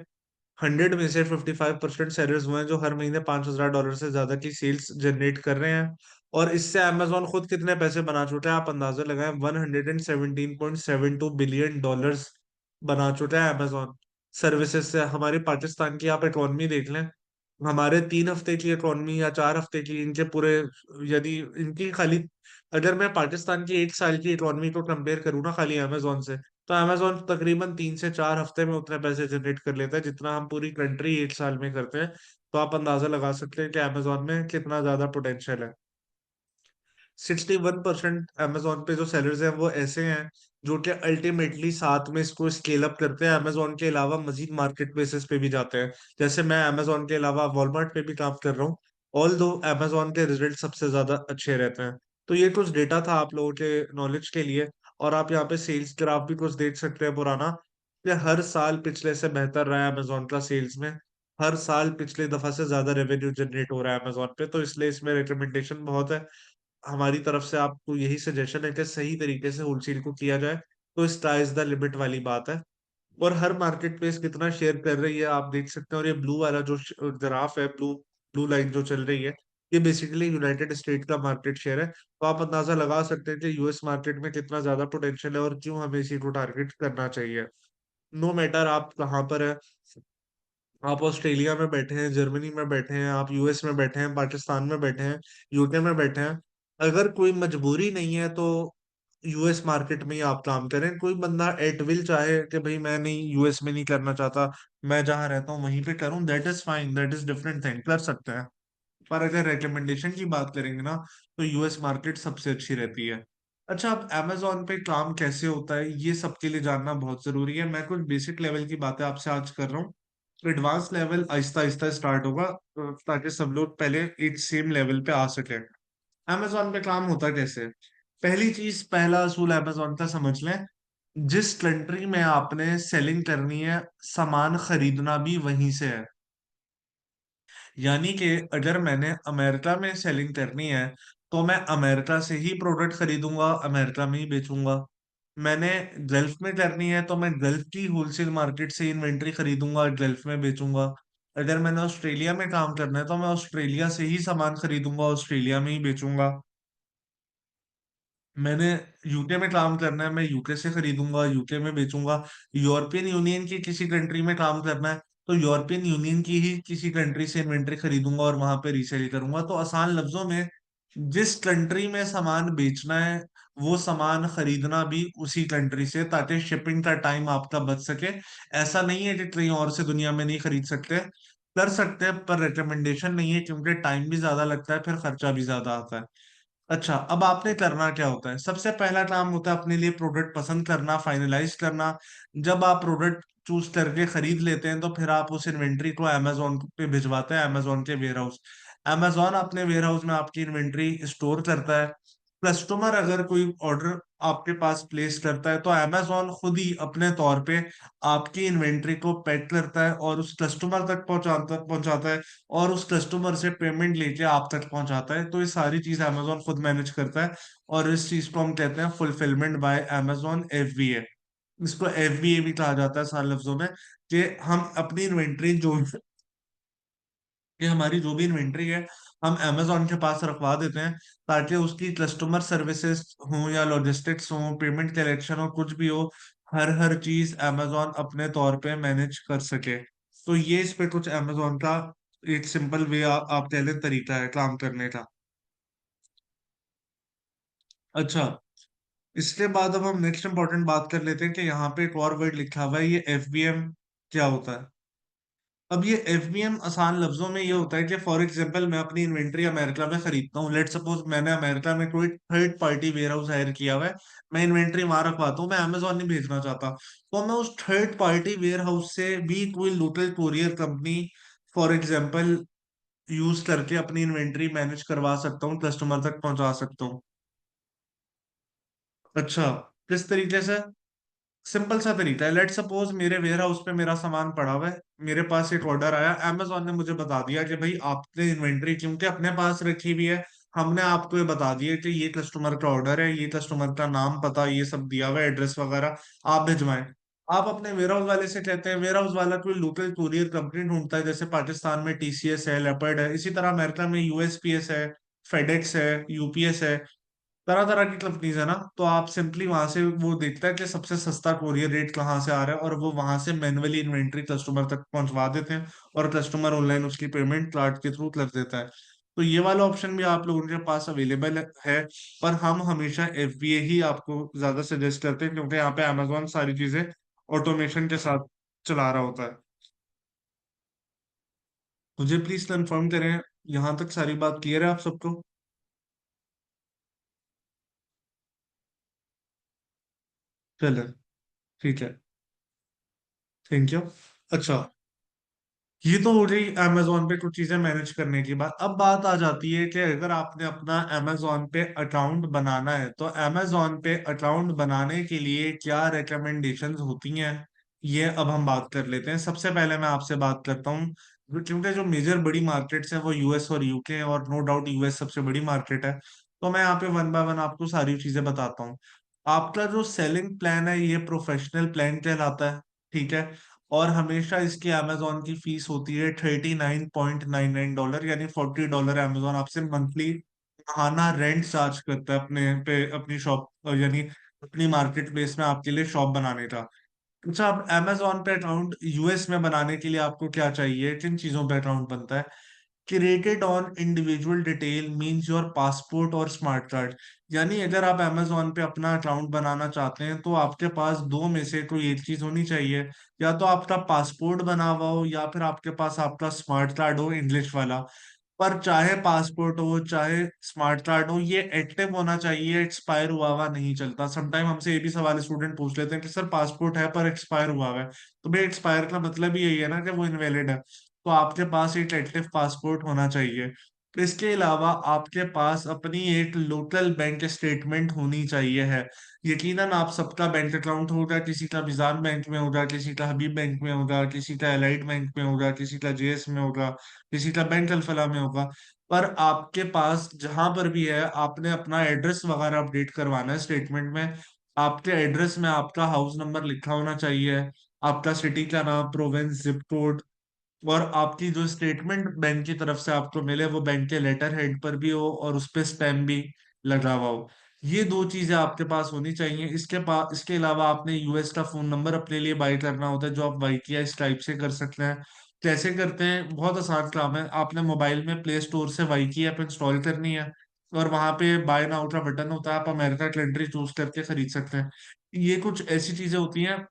100 में से 55% सेलर्स वो हैं जो हर महीने $5,000 से ज्यादा की सेल्स जनरेट कर रहे हैं। और इससे अमेजोन खुद कितने पैसे बना चुका है, आप अंदाजा लगाएं, 117.72 बिलियन डॉलर्स बना चुका है अमेजोन सर्विसेज से। हमारी पाकिस्तान की आप इकोनॉमी देख लें, हमारे 3 हफ्ते की इकोनॉमी या 4 हफ्ते की, इनके पूरे, यदि इनकी खाली, अगर मैं पाकिस्तान की 1 साल की इकोनॉमी को कंपेयर करूँ ना खाली अमेजोन से, तो अमेजोन तकरीबन 3 से 4 हफ्ते में उतने पैसे जनरेट कर लेता है जितना हम पूरी कंट्री 1 साल में करते हैं। तो आप अंदाजा लगा सकते हैं कि अमेजोन में कितना ज्यादा पोटेंशियल है। 61% अमेजोन पे जो सेलर्स हैं वो ऐसे हैं जो कि अल्टीमेटली साथ में इसको स्केल अप करते हैं, अमेजोन के अलावा मजीद मार्केट प्लेसेस पे भी जाते हैं। जैसे मैं अमेजोन के अलावा वॉलमार्ट पे भी काम कर रहा हूँ, ऑल दो अमेजोन के रिजल्ट सबसे ज्यादा अच्छे रहते हैं। तो ये कुछ डेटा था आप लोगों के नॉलेज के लिए। और आप यहाँ पे सेल्स ग्राफ भी कुछ देख सकते हैं पुराना, कि हर साल पिछले से बेहतर रहा है अमेजोन का सेल्स में। हर साल पिछले दफा से ज्यादा रेवेन्यू जनरेट हो रहा है अमेजोन पे, तो इसलिए इसमें रिकमेंडेशन बहुत है हमारी तरफ से। आपको यही सजेशन है कि सही तरीके से होलसेल को किया जाए, तो स्काई इज द लिमिट वाली बात है। और हर मार्केट प्लेस कितना शेयर कर रही है आप देख सकते हैं। और ये ब्लू वाला जो ग्राफ है, ब्लू ब्लू लाइन जो चल रही है, ये बेसिकली यूनाइटेड स्टेट का मार्केट शेयर है। तो आप अंदाजा लगा सकते हैं कि यूएस मार्केट में कितना ज्यादा पोटेंशियल है और क्यों हमें इसी को टारगेट करना चाहिए। नो मैटर आप कहाँ पर है, आप ऑस्ट्रेलिया में बैठे हैं, जर्मनी में बैठे हैं, आप यूएस में बैठे हैं, पाकिस्तान में बैठे हैं, यूके में बैठे हैं, अगर कोई मजबूरी नहीं है तो यूएस मार्केट में ही आप काम करें। कोई बंदा एट विल चाहे कि भाई मैं नहीं, यूएस में नहीं करना चाहता, मैं जहां रहता हूँ वहीं पे करूँ, that is fine, that is different thing, कर सकते हैं। पर अगर रिकमेंडेशन की बात करेंगे ना, तो यूएस मार्केट सबसे अच्छी रहती है। अच्छा, अब अमेजोन पे काम कैसे होता है ये सबके लिए जानना बहुत जरूरी है। मैं कुछ बेसिक लेवल की बातें आपसे आज कर रहा हूँ, advance level Aahista Aahista start होगा, ताकि सब लोग पहले एक सेम लेवल पे आ सके। अमेजोन पे काम होता कैसे? पहली चीज, पहला असूल अमेजोन का समझ लें, जिस कंट्री में आपने सेलिंग करनी है, सामान खरीदना भी वहीं से है। यानी कि अगर मैंने अमेरिका में सेलिंग करनी है, तो मैं अमेरिका से ही प्रोडक्ट खरीदूंगा, अमेरिका में ही बेचूंगा। मैंने गल्फ में करनी है तो मैं गल्फ की होलसेल मार्केट से इन्वेंट्री खरीदूंगा, गल्फ में बेचूंगा। अगर मैंने ऑस्ट्रेलिया में काम करना है तो मैं ऑस्ट्रेलिया से ही सामान खरीदूंगा, ऑस्ट्रेलिया में ही बेचूंगा। मैंने यूके में काम करना है, मैं यूके से खरीदूंगा, यूके में बेचूंगा। यूरोपियन यूनियन की किसी कंट्री में काम करना है, तो यूरोपियन यूनियन की ही किसी कंट्री से इन्वेंट्री खरीदूंगा और वहां पे रीसेल करूंगा। तो आसान लफ्जों में, जिस कंट्री में सामान बेचना है, वो सामान खरीदना भी उसी कंट्री से, ताकि शिपिंग का टाइम आपका बच सके। ऐसा नहीं है कि कहीं और से दुनिया में नहीं खरीद सकते, कर सकते हैं, पर रिकमेंडेशन नहीं है, क्योंकि टाइम भी ज्यादा लगता है, फिर खर्चा भी ज्यादा आता है। अच्छा, अब आपने करना क्या होता है? सबसे पहला काम होता है अपने लिए प्रोडक्ट पसंद करना, फाइनलाइज करना। जब आप प्रोडक्ट चूज करके खरीद लेते हैं, तो फिर आप उस इन्वेंट्री को अमेजोन पे भिजवाते हैं, अमेजोन के वेयर हाउस। अमेजोन अपने वेयर हाउस में आपकी इन्वेंट्री स्टोर करता है। कस्टमर अगर कोई ऑर्डर आपके पास प्लेस करता है, तो अमेजोन खुद ही अपने तौर पे आपकी इन्वेंट्री को पैक करता है और उस कस्टमर तक पहुंचाता पहुंचाता है, और उस कस्टमर से पेमेंट लेके आप तक पहुंचाता है। तो ये सारी चीज अमेजोन खुद मैनेज करता है। और इस चीज को हम कहते हैं फुलफिलमेंट बाय अमेजोन, FBA। इसको FBA भी कहा जाता है सारे लफ्जों में, कि हम अपनी इन्वेंट्री जो, कि हमारी जो भी इन्वेंट्री है, हम अमेजोन के पास रखवा देते हैं, ताकि उसकी कस्टमर सर्विसेज हो या लॉजिस्टिक्स हो, पेमेंट कलेक्शन हो, कुछ भी हो, हर हर चीज अमेजोन अपने तौर पे मैनेज कर सके। तो ये इस पे कुछ अमेजोन का एक सिंपल वे आप कह लें तरीका है काम करने का। अच्छा, इसके बाद अब हम नेक्स्ट इंपॉर्टेंट बात कर लेते हैं कि यहाँ पे एक और वर्ड लिखा हुआ है, ये FBM क्या होता है। अब ये FBM आसान लफ्जों में ये होता है कि फॉर एग्जांपल मैं अपनी इन्वेंट्री अमेरिका में खरीदता हूँ, लेट सपोज मैंने अमेरिका में कोई third party warehouse hire किया हुआ है, मैं इन्वेंट्री वहां रखवाता हूँ, मैं अमेजोन नहीं भेजना चाहता, तो मैं उस थर्ड पार्टी वेयर हाउस से भी कोई local courier company for example use करके अपनी इन्वेंट्री मैनेज करवा सकता हूँ, कस्टमर तक पहुंचा सकता हूँ। अच्छा, किस तरीके से? सिंपल सा तरीका है, लेट सपोज मेरे वेयर हाउस पे मेरा सामान पड़ा हुआ है, मेरे पास एक ऑर्डर आया, अमेजोन ने मुझे बता दिया कि भाई आपने इन्वेंट्री क्योंकि अपने पास रखी हुई है, हमने आपको ये बता दिया कि ये कस्टमर का ऑर्डर है, ये कस्टमर का नाम पता ये सब दिया हुआ है, एड्रेस वगैरह, आप भिजवाएं। आप अपने वेयर हाउस वाले से कहते हैं, वेयर हाउस वाला कोई लोकल कुरियर कंपनी ढूंढता है, जैसे पाकिस्तान में TCS है, लेपर्ड है, इसी तरह अमेरिका में USPS है, फेडेक्स है, यूपीएस है, तरह तरह की कंपनीज है ना। तो आप सिंपली वहां से वो देखता है कि सबसे सस्ता कोरियर रेट कहाँ से आ रहा है, और वो वहां से मैन्युअली इन्वेंट्री कस्टमर तक पहुंचवा देते हैं, और कस्टमर ऑनलाइन उसकी पेमेंट कार्ड के थ्रू कर देता है। तो ये वाला ऑप्शन भी आप लोगों के पास अवेलेबल है। पर हम हमेशा एफबीए ही आपको ज्यादा सजेस्ट करते हैं, क्योंकि यहाँ पे अमेजोन सारी चीजें ऑटोमेशन के साथ चला रहा होता है। मुझे प्लीज कंफर्म करें, यहाँ तक सारी बात क्लियर है आप सबको? चलो, ठीक है। Thank you. अच्छा, ये तो हो रही अमेजोन पे कुछ चीजें मैनेज करने की बात। अब बात आ जाती है कि अगर आपने अपना अमेजोन पे अकाउंट बनाना है, तो अमेजोन पे अकाउंट बनाने के लिए क्या रिकमेंडेशंस होती हैं, ये अब हम बात कर लेते हैं। सबसे पहले मैं आपसे बात करता हूँ, क्योंकि जो मेजर बड़ी मार्केट्स हैं वो यूएस और यूके हैं, और नो डाउट यूएस सबसे बड़ी मार्केट है। तो मैं यहाँ पे वन बाय वन आपको सारी चीजें बताता हूँ। आपका जो सेलिंग प्लान है ये प्रोफेशनल प्लान कहलाता है, ठीक है। और हमेशा इसकी अमेजोन की फीस होती है $39.99, यानी $40। अमेजोन आपसे मंथली महाना रेंट चार्ज करता है अपने पे, अपनी शॉप, यानी अपनी मार्केट प्लेस में आपके लिए शॉप बनाने का। अच्छा, अब अमेजोन पे अकाउंट यूएस में बनाने के लिए आपको क्या चाहिए, किन चीजों पे अकाउंट बनता है? Created on individual detail means your passport और स्मार्ट कार्ड। यानी अगर आप अमेजोन पे अपना अकाउंट बनाना चाहते हैं, तो आपके पास दो में से कोई एक चीज होनी चाहिए। या तो आपका पासपोर्ट बना हुआ हो, या फिर आपके पास आपका स्मार्ट कार्ड हो इंग्लिश वाला। पर चाहे पासपोर्ट हो चाहे स्मार्ट कार्ड हो, ये एक्टिव होना चाहिए, एक्सपायर हुआ हुआ नहीं चलता। समटाइम हमसे ये भी सवाल स्टूडेंट पूछ लेते हैं कि सर पासपोर्ट है पर एक्सपायर हुआ हुआ है। तो भाई एक्सपायर का मतलब ही यही है ना कि वो इनवैलिड है। तो आपके पास एक एक्टिव पासपोर्ट होना चाहिए। इसके अलावा आपके पास अपनी एक लोकल बैंक स्टेटमेंट होनी चाहिए है। यकीनन आप सबका बैंक अकाउंट होगा, किसी का मिजान बैंक में होगा, किसी का हबीब बैंक में होगा, किसी का एलाइड बैंक में होगा, किसी का जेएस में होगा, किसी का बैंक अल्फला में होगा। पर आपके पास जहां पर भी है, आपने अपना एड्रेस वगैरह अपडेट करवाना है स्टेटमेंट में। आपके एड्रेस में आपका हाउस नंबर लिखा होना चाहिए, आपका सिटी का नाम, प्रोविंस, जिप कोड, और आपकी जो स्टेटमेंट बैंक की तरफ से आपको मिले वो बैंक के लेटर हेड पर भी हो, और उस पे स्टैम्प भी लगा हुआ हो। ये दो चीजें आपके पास होनी चाहिए। इसके अलावा आपने यूएस का फोन नंबर अपने लिए बाई करना होता है, जो आप बाई किया इस टाइप से कर सकते हैं। कैसे करते हैं? बहुत आसान काम है। आपने मोबाइल में प्ले स्टोर से वाई की ऐप इंस्टॉल करनी है, और वहां पे बाय नाउ का बटन होता है, आप अमेरिका कंट्री चूज करके खरीद सकते हैं। ये कुछ ऐसी चीजें होती हैं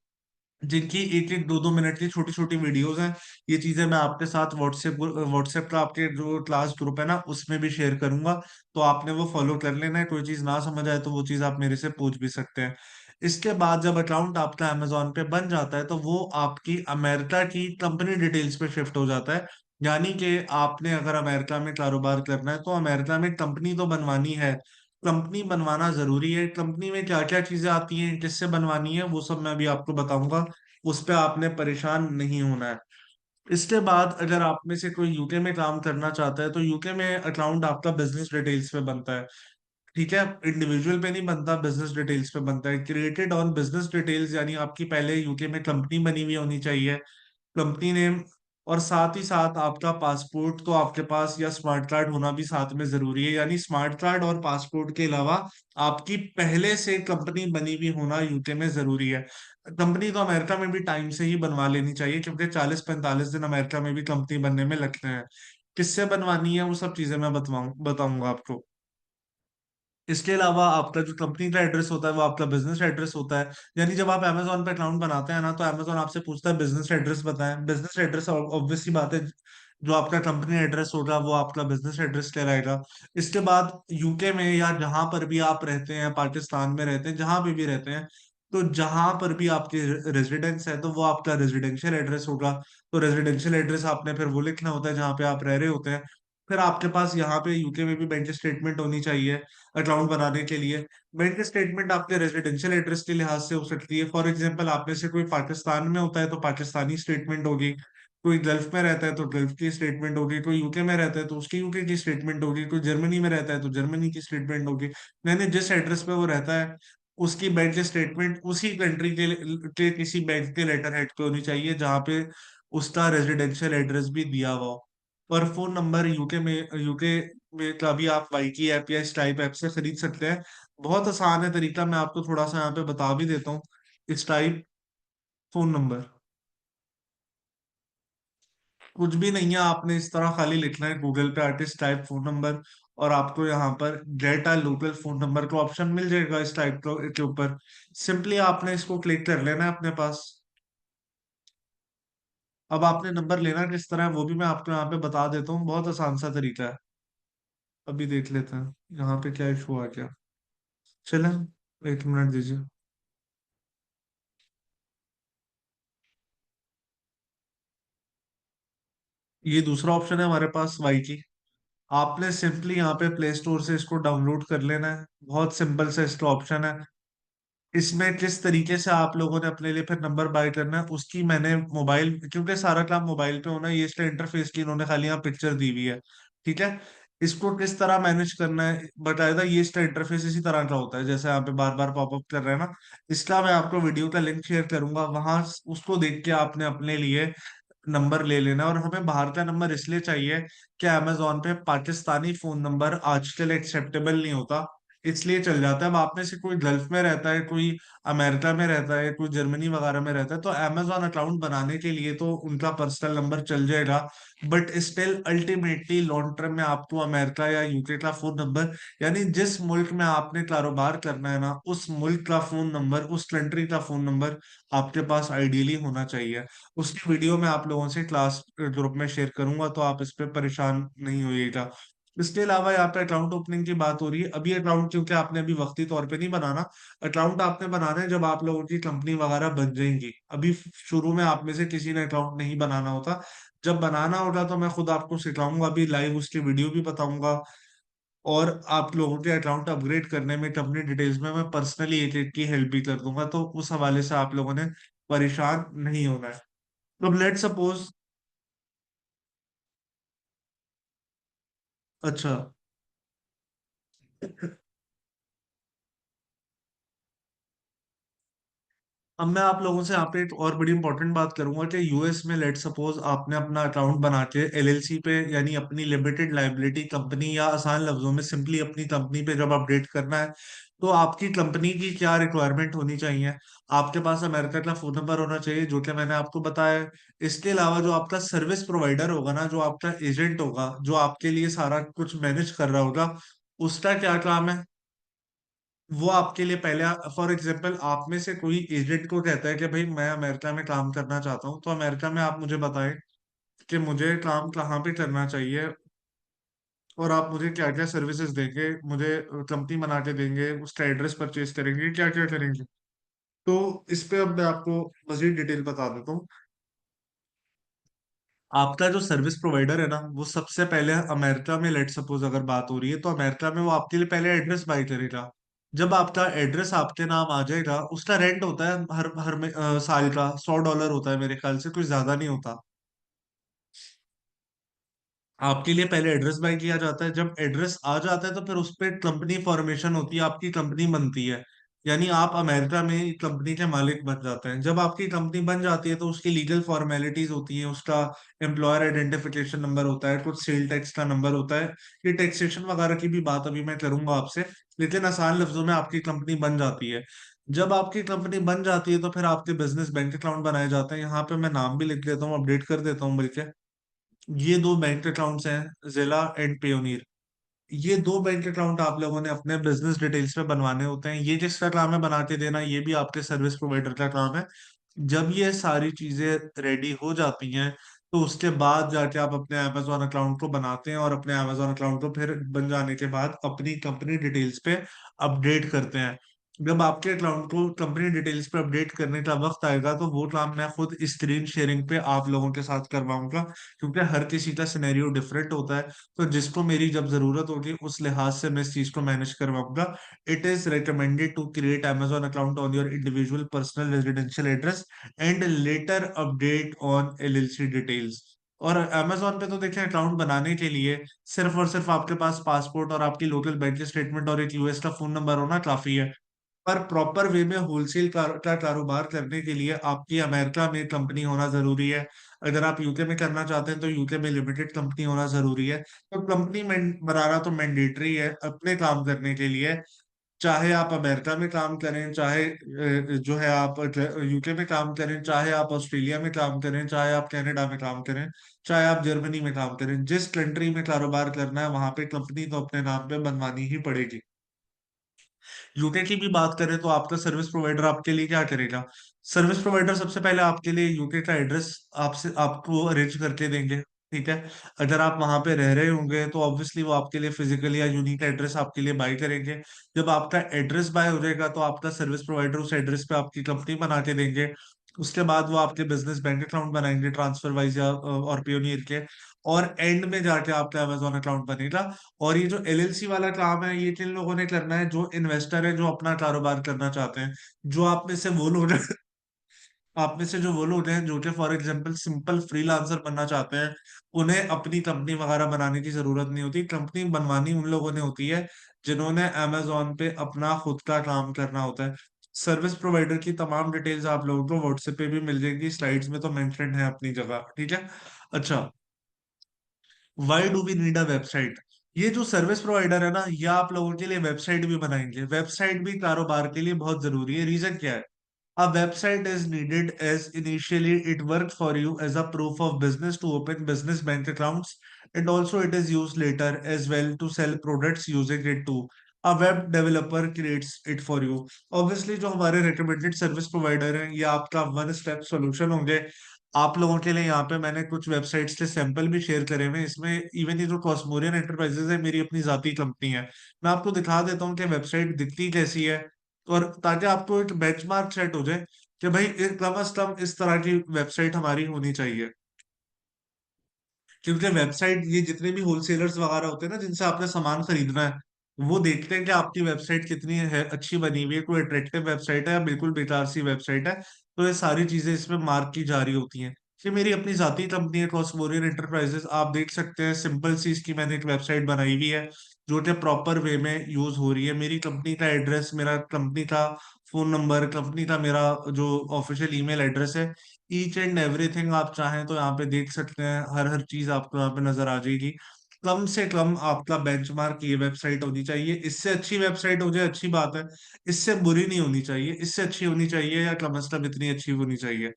जिनकी एक एक दो दो मिनट की छोटी छोटी वीडियोस हैं। ये चीजें मैं आपके साथ व्हाट्सएप का आपके जो क्लास ग्रुप है ना उसमें भी शेयर करूंगा। तो आपने वो फॉलो कर लेना है। कोई चीज ना समझ आए तो वो चीज आप मेरे से पूछ भी सकते हैं। इसके बाद जब अकाउंट आपका अमेजोन पे बन जाता है, तो वो आपकी अमेरिका की कंपनी डिटेल्स पे शिफ्ट हो जाता है। यानी कि आपने अगर अमेरिका में कारोबार करना है, तो अमेरिका में कंपनी तो बनवानी है। कंपनी बनवाना जरूरी है। कंपनी में क्या क्या चीजें आती हैं, किससे बनवानी है, वो सब मैं भी आपको बताऊंगा। उस पे आपने परेशान नहीं होना है। इसके बाद अगर आप में से कोई यूके में काम करना चाहता है, तो यूके में अकाउंट आपका बिजनेस डिटेल्स पे बनता है, ठीक है। इंडिविजुअल पे नहीं बनता, बिजनेस डिटेल्स पे बनता है। क्रिएटेड ऑन बिजनेस डिटेल्स, यानी आपकी पहले यूके में कंपनी बनी हुई होनी चाहिए, कंपनी नेम। और साथ ही साथ आपका पासपोर्ट तो आपके पास, या स्मार्ट कार्ड होना भी साथ में जरूरी है। यानी स्मार्ट कार्ड और पासपोर्ट के अलावा आपकी पहले से कंपनी बनी हुई होना यूके में जरूरी है। कंपनी तो अमेरिका में भी टाइम से ही बनवा लेनी चाहिए, क्योंकि 40-45 दिन अमेरिका में भी कंपनी बनने में लगते हैं। किससे बनवानी है वो सब चीजें मैं बताऊंगा आपको। इसके अलावा आपका जो कंपनी का एड्रेस होता है वो आपका बिजनेस एड्रेस होता है। यानी जब आप अमेजोन पे अकाउंट बनाते हैं ना, तो अमेजोन आपसे पूछता है बिजनेस एड्रेस बताएं। बिजनेस एड्रेस ऑब्वियस सी बात है, जो आपका कंपनी एड्रेस होगा वो आपका बिजनेस एड्रेस कहलाएगा। इसके बाद यूके में या जहां पर भी आप रहते हैं, पाकिस्तान में रहते हैं, जहां पे भी रहते हैं, तो जहां पर भी आपकी रेजिडेंस है, तो वो आपका रेजिडेंशियल एड्रेस होगा। तो रेजिडेंशियल एड्रेस आपने फिर वो लिखना होता है जहाँ पे आप रह रहे होते हैं। फिर आपके पास यहाँ पे यूके में भी बैंक स्टेटमेंट होनी चाहिए अकाउंट बनाने के लिए। बैंक स्टेटमेंट आपके रेजिडेंशियल एड्रेस के लिहाज से हो सकती है। फॉर एग्जांपल, आप में से कोई पाकिस्तान में होता है तो पाकिस्तानी स्टेटमेंट होगी, कोई गल्फ में रहता है तो गल्फ की स्टेटमेंट होगी, कोई यूके में रहता है तो उसकी यूके की स्टेटमेंट होगी, कोई जर्मनी में रहता है तो जर्मनी की स्टेटमेंट होगी। यानी जिस एड्रेस पे वो रहता है उसकी बैंक स्टेटमेंट उसी कंट्री के किसी बैंक के लेटर हेड पे होनी चाहिए, जहाँ पे उसका रेजिडेंशियल एड्रेस भी दिया हुआ हो। और फोन नंबर यूके में का भी आप वाई की ऐप या स्टाइप ऐप से खरीद सकते हैं। बहुत आसान है तरीका, मैं आपको थोड़ा सा यहाँ पे बता भी देता हूँ। स्टाइप फोन नंबर, कुछ भी नहीं है, आपने इस तरह खाली लिखना है गूगल पे आर्टिस्ट टाइप फोन नंबर, और आपको यहाँ पर गेट आ लोकल फोन नंबर का ऑप्शन मिल जाएगा इस टाइप के ऊपर। सिंपली आपने इसको क्लिक कर लेना है अपने पास। अब आपने नंबर लेना किस तरह है वो भी मैं आपको यहाँ पे बता देता हूँ, बहुत आसान सा तरीका है। अभी देख लेते हैं यहाँ पे क्या इशू आ गया। चलें, एक मिनट दीजिए। ये दूसरा ऑप्शन है हमारे पास वाई की। आपने सिंपली यहाँ पे प्ले स्टोर से इसको डाउनलोड कर लेना है, बहुत सिंपल सा इसका ऑप्शन है। इसमें किस तरीके से आप लोगों ने अपने लिए फिर नंबर बाय करना है उसकी मैंने मोबाइल, क्योंकि सारा काम मोबाइल पे होना है, ये इसका इंटरफेस की इन्होंने खाली यहाँ पिक्चर दी हुई है। ठीक है, इसको किस तरह मैनेज करना है बताया था, ये इसका इंटरफेस इसी तरह का होता है जैसे यहाँ पे बार बार पॉपअप कर रहे हैं ना। इसका मैं आपको वीडियो का लिंक शेयर करूंगा, वहां उसको देख के आपने अपने लिए नंबर ले लेना। और हमें बाहर का नंबर इसलिए चाहिए कि अमेजोन पे पाकिस्तानी फोन नंबर आजकल एक्सेप्टेबल नहीं होता, इसलिए चल जाता है। अब आप में से कोई गल्फ में रहता है, कोई अमेरिका में रहता है, कोई जर्मनी वगैरह में रहता है, तो अमेजोन अकाउंट बनाने के लिए तो उनका पर्सनल नंबर चल जाएगा। But still ultimately long term में आपको अमेरिका या यूके का फोन नंबर, यानी जिस मुल्क में आपने कारोबार करना है ना, उस मुल्क का फोन नंबर, उस कंट्री का फोन नंबर आपके पास आइडियली होना चाहिए। उसकी वीडियो मैं आप लोगों से क्लास ग्रुप में शेयर करूंगा, तो आप इस पे परेशान नहीं होइएगा। इसके अलावा यहाँ पे अकाउंट ओपनिंग की बात हो रही है। अभी अकाउंट क्योंकि आपने अभी वक्ती तौर पे नहीं बनाना, अकाउंट आपने बनाना है जब आप लोगों की कंपनी वगैरह बन जाएंगी। अभी शुरू में आप में से किसी ने अकाउंट नहीं बनाना होता, जब बनाना होगा तो मैं खुद आपको सिखाऊंगा, अभी लाइव उसकी वीडियो भी बताऊंगा। और आप लोगों के अकाउंट अपग्रेड करने में, कंपनी डिटेल्स में मैं पर्सनली एक एक की हेल्प भी कर दूंगा, तो उस हवाले से आप लोगों ने परेशान नहीं होना है। अब लेट सपोज, अच्छा, अब मैं आप लोगों से यहाँ पे एक और बड़ी इंपॉर्टेंट बात करूंगा कि यूएस में लेट सपोज आपने अपना अकाउंट बना के एलएलसी पे, यानी अपनी लिमिटेड लाइबिलिटी कंपनी, या आसान लफ्जों में सिंपली अपनी कंपनी पे जब अपडेट करना है, तो आपकी कंपनी की क्या रिक्वायरमेंट होनी चाहिए। आपके पास अमेरिका का फोन नंबर होना चाहिए, जो कि मैंने आपको बताया है। इसके अलावा जो आपका सर्विस प्रोवाइडर होगा ना, जो आपका एजेंट होगा, जो आपके लिए सारा कुछ मैनेज कर रहा होगा, उसका क्या काम है वो आपके लिए पहले, फॉर एग्जाम्पल आप में से कोई एजेंट को कहता है कि भाई मैं अमेरिका में काम करना चाहता हूँ, तो अमेरिका में आप मुझे बताएं कि मुझे काम कहाँ पे करना चाहिए, और आप मुझे क्या क्या सर्विसेज देंगे, मुझे कंपनी बना के देंगे, उसका एड्रेस परचेज करेंगे, क्या क्या करेंगे। तो इस पे अब मैं आपको मजीद डिटेल बता देता हूँ। आपका जो सर्विस प्रोवाइडर है ना, वो सबसे पहले अमेरिका में, लेट सपोज अगर बात हो रही है, तो अमेरिका में वो आपके लिए पहले एड्रेस बाय करेगा। जब आपका एड्रेस आपके नाम आ जाएगा, उसका रेंट होता है हर हर साल का $100 होता है मेरे ख्याल से, कुछ ज्यादा नहीं होता। आपके लिए पहले एड्रेस बाय किया जाता है, जब एड्रेस आ जाता है तो फिर उस पर कंपनी फॉर्मेशन होती है, आपकी कंपनी बनती है। यानी आप अमेरिका में कंपनी के मालिक बन जाते हैं। जब आपकी कंपनी बन जाती है तो उसकी लीगल फॉर्मेलिटीज होती है, उसका एम्प्लॉयर आइडेंटिफिकेशन नंबर होता है, कुछ सेल टैक्स का नंबर होता है। ये टैक्सेशन वगैरह की भी बात अभी मैं करूंगा आपसे, लेकिन आसान लफ्जों में आपकी कंपनी बन जाती है। जब आपकी कंपनी बन जाती है तो फिर आपके बिजनेस बैंक अकाउंट बनाए जाते हैं। यहाँ पे मैं नाम भी लिख देता हूँ, अपडेट कर देता हूँ बल्कि। ये दो बैंक अकाउंट्स हैं, जिला एंड पेयोनीर। ये दो बैंक अकाउंट आप लोगों ने अपने बिजनेस डिटेल्स पे बनवाने होते हैं। ये जिसका काम है बना के देना, ये भी आपके सर्विस प्रोवाइडर का काम है। जब ये सारी चीजें रेडी हो जाती हैं, तो उसके बाद जाके आप अपने अमेजोन अकाउंट को बनाते हैं, और अपने अमेजोन अकाउंट को फिर बन जाने के बाद अपनी कंपनी डिटेल्स पे अपडेट करते हैं। जब आपके अकाउंट को कंपनी डिटेल्स पे अपडेट करने का वक्त आएगा, तो वो काम मैं खुद स्क्रीन शेयरिंग पे आप लोगों के साथ करवाऊंगा, क्योंकि हर किसी का सिनेरियो डिफरेंट होता है। तो जिसको मेरी जब जरूरत होगी उस लिहाज से मैं इस चीज को मैनेज करवाऊंगा। It is recommended to create Amazon account on your individual personal residential address and later update on LLC details. और Amazon पे तो देखिए, अकाउंट बनाने के लिए सिर्फ और सिर्फ आपके पास पासपोर्ट और आपकी लोकल बैंक स्टेटमेंट और एक यूएस का फोन नंबर होना काफी है। पर प्रॉपर वे में होलसेल का कारोबार करने के लिए आपकी अमेरिका में कंपनी होना जरूरी है। अगर आप यूके में करना चाहते हैं तो यूके में लिमिटेड कंपनी होना जरूरी है। तो कंपनी बनाना तो मैंडेटरी है अपने काम करने के लिए। चाहे आप अमेरिका में काम करें, चाहे जो है आप यूके में काम करें, चाहे आप ऑस्ट्रेलिया में काम करें, चाहे आप कनाडा में काम करें, चाहे आप जर्मनी में काम करें, जिस कंट्री में कारोबार करना है वहां पे कंपनी तो अपने नाम पे बनवानी ही पड़ेगी। यूके की भी बात करें तो आपका सर्विस प्रोवाइडर आपके लिए क्या करेगा? सर्विस प्रोवाइडर सबसे पहले आपके लिए यूके का एड्रेस आपसे आपको अरेंज करके देंगे। ठीक है। अगर आप वहां पे रह रहे होंगे तो ऑब्वियसली वो आपके लिए फिजिकली या यूनिक एड्रेस आपके लिए बाय करेंगे। जब आपका एड्रेस बाय हो जाएगा तो आपका सर्विस प्रोवाइडर उस एड्रेस पे आपकी कंपनी बना के देंगे। उसके बाद वो आपके बिजनेस बैंक अकाउंट बनाएंगे ट्रांसफर वाइज या और पियोनियर के। और एंड में जाके आपका अमेजोन अकाउंट बनेगा। और ये जो एलएलसी वाला काम है ये किन लोगों ने करना है? जो इन्वेस्टर है, जो अपना कारोबार करना चाहते हैं। जो आप में से वो लोग आप में से जो वो लोग हैं जो कि फॉर एग्जांपल सिंपल फ्रीलांसर बनना चाहते हैं, उन्हें अपनी कंपनी वगैरह बनाने की जरूरत नहीं होती। कंपनी बनवानी उन लोगों ने होती है जिन्होंने अमेजोन पे अपना खुद का काम करना होता है। सर्विस प्रोवाइडर की तमाम डिटेल्स आप लोगों को व्हाट्सएप पे भी मिल जाएगी, स्लाइड्स में तो मेंशन है अपनी जगह। ठीक है। अच्छा, why do we need a website? ये जो सर्विस प्रोवाइडर है ना, ये आप लोगों के लिए वेबसाइट भी बनाएंगे। वेबसाइट भी कारोबार के लिए बहुत जरूरी है। रीजन क्या है? A website is needed as initially it worked for you as a proof of business to open business bank accounts, and also it is used later as well to sell products using it too. A web developer creates it for you. Obviously जो हमारे recommended service provider हैं ये आपका one step solution होंगे। आप लोगों के लिए यहाँ पे मैंने कुछ वेबसाइट्स के सैंपल भी शेयर करे हुए हैं। इसमें इवन ये जो कॉस्मोरियन एंटरप्राइजेज है मेरी अपनी जाती कंपनी है। मैं आपको दिखा देता हूँ कि वेबसाइट दिखती कैसी है, और ताकि आपको एक बेंचमार्क सेट हो जाए कि भाई कम से कम इस तरह की वेबसाइट हमारी होनी चाहिए। क्योंकि वेबसाइट ये जितने भी होलसेलर्स वगैरह होते हैं ना जिनसे आपने सामान खरीदना है, वो देखते हैं कि आपकी वेबसाइट कितनी है अच्छी बनी हुई है, कोई अट्रैक्टिव वेबसाइट है या बिल्कुल बेकार सी वेबसाइट है। तो ये सारी चीजें इसमें मार्क की जा रही होती हैं। ये मेरी अपनी जाती कंपनी है कॉस्मोरियन एंटरप्राइजेस। आप देख सकते हैं सिंपल सी इसकी मैंने एक वेबसाइट बनाई हुई है जो कि प्रॉपर वे में यूज हो रही है। मेरी कंपनी का एड्रेस, मेरा कंपनी का फोन नंबर, कंपनी का मेरा जो ऑफिशियल ईमेल एड्रेस है, ईच एंड एवरीथिंग आप चाहें तो यहाँ पे देख सकते हैं। हर हर चीज आपको यहाँ पे नजर आ जाएगी। कम से कम आपका बेंचमार्क ये वेबसाइट होनी चाहिए। इससे अच्छी वेबसाइट हो जाए अच्छी बात है, इससे बुरी नहीं होनी चाहिए। इससे अच्छी होनी चाहिए या कम से कम इतनी अच्छी होनी चाहिए।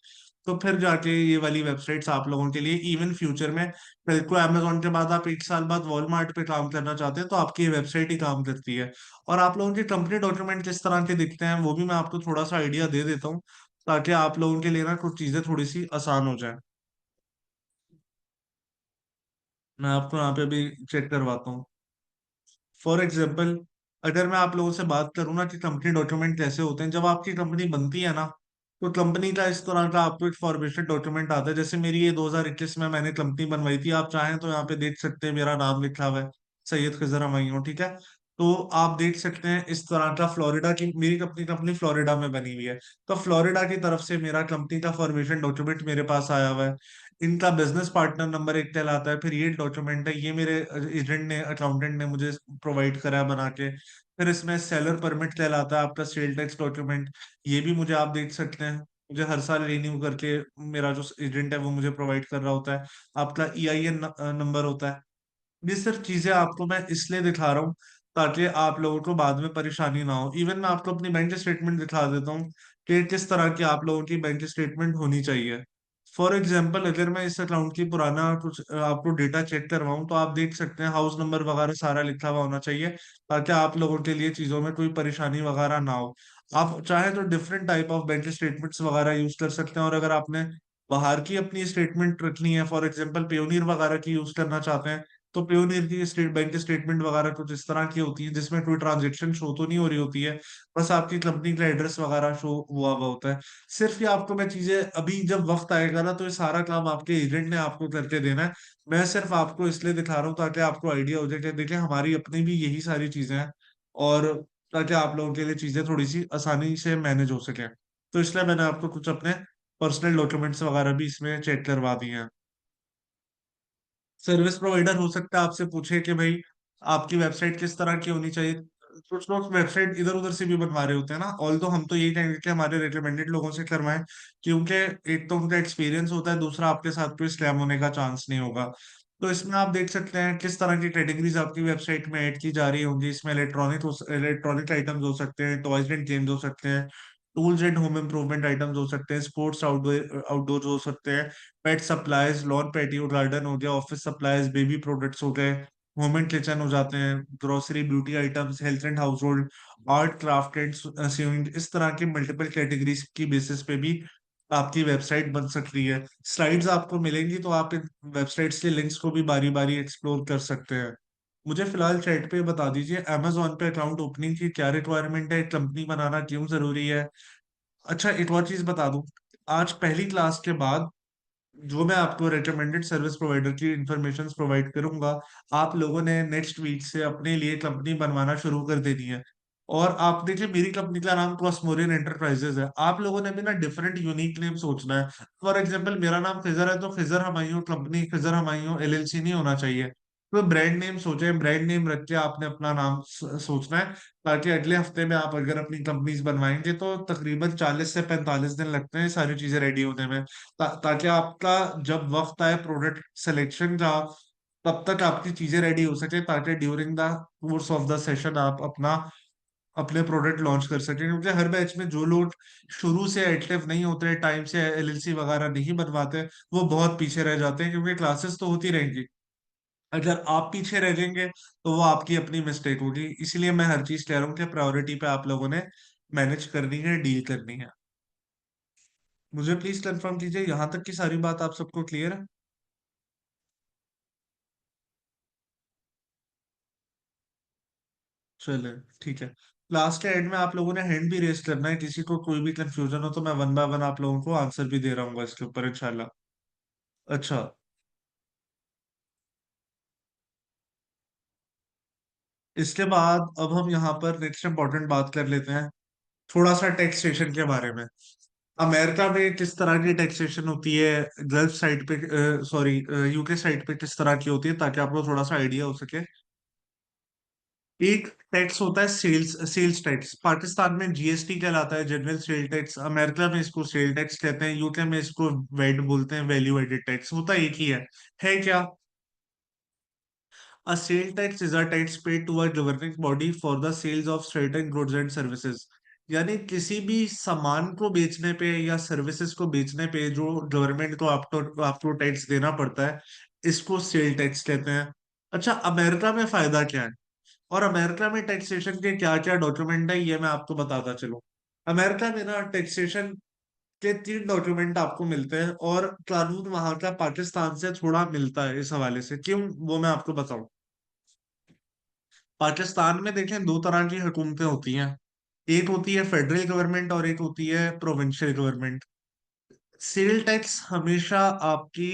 तो फिर जाके ये वाली वेबसाइट्स आप लोगों के लिए इवन फ्यूचर में, कल को अमेजोन के बाद आप 1 साल बाद वॉलमार्ट पे काम करना चाहते हैं तो आपकी ये वेबसाइट ही काम करती है। और आप लोगों के कंपनी डॉक्यूमेंट किस तरह के दिखते हैं वो भी मैं आपको थोड़ा सा आइडिया दे देता हूँ, ताकि आप लोगों के लिए ना कुछ चीजें थोड़ी सी आसान हो जाए। मैं आपको यहाँ पे भी चेक करवाता हूँ। फॉर एग्जाम्पल, अगर मैं आप लोगों से बात करूँ ना कि कंपनी डॉक्यूमेंट कैसे होते हैं, जब आपकी कंपनी बनती है ना तो कंपनी का इस तरह का आपको एक फॉर्मेशन डॉक्यूमेंट आता है। जैसे मेरी ये 2021 में मैंने कंपनी बनवाई थी। आप चाहें तो यहाँ पे देख सकते हैं मेरा नाम लिखा हुआ है, सैयद खजर हमायूं। ठीक है। तो आप देख सकते हैं इस तरह का फ्लोरिडा की मेरी कंपनी कंपनी फ्लोरिडा में बनी हुई है। तो फ्लोरिडा की तरफ से मेरा कंपनी का फॉर्मेशन डॉक्यूमेंट मेरे पास आया हुआ है। इनका बिजनेस पार्टनर नंबर एक कहलाता है। फिर ये डॉक्यूमेंट है, ये मेरे एजेंट ने, अकाउंटेंट ने मुझे प्रोवाइड करा है बना के। फिर इसमें सेलर परमिट कहलाता है आपका सेल टैक्स डॉक्यूमेंट। ये भी मुझे आप देख सकते हैं, मुझे हर साल रिन्यू करके मेरा जो एजेंट है वो मुझे प्रोवाइड कर रहा होता है। आपका ईआईएन नंबर होता है। ये सिर्फ चीजें आपको मैं इसलिए दिखा रहा हूँ ताकि आप लोगों को बाद में परेशानी ना हो। इवन मैं आपको अपनी बैंक स्टेटमेंट दिखा देता हूँ कि किस तरह की आप लोगों की बैंक स्टेटमेंट होनी चाहिए। फॉर एग्जाम्पल, अगर मैं इस अकाउंट की पुराना कुछ आपको डेटा चेक करवाऊं तो आप देख सकते हैं हाउस नंबर वगैरह सारा लिखा हुआ होना चाहिए, ताकि आप लोगों के लिए चीजों में कोई परेशानी वगैरह ना हो। आप चाहे तो different type of bank statements वगैरह यूज कर सकते हैं। और अगर आपने बाहर की अपनी स्टेटमेंट रखनी है, फॉर एग्जाम्पल पेयोनियर वगैरह की यूज करना चाहते हैं, तो पेयोनियर की स्टेट बैंक स्टेटमेंट वगैरह कुछ इस तरह की होती है जिसमें कोई ट्रांजेक्शन शो तो नहीं हो रही होती है, बस आपकी कंपनी का एड्रेस वगैरह शो हुआ हुआ होता है। सिर्फ ये आपको मैं चीजें अभी जब वक्त आएगा ना तो ये सारा काम आपके एजेंट ने आपको करके देना है। मैं सिर्फ आपको इसलिए दिखा रहा हूँ ताकि आपको आइडिया हो जाए कि देखिए हमारी अपनी भी यही सारी चीजें हैं, और ताकि आप लोगों के लिए चीजें थोड़ी सी आसानी से मैनेज हो सके। तो इसलिए मैंने आपको कुछ अपने पर्सनल डॉक्यूमेंट्स वगैरह भी इसमें चेक करवा दिए हैं। सर्विस प्रोवाइडर हो सकता है आपसे पूछे कि भाई आपकी वेबसाइट किस तरह की होनी चाहिए। कुछ लोग वेबसाइट इधर उधर से भी बनवा रहे होते हैं ना, ऑल तो हम तो यही कहेंगे कि हमारे रिकमेंडेड लोगों से करवाएं, क्योंकि एक तो उनका एक्सपीरियंस होता है, दूसरा आपके साथ कोई स्कैम होने का चांस नहीं होगा। तो इसमें आप देख सकते हैं किस तरह की कैटेगरीज आपकी वेबसाइट में ऐड की जा रही होंगी। इसमें इलेक्ट्रॉनिक आइटम्स हो सकते हैं, टॉयज एंड गेम्स हो सकते हैं, tools and home improvement items हो सकते हैं, स्पोर्ट्स आउटडोर आउटडोर हो सकते हैं, पेट सप्लाईज, लॉन पेटियो गार्डन हो गया, ऑफिस सप्लाईज, बेबी प्रोडक्ट्स हो गए, होम एंड किचन हो जाते हैं, grocery, beauty items, health and house hold, art craft and swimming. इस तरह की मल्टीपल कैटेगरीज की बेसिस पे भी आपकी वेबसाइट बन सकती है। स्लाइड्स आपको मिलेंगी तो आप इन वेबसाइट्स के लिंक्स को भी बारी बारी एक्सप्लोर कर सकते हैं। मुझे फिलहाल चैट पे बता दीजिए, अमेजोन पे अकाउंट ओपनिंग की क्या रिक्वायरमेंट है, कंपनी बनाना क्यों जरूरी है। अच्छा, एक और चीज बता दूं, आज पहली क्लास के बाद जो मैं आपको रिकमेंडेड सर्विस प्रोवाइडर की इंफॉर्मेशन प्रोवाइड करूंगा, आप लोगों ने नेक्स्ट वीक से अपने लिए कंपनी बनवाना शुरू कर देनी है। और आप देखिए, मेरी कंपनी का नाम क्रॉसमोरियन एंटरप्राइजेज है, आप लोगों ने भी ना डिफरेंट यूनिक नेम सोचना है। फॉर एग्जांपल, मेरा नाम खिजर है तो खिजर हमायूं कंपनी, खिजर हमायूं एलएलसी नहीं होना चाहिए। तो ब्रांड नेम सोचे, ब्रांड नेम रख के आपने अपना नाम सोचना है, ताकि अगले हफ्ते में आप अगर अपनी कंपनीज बनवाएंगे तो तकरीबन 40 से 45 दिन लगते हैं सारी चीजें रेडी होने में। ताकि आपका जब वक्त आए प्रोडक्ट सिलेक्शन का, तब तक आपकी चीजें रेडी हो सके, ताकि during the course of the session आप अपना अपने प्रोडक्ट लॉन्च कर सकें। क्योंकि हर बैच में जो लोग शुरू से एक्टिव नहीं होते, टाइम से एलएलसी वगैरह नहीं बनवाते, वो बहुत पीछे रह जाते हैं, क्योंकि क्लासेस तो होती रहेंगी। अगर आप पीछे रह जाएंगे तो वो आपकी अपनी मिस्टेक होगी। इसलिए मैं हर चीज कह रहा हूँ कि प्रायोरिटी पे आप लोगों ने मैनेज करनी है, डील करनी है। मुझे प्लीज कंफर्म कीजिए, यहाँ तक की सारी बात आप सबको क्लियर है? चले, ठीक है। लास्ट के एंड में आप लोगों ने हैंड भी रेस करना है, किसी को कोई भी कंफ्यूजन हो तो मैं वन बाय वन आप लोगों को आंसर भी दे रहा हूँ इसके ऊपर इंशाल्लाह। अच्छा, इसके बाद अब हम यहाँ पर नेक्स्ट इंपॉर्टेंट बात कर लेते हैं, थोड़ा सा टैक्सेशन के बारे में। अमेरिका में किस तरह की टैक्सेशन होती है, गल्फ साइड पे, सॉरी, यूके साइड पे किस तरह की होती है, ताकि आपको थोड़ा सा आइडिया हो सके। एक टैक्स होता है सेल्स सेल्स टैक्स, पाकिस्तान में जीएसटी कहलाता है, जनरल सेल टैक्स। अमेरिका में इसको सेल टैक्स कहते हैं, यूके में इसको वेट बोलते हैं, वैल्यू एडेड टैक्स। होता एक ही है क्या? A sale tax is a tax paid to a governing body for the sales of certain goods and services। यानी किसी भी सामान को बेचने पे या सर्विसेज को बेचने पे जो गवर्नमेंट को आपको आपको टैक्स देना पड़ता है, इसको सेल टैक्स कहते हैं। अच्छा, अमेरिका में फायदा क्या है और अमेरिका में टैक्सेशन के क्या क्या डॉक्यूमेंट है, ये मैं आपको बताता चलूं। अमेरिका में ना टैक्सेशन के 3 डॉक्यूमेंट आपको मिलते हैं, और कानून वहां का पाकिस्तान से थोड़ा मिलता है इस हवाले से। क्यों, वो मैं आपको बताऊं। पाकिस्तान में देखें, 2 तरह की हुकूमतें होती हैं, एक होती है फेडरल गवर्नमेंट और एक होती है प्रोविंशियल गवर्नमेंट। सेल टैक्स हमेशा आपकी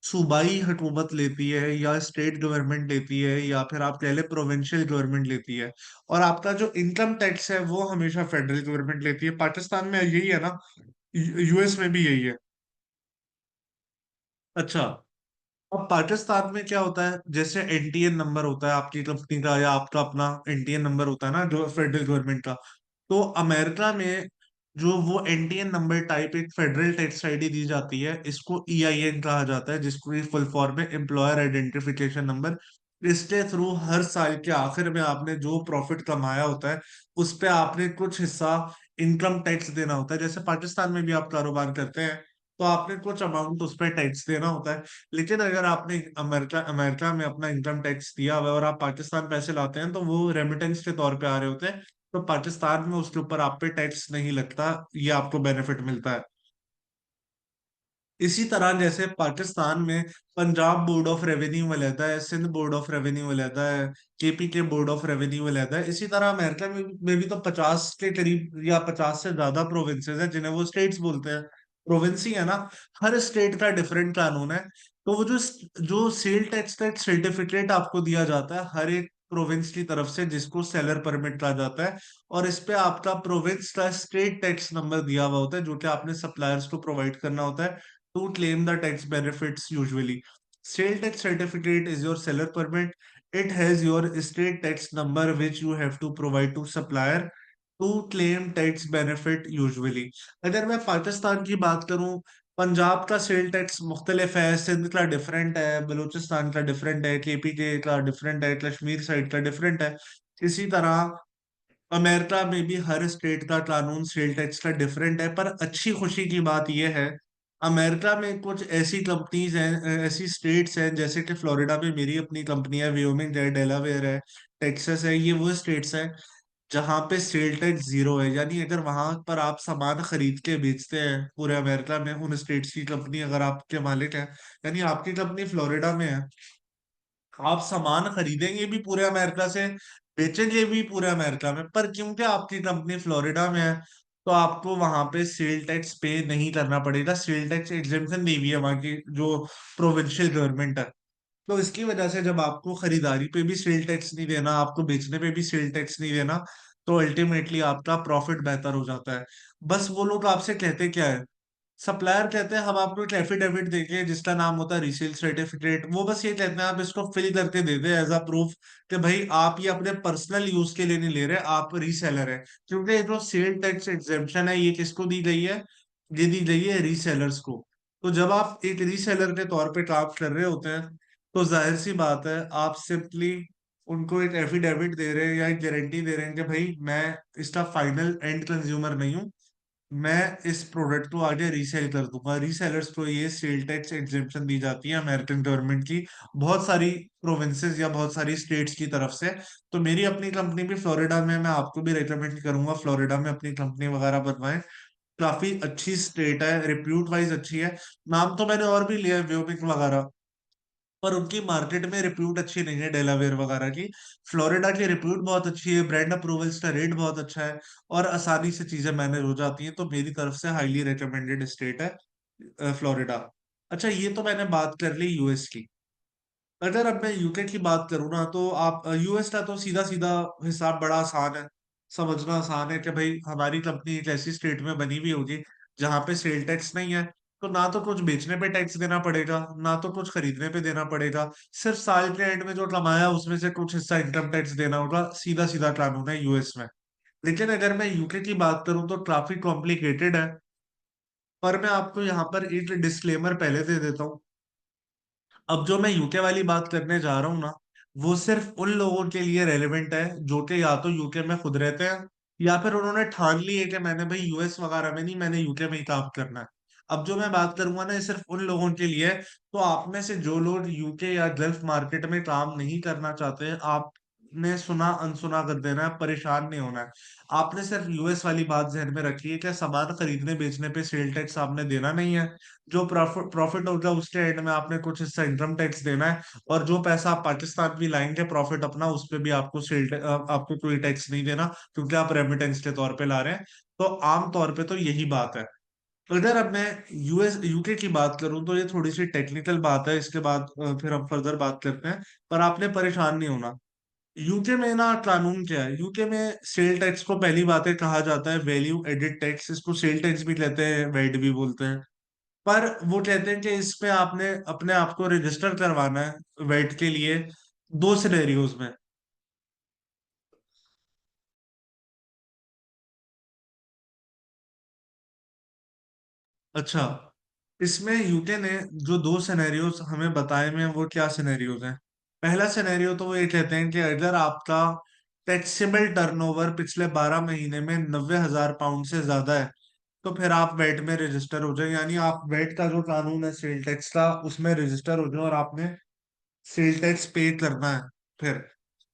सूबाई हुकूमत लेती है, या स्टेट गवर्नमेंट लेती है, या फिर आप कह ले प्रोविंशियल गवर्नमेंट लेती है। और आपका जो इनकम टैक्स है वो हमेशा फेडरल गवर्नमेंट लेती है। पाकिस्तान में यही है ना, यूएस में भी यही है। अच्छा, अब पाकिस्तान में क्या होता है, जैसे एनटीएन नंबर होता है आपकी कंपनी का, या आपका अपना एनटीएन नंबर होता है ना जो फेडरल गवर्नमेंट का। तो अमेरिका में जो वो एनटीएन नंबर टाइप एक फेडरल टैक्स आईडी दी जाती है, इसको ईआईएन कहा जाता है, जिसको फुल फॉर्म है एम्प्लॉयर आइडेंटिफिकेशन नंबर। इसके थ्रू हर साल के आखिर में आपने जो प्रॉफिट कमाया होता है, उस पे आपने कुछ हिस्सा इनकम टैक्स देना होता है। जैसे पाकिस्तान में भी आप कारोबार करते हैं तो आपने कुछ अमाउंट उस पर टैक्स देना होता है। लेकिन अगर आपने अमेरिका अमेरिका में अपना इनकम टैक्स दिया हुआ है और आप पाकिस्तान पैसे लाते हैं, तो वो रेमिटेंस के तौर पे आ रहे होते हैं, तो पाकिस्तान में उसके ऊपर आप पे टैक्स नहीं लगता, ये आपको बेनिफिट मिलता है। इसी तरह जैसे पाकिस्तान में पंजाब बोर्ड ऑफ रेवेन्यू अलहदा है, सिंध बोर्ड ऑफ रेवेन्यू अलहदा है, केपी के बोर्ड ऑफ रेवेन्यू अलहदा है। इसी तरह अमेरिका में भी तो 50 के करीब या 50 से ज्यादा प्रोविंसेस हैं, जिन्हें वो स्टेट्स बोलते हैं। प्रोविंस ही है ना, हर स्टेट का डिफरेंट कानून है। तो वो जो जो सेल टैक्स का एक सर्टिफिकेट आपको दिया जाता है हर एक प्रोविंस की तरफ से, जिसको सेलर परमिट कहा जाता है, और इस पे आपका प्रोविंस का स्टेट टैक्स नंबर दिया हुआ होता है, जो कि आपने सप्लायर्स को प्रोवाइड करना होता है to claim the tax benefits usually. Sale tax certificate is your seller permit. It has your state tax number which you have to provide to supplier to claim tax benefit usually. अगर मैं पाकिस्तान की बात करूं, पंजाब का sale tax मुख्तलिफ है, सिंध का different है, बलूचिस्तान का डिफरेंट है, केपी के का डिफरेंट है, कश्मीर साइड का डिफरेंट है। इसी तरह अमेरिका में भी हर स्टेट का कानून सेल टैक्स का डिफरेंट है। पर अच्छी खुशी की बात यह है, अमेरिका में कुछ ऐसी कंपनीज हैं, ऐसी स्टेट्स हैं, जैसे कि फ्लोरिडा में मेरी अपनी कंपनी है, व्योमिंग है, डेलावेयर है, टेक्सास है। ये वो स्टेट्स हैं जहां पे सेल टैक्स जीरो है। यानी अगर वहां पर आप सामान खरीद के बेचते हैं पूरे अमेरिका में, उन स्टेट्स की कंपनी अगर आपके मालिक है, यानी आपकी कंपनी फ्लोरिडा में है, आप सामान खरीदेंगे भी पूरे अमेरिका से, बेचेंगे भी पूरे अमेरिका में, पर क्योंकि आपकी कंपनी फ्लोरिडा में है, तो आपको वहां पे सेल टैक्स पे नहीं करना पड़ेगा। सेल टैक्स एग्जेम्पशन दी हुई है वहां की जो प्रोविंशियल गवर्नमेंट है। तो इसकी वजह से जब आपको खरीदारी पे भी सेल टैक्स नहीं देना, आपको बेचने पे भी सेल टैक्स नहीं देना, तो अल्टीमेटली आपका प्रॉफिट बेहतर हो जाता है। बस वो लोग आपसे कहते क्या है, सप्लायर कहते हैं हम आपको एक एफिडेविट देंगे जिसका नाम होता है रिसेल सर्टिफिकेट। वो बस ये कहते हैं आप इसको फिल करके दे दे एज अ प्रूफ कि भाई आप ये अपने पर्सनल यूज के लिए नहीं ले रहे, आप रीसेलर है। क्योंकि ये जो सेल टैक्स एग्जेम्पशन है ये किसको दी गई है, ये दी गई है रीसेलर्स को। तो जब आप एक रीसेलर के तौर पे काम कर रहे होते हैं, तो जाहिर सी बात है आप सिंपली उनको एक एफिडेविट दे रहे हैं या एक गारंटी दे रहे हैं कि भाई मैं इसका फाइनल एंड कंज्यूमर नहीं हूँ, मैं इस प्रोडक्ट को आगे रीसेल कर दूंगा। रीसेलर्स को ये सेल टैक्स एग्जेम्पशन दी जाती है अमेरिकन गवर्नमेंट की बहुत सारी प्रोविंसेस या बहुत सारी स्टेट्स की तरफ से। तो मेरी अपनी कंपनी भी फ्लोरिडा में, मैं आपको भी रेकमेंड करूंगा फ्लोरिडा में अपनी कंपनी वगैरह बनवाएं। काफी अच्छी स्टेट है, रिप्यूट वाइज अच्छी है। नाम तो मैंने और भी लिया है व्योमिंग वगैरह, पर उनकी मार्केट में रिप्यूट अच्छी नहीं है डेलावेयर वगैरह की। फ्लोरिडा की रिप्यूट बहुत अच्छी है, ब्रांड अप्रूवल्स का रेट बहुत अच्छा है, और आसानी से चीजें मैनेज हो जाती हैं। तो मेरी तरफ से हाईली रिकमेंडेड स्टेट है फ्लोरिडा। अच्छा, ये तो मैंने बात कर ली यूएस की। अगर अब मैं यूके की बात करूँ ना, तो आप यूएस का तो सीधा सीधा हिसाब बड़ा आसान है, समझना आसान है कि भाई हमारी कंपनी एक ऐसी स्टेट में बनी हुई होगी जहां पे सेल टैक्स नहीं है, तो ना तो कुछ बेचने पे टैक्स देना पड़ेगा, ना तो कुछ खरीदने पे देना पड़ेगा। सिर्फ साल के एंड में जो कमाया उसमें से कुछ हिस्सा इनकम टैक्स देना होगा। सीधा सीधा कानून है यूएस में। लेकिन अगर मैं यूके की बात करूं तो काफी कॉम्प्लिकेटेड है। पर मैं आपको यहाँ पर एक डिस्क्लेमर पहले दे देता हूँ। अब जो मैं यूके वाली बात करने जा रहा हूँ ना, वो सिर्फ उन लोगों के लिए रेलेवेंट है जो कि या तो यूके में खुद रहते हैं, या फिर उन्होंने ठान ली है कि मैंने भाई यूएस वगैरह में नहीं, मैंने यूके में ही काम करना है। अब जो मैं बात करूंगा ना, ये सिर्फ उन लोगों के लिए है। तो आप में से जो लोग यूके या गल्फ मार्केट में काम नहीं करना चाहते, आपने सुना अनसुना कर देना है, परेशान नहीं होना है। आपने सिर्फ यूएस वाली बात ध्यान में रखी है कि सामान खरीदने बेचने पे सेल टैक्स आपने देना नहीं है। जो प्रॉफिट प्रॉफिट होगा उसके एंड में आपने कुछ हिस्सा इनकम टैक्स देना है, और जो पैसा आप पाकिस्तान भी लाएंगे प्रॉफिट अपना, उस पे भी आपको आपको कोई टैक्स नहीं देना, क्योंकि आप रेमिटेंस के तौर पे ला रहे हैं। तो आम तौर पे तो यही बात है। अगर अब मैं यूएस यूके की बात करूं तो ये थोड़ी सी टेक्निकल बात है, इसके बाद फिर हम फर्दर बात करते हैं। पर आपने परेशान नहीं होना। यूके में ना कानून क्या है, यूके में सेल टैक्स को पहली बात है कहा जाता है वैल्यू एडेड टैक्स, इसको सेल टैक्स भी कहते हैं, वैट भी बोलते हैं। पर वो कहते हैं कि इसमें आपने अपने आप को रजिस्टर करवाना है वैट के लिए दो सिनेरियोज में। अच्छा, इसमें यूके ने जो दो सिनेरियोज हमें बताए में, वो क्या सिनेरियोज हैं। पहला सिनेरियो तो वो ये कहते हैं कि अगर आपका टैक्सेबल टर्नओवर पिछले 12 महीने में 90,000 पाउंड से ज्यादा है, तो फिर आप वेट में रजिस्टर हो जाए। यानी आप वेट का जो कानून है सेल टैक्स का, उसमें रजिस्टर हो जाए और आपने सेल टैक्स पे करना है फिर।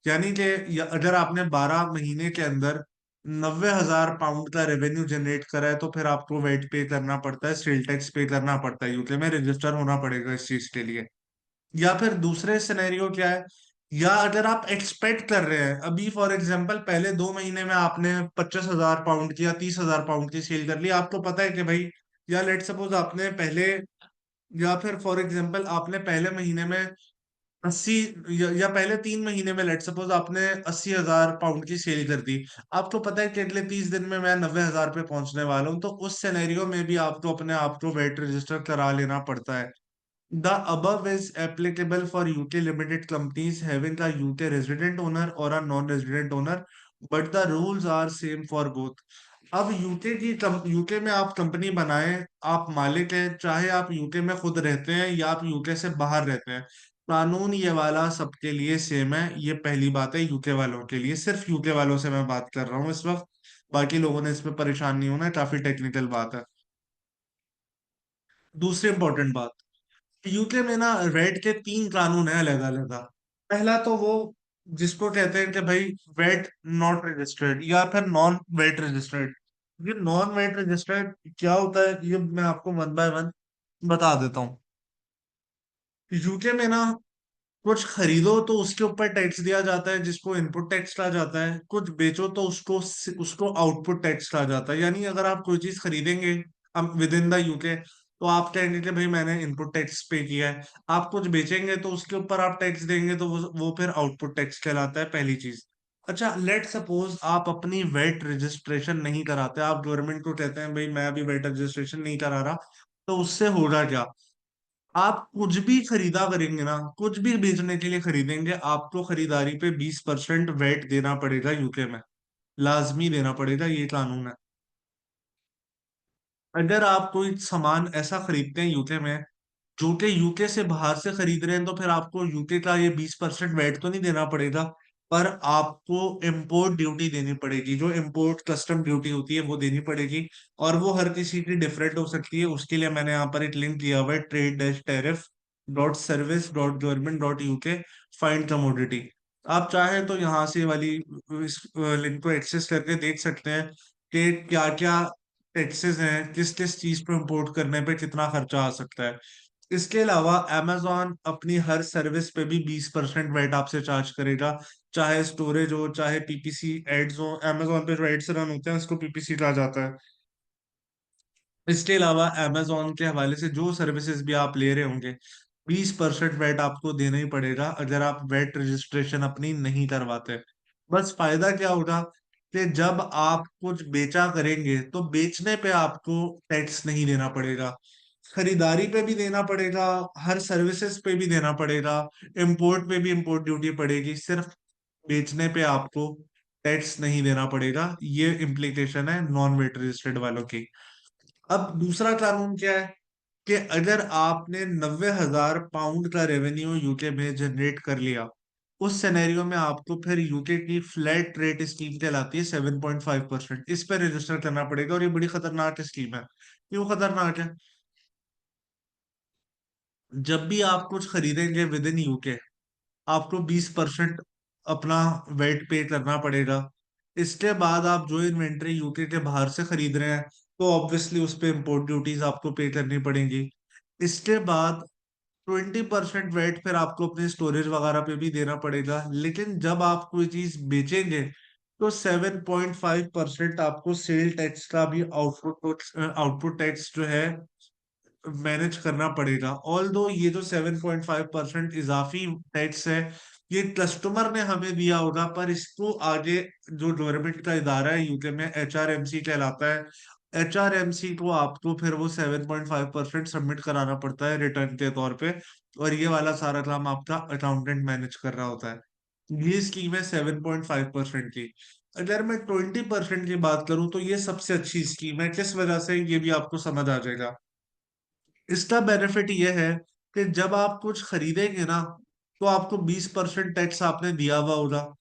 यानी कि अगर आपने 12 महीने के अंदर 90,000 पाउंड का रेवेन्यू जनरेट करा है, तो फिर आपको वेट पे करना पड़ता है, सेल टैक्स पे करना पड़ता है, यूके में रजिस्टर होना पड़ेगा इस चीज के लिए। या फिर दूसरे सिनेरियो क्या है, या अगर आप एक्सपेक्ट कर रहे हैं अभी फॉर एग्जांपल पहले 2 महीने में आपने 25,000 पाउंड की या 30,000 पाउंड की सेल कर ली, आपको पता है कि भाई, या लेट सपोज आपने पहले, या फिर फॉर एग्जांपल आपने पहले महीने में 80, या पहले 3 महीने में लेट सपोज आपने 80,000 पाउंड की सेल कर दी। आपको पता है कि अगले 30 दिन में मैं 90,000 पे पहुंचने वाला हूँ, तो उस सिनेरियो में भी आपको अपने आप को वेट रजिस्टर करा लेना पड़ता है। The above is applicable for UK limited companies having a UK resident owner or a non-resident owner, but the rules are same for both. अब यूके में आप कंपनी बनाए, आप मालिक हैं, चाहे आप यूके में खुद रहते हैं या आप यूके से बाहर रहते हैं, कानून ये वाला सबके लिए सेम है। ये पहली बात है यूके वालों के लिए, सिर्फ यूके वालों से मैं बात कर रहा हूँ इस वक्त। बाकी लोगों ने इसमें परेशान नहीं होना है, काफी टेक्निकल बात है। दूसरी इंपॉर्टेंट बात, यूके में ना वेट के तीन कानून है अलग अलग। पहला तो वो जिसको कहते हैं कि भाई वेट नॉट रजिस्टर्ड या फिर नॉन वेट रजिस्टर्ड। ये नॉन वेट रजिस्टर्ड क्या होता है, ये मैं आपको वन बाय वन बता देता हूँ। यूके में ना कुछ खरीदो तो उसके ऊपर टैक्स दिया जाता है जिसको इनपुट टैक्स कहा जाता है, कुछ बेचो तो उसको उसको आउटपुट टैक्स कहा जाता है। यानी अगर आप कोई चीज खरीदेंगे विद इन द यूके, तो आप कहेंगे कि भाई मैंने इनपुट टैक्स पे किया है। आप कुछ बेचेंगे तो उसके ऊपर आप टैक्स देंगे, तो वो फिर आउटपुट टैक्स कहलाता है, पहली चीज। अच्छा, लेट सपोज आप अपनी वेट रजिस्ट्रेशन नहीं कराते, आप गवर्नमेंट को कहते हैं भाई मैं अभी वेट रजिस्ट्रेशन नहीं करा रहा, तो उससे होगा क्या, आप कुछ भी खरीदा करेंगे ना, कुछ भी बेचने के लिए खरीदेंगे, आपको खरीदारी पे 20% वेट देना पड़ेगा यूके में, लाजमी देना पड़ेगा, ये कानून है। अगर आप कोई सामान ऐसा खरीदते हैं यूके में जो कि यूके से बाहर से खरीद रहे हैं, तो फिर आपको यूके का ये 20% वैट तो नहीं देना पड़ेगा, पर आपको इम्पोर्ट ड्यूटी देनी पड़ेगी। जो इम्पोर्ट कस्टम ड्यूटी होती है वो देनी पड़ेगी, और वो हर किसी की डिफरेंट हो सकती है। उसके लिए मैंने यहाँ पर एक लिंक दिया हुआ है, trade-tariff.service.government.uk फाइंड कमोडिटी। आप चाहें तो यहाँ से वाली इस लिंक को एक्सेस करके देख सकते हैं कि क्या क्या टैक्सेस हैं, किस किस चीज पे इंपोर्ट करने पे कितना खर्चा आ सकता है। इसके अलावा amazon अपनी हर सर्विस पे भी 20% वेट आपसे चार्ज करेगा, चाहे स्टोरेज हो चाहे पीपीसी एड्स हो। amazon पे जो एड्स रन होते हैं उसको पीपीसी कहा जाता है। इसके अलावा amazon के हवाले से जो सर्विसेज भी आप ले रहे होंगे, 20% वेट आपको देना ही पड़ेगा अगर आप वेट रजिस्ट्रेशन अपनी नहीं करवाते। बस फायदा क्या होगा कि जब आप कुछ बेचा करेंगे तो बेचने पे आपको टैक्स नहीं देना पड़ेगा, खरीदारी पे भी देना पड़ेगा, हर सर्विसेज पे भी देना पड़ेगा, इंपोर्ट पे भी इंपोर्ट ड्यूटी पड़ेगी, सिर्फ बेचने पे आपको टैक्स नहीं देना पड़ेगा। ये इम्प्लीकेशन है नॉन वेट रजिस्टर्ड वालों की। अब दूसरा कानून क्या है कि अगर आपने 90,000 पाउंड का रेवेन्यू यूके में जनरेट कर लिया, उस सिनेरियो में आपको फिर यूके की फ्लैट रेट स्कीम कहलाती है 7.5%, इस पर रजिस्टर करना पड़ेगा। और ये बड़ी खतरनाक स्कीम है। क्यों खतरनाक है? जब भी आप कुछ खरीदेंगे विद इन यूके, आपको 20% अपना वेट पे करना पड़ेगा। इसके बाद आप जो इन्वेंट्री यूके के बाहर से खरीद रहे हैं, तो ऑब्वियसली उस पे इंपोर्ट ड्यूटीज आपको पे करनी पड़ेंगी। इसके बाद 20% वेट फिर आपको अपने स्टोरेज वगैरह पे भी देना पड़ेगा। लेकिन जब आप कोई चीज बेचेंगे, तो 7.5% आपको सेल टैक्स का भी आउटपुट टैक्स जो है मैनेज करना पड़ेगा। ऑल दो ये जो 7.5% इजाफी टैक्स है, ये कस्टमर ने हमें दिया होगा, पर इसको आगे जो गवर्नमेंट का इदारा है यूके में, HRMC कहलाता है, HRMC को आपको फिर वो 7.5% सबमिट कराना पड़ता है रिटर्न के तौर पे। और ये वाला सारा काम आपका अकाउंटेंट मैनेज कर रहा होता है। ये स्कीम है 7.5% की। अगर मैं 20% की बात करूं तो ये सबसे अच्छी स्कीम है। किस वजह से, ये भी आपको समझ आ जाएगा। इसका बेनिफिट ये है कि जब आप कुछ खरीदेंगे ना, तो आपको 20% टैक्स आपने दिया हुआ होगा,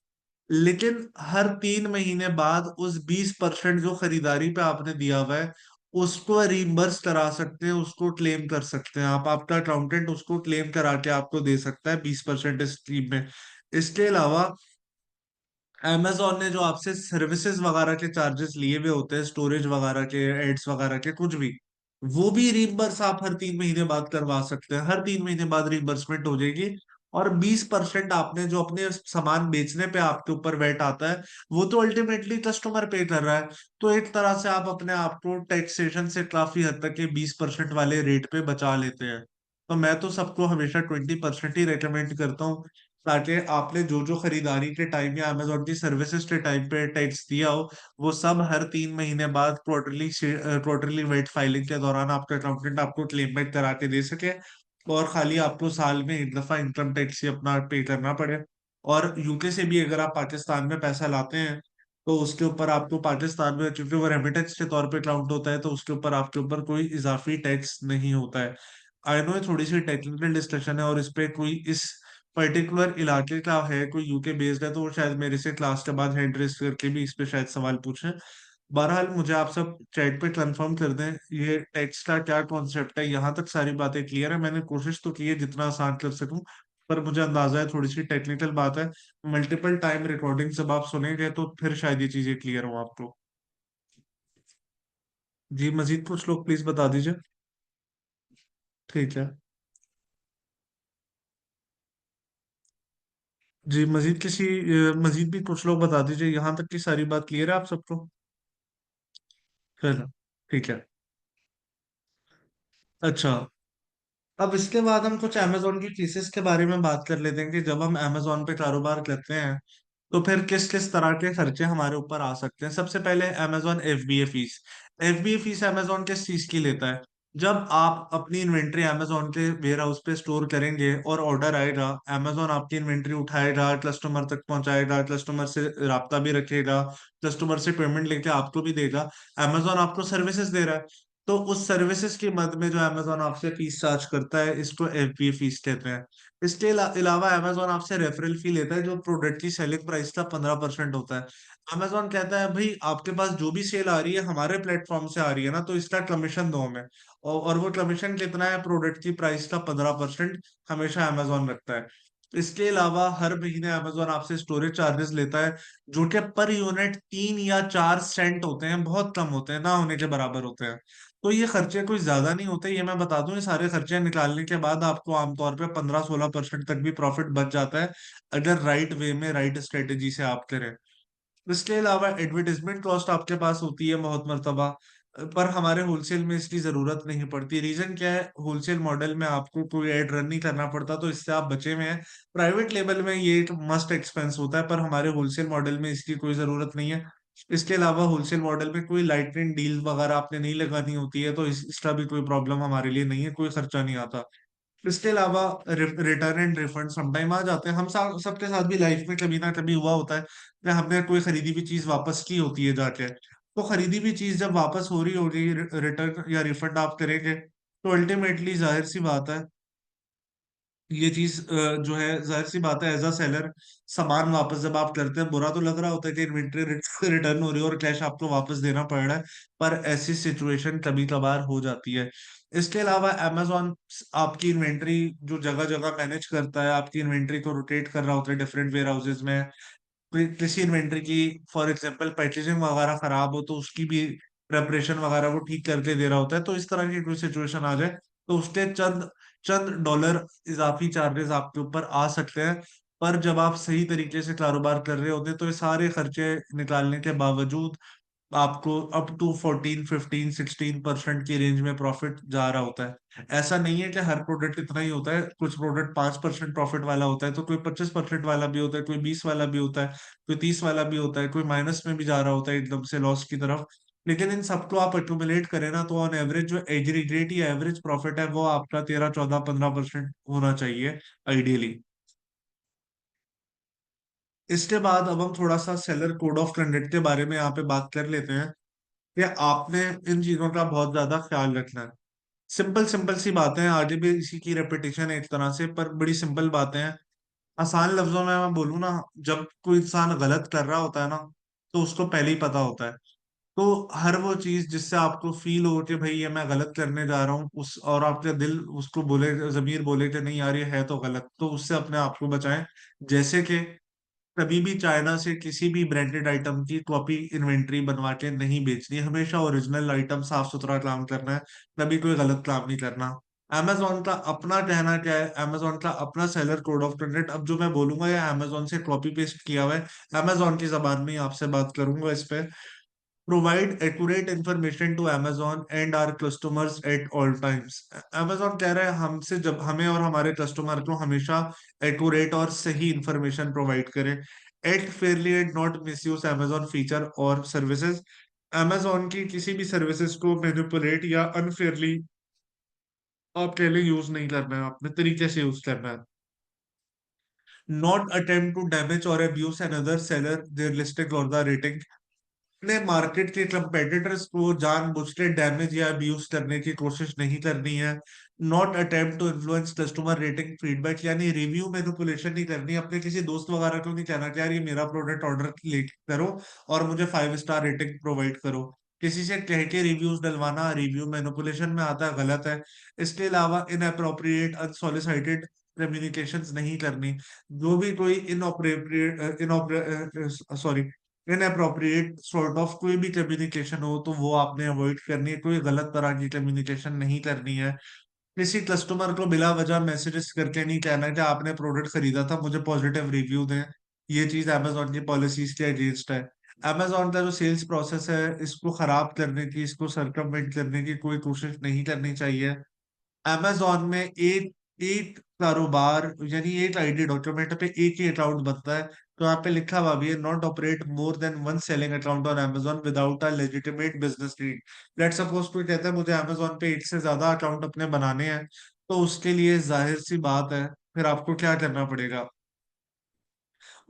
लेकिन हर 3 महीने बाद उस 20% जो खरीदारी पे आपने दिया हुआ है, उसको रिम्बर्स करा सकते हैं, उसको क्लेम कर सकते हैं आप। आपका अकाउंटेंट उसको क्लेम करा के आपको दे सकता है 20% स्कीम में। इसके अलावा amazon ने जो आपसे सर्विसेज वगैरह के चार्जेस लिए हुए होते हैं, स्टोरेज वगैरह के, एड्स वगैरह के, कुछ भी, वो भी रीइंबर्स आप हर 3 महीने बाद करवा सकते हैं। हर 3 महीने बाद रीइंबर्समेंट हो जाएगी। और 20% आपने जो अपने सामान बेचने पे आपके ऊपर वेट आता है, वो तो अल्टीमेटली कस्टमर पे कर रहा है। तो एक तरह से आप अपने आप को टैक्सेशन से काफी हद तक के 20% वाले रेट पे बचा लेते हैं। तो मैं तो सबको हमेशा 20% ही रेकमेंड करता हूँ, ताकि आपने जो जो खरीदारी के टाइम या अमेजोन की सर्विसेज के टाइम पे टैक्स दिया हो, वो सब हर 3 महीने बाद क्वार्टरली क्वार्टरली वेट फाइलिंग के दौरान आपका अकाउंटेंट आपको क्लेम बैक करा के दे सके। और खाली आपको साल में एक दफा इनकम टैक्स ही अपना पे करना पड़े। और यूके से भी अगर आप पाकिस्तान में पैसा लाते हैं तो उसके ऊपर आपको पाकिस्तान में, क्योंकि वो रेमिटेंस के तौर पे काउंट होता है, तो उसके ऊपर आपके ऊपर कोई इजाफी टैक्स नहीं होता है। आई नो ये थोड़ी सी टेक्निकल डिस्कशन है, और इस पे कोई इस पर्टिकुलर इलाके का है, कोई यूके बेस्ड है, तो वो शायद मेरे से क्लास के बाद हैंड रेस करके भी इस पे शायद सवाल पूछे। बहरहाल मुझे आप सब चैट पे कंफर्म कर दें ये टेक्स्ट का क्या कॉन्सेप्ट है। यहाँ तक सारी बातें क्लियर है, मैंने कोशिश तो की है जितना आसान कर सकूं, पर मुझे अंदाजा है थोड़ी सी टेक्निकल बात है। मल्टीपल टाइम रिकॉर्डिंग जब आप सुनेंगे तो फिर शायद ये चीजें क्लियर हो आपको। जी मजीद कुछ लोग प्लीज बता दीजिए। ठीक है। जी मजीद किसी मजीद भी कुछ लोग बता दीजिए, यहाँ तक की सारी बात क्लियर है आप सबको। चलो ठीक है। अच्छा, अब इसके बाद हम कुछ अमेजोन की फीसेस के बारे में बात कर लेते हैं कि जब हम अमेजोन पे कारोबार करते हैं तो फिर किस किस तरह के खर्चे हमारे ऊपर आ सकते हैं। सबसे पहले Amazon FBA fees. FBA fees Amazon किस चीज की लेता है? जब आप अपनी इन्वेंट्री अमेजोन के वेयर हाउस पे स्टोर करेंगे और ऑर्डर आएगा, अमेजोन आपकी इन्वेंट्री उठाएगा, कस्टमर तक पहुंचाएगा, कस्टमर से राब्ता भी रखेगा, कस्टमर से पेमेंट लेके आपको भी देगा। अमेजोन आपको सर्विसेज दे रहा है, तो उस सर्विसेज की मद में जो अमेजोन आपसे फीस चार्ज करता है, इसको एफबीए फीस कहते हैं। इसके अलावा अमेजोन आपसे रेफरल फी लेता है जो प्रोडक्ट की सेलिंग प्राइस का 15% होता है। अमेजोन कहता है भाई आपके पास जो भी सेल आ रही है हमारे प्लेटफॉर्म से आ रही है ना, तो इसका कमीशन दो हमें। और वो कमीशन कितना है? प्रोडक्ट की प्राइस का 15% हमेशा अमेजोन रखता है। इसके अलावा हर महीने अमेजोन आपसे स्टोरेज चार्जेस लेता है, जो कि पर यूनिट 3 या 4 सेंट होते हैं, बहुत कम होते हैं, ना होने के बराबर होते हैं। तो ये खर्चे कोई ज्यादा नहीं होते, ये मैं बता दूं, ये सारे खर्चे निकालने के बाद आपको आमतौर पे 15-16% तक भी प्रॉफिट बच जाता है, अगर राइट वे में राइट स्ट्रेटेजी से आप करें। इसके अलावा एडवर्टाइजमेंट कॉस्ट आपके पास होती है बहुत मर्तबा, पर हमारे होलसेल में इसकी जरूरत नहीं पड़ती। रीजन क्या है? होलसेल मॉडल में आपको कोई एड रन नहीं करना पड़ता, तो इससे आप बचे हुए हैं। प्राइवेट लेवल में ये एक मस्ट एक्सपेंस होता है, पर हमारे होलसेल मॉडल में इसकी कोई जरूरत नहीं है। इसके अलावा होलसेल मॉडल में कोई लाइटनिंग डील वगैरह आपने नहीं लगानी होती है, तो इसका भी कोई प्रॉब्लम हमारे लिए नहीं है, कोई खर्चा नहीं आता। इसके अलावा रिटर्न एंड रिफंड समटाइम आ जाते हैं। हम सबके साथ भी लाइफ में कभी ना कभी हुआ होता है कि हमने कोई खरीदी हुई चीज वापस की होती है जाके, तो खरीदी हुई चीज जब वापस हो रही होगी, रिटर्न या रिफंड आप करेंगे, तो अल्टीमेटली जाहिर सी बात है ये चीज जो है, जाहिर सी बात है एज अ सेलर सामान वापस जब आप करते हैं, बुरा तो लग रहा होता है कि इन्वेंट्री रिटर्न हो रही है और कैश आपको वापस देना पड़ रहा है, पर ऐसी सिचुएशन कभी कभार हो जाती है। इसके अलावा अमेजोन आपकी इन्वेंट्री जो जगह जगह मैनेज करता है, आपकी इन्वेंट्री को रोटेट कर रहा होता है डिफरेंट वेयर हाउसेज में। किसी इन्वेंट्री की फॉर एग्जांपल पैकेजिंग वगैरह खराब हो तो उसकी भी प्रेपरेशन वगैरह वो ठीक करके दे रहा होता है। तो इस तरह की कोई सिचुएशन आ जाए तो उसके चंद चंद डॉलर इजाफी चार्जेस आपके ऊपर आ सकते हैं। पर जब आप सही तरीके से कारोबार कर रहे होते हैं तो ये सारे खर्चे निकालने के बावजूद आपको अप टू 14, 15, 16% की रेंज में प्रॉफिट जा रहा होता है। ऐसा नहीं है कि हर प्रोडक्ट इतना ही होता है, कुछ प्रोडक्ट 5% प्रॉफिट वाला होता है, तो कोई 25% वाला भी होता है, कोई 20 वाला भी होता है, कोई 30 वाला भी होता है, कोई माइनस में भी जा रहा होता है एकदम से लॉस की तरफ। लेकिन इन सबको आप एक्यूमुलेट करें ना, तो ऑन एवरेज जो एग्रीगेट या एवरेज प्रॉफिट है वो आपका 13, 14, 15% होना चाहिए आइडियली। इसके बाद अब हम थोड़ा सा सेलर कोड ऑफ कंडक्ट के बारे में यहाँ पे बात कर लेते हैं कि आपने इन चीजों का बहुत ज्यादा ख्याल रखना है। सिंपल सिंपल सी बातें हैं, आगे भी इसी की रेपिटेशन है एक तरह से, पर बड़ी सिंपल बातें हैं। आसान लफ्जों में मैं बोलूँ ना, जब कोई इंसान गलत कर रहा होता है ना, तो उसको पहले ही पता होता है। तो हर वो चीज जिससे आपको फील हो कि भाई ये मैं गलत करने जा रहा हूँ, उस और आपका दिल उसको बोले, जमीर बोले कि नहीं यार ये है तो गलत, तो उससे अपने आप को बचाएं। जैसे कि कभी भी चाइना से किसी भी ब्रांडेड आइटम की कॉपी इन्वेंट्री बनवा के नहीं बेचनी, हमेशा ओरिजिनल आइटम साफ सुथरा काम करना है, कभी कोई गलत काम नहीं करना। अमेजोन का अपना कहना क्या है? अमेजोन का अपना सेलर कोड ऑफ कंडक्ट, अब जो मैं बोलूंगा ये अमेजोन से कॉपी पेस्ट किया हुआ है, अमेजोन की जबान में ही आपसे बात करूंगा इस पे। Provide accurate information to Amazon and our customers at all times. Amazon कह रहा है हमसे, जब हमें और हमारे कस्टमर को हमेशा एक्यूरेट और सही इंफॉर्मेशन प्रोवाइड करें। Act Fairlie and not misuse Amazon feature और सर्विसेज। अमेजोन की किसी भी सर्विसेज को मैनिपुलेट या अनफेयरली आप पहले यूज नहीं करना है, अपने तरीके से यूज करना है। Not attempt to damage or abuse another seller their listing or the rating. अपने मार्केट के कंपेटिटर्स को जानबूझ के डैमेज या अब्यूज करने की कोशिश नहीं करनी है। Not attempt to influence customer rating feedback, यानी रिव्यू मैनिपुलेशन नहीं करनी। अपने किसी दोस्त वगैरह को नहीं कहना कि यार ये मेरा प्रोडक्ट ऑर्डर ले करो और मुझे 5 स्टार रेटिंग प्रोवाइड करो। किसी से कह के रिव्यूज डलवाना रिव्यू मैनिपुलेशन में आता है, गलत है। इसके अलावा इनअप्रोप्रिएट अनसॉलिसिटेड कम्युनिकेशंस नहीं करनी। जो भी कोई सॉरी इनअप्रोप्रिएट सॉर्ट ऑफ कोई भी कम्युनिकेशन हो तो वो आपने अवॉइड करनी है। कोई गलत तरह की कम्युनिकेशन नहीं करनी है। किसी कस्टमर को बिला वजह मैसेजेस करके नहीं कहना कि आपने प्रोडक्ट खरीदा था, मुझे पॉजिटिव रिव्यू दें। ये चीज अमेजोन की पॉलिसीज के अगेंस्ट है। अमेजोन का जो सेल्स प्रोसेस है इसको खराब करने की, इसको सर्कमवेंट करने की कोई कोशिश नहीं करनी चाहिए। अमेजोन में एक एक कारोबार यानी एक आईडी डॉक्यूमेंट पे एक ही अकाउंट बनता है। तो यहाँ पे लिखा हुआ भी है, not operate more than one selling account on Amazon without a legitimate business need. Let suppose कोई कहता है मुझे अमेजोन पे एक से ज्यादा अकाउंट अपने बनाने हैं, तो उसके लिए जाहिर सी बात है फिर आपको क्या करना पड़ेगा।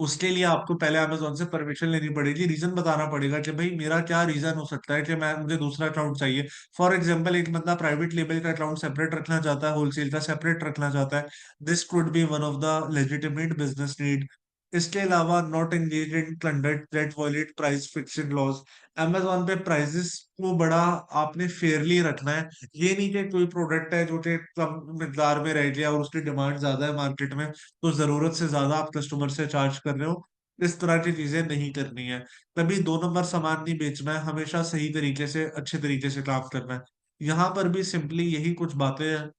उसके लिए आपको पहले अमेजोन से परमिशन लेनी पड़ेगी, रीजन बताना पड़ेगा कि भाई मेरा क्या रीजन हो सकता है कि मैं मुझे दूसरा अकाउंट चाहिए। फॉर एग्जांपल एक बंदा प्राइवेट लेबल का अकाउंट सेपरेट रखना चाहता है, होलसेल का सेपरेट रखना चाहता है। This could be one of the legitimate business need. इसके अलावा not engage in conduct that violate price fixing laws. Amazon पे प्राइसेस को बड़ा आपने फेयरली रखना है। ये नहीं कि कोई प्रोडक्ट है जो कि कम मिकदार में रह गया और उसकी डिमांड ज्यादा है मार्केट में, तो जरूरत से ज्यादा आप कस्टमर से चार्ज कर रहे हो। इस तरह की चीजें नहीं करनी है। कभी 2 नंबर सामान नहीं बेचना है, हमेशा सही तरीके से अच्छे तरीके से काम करना है। यहाँ पर भी सिंपली यही कुछ बातें हैं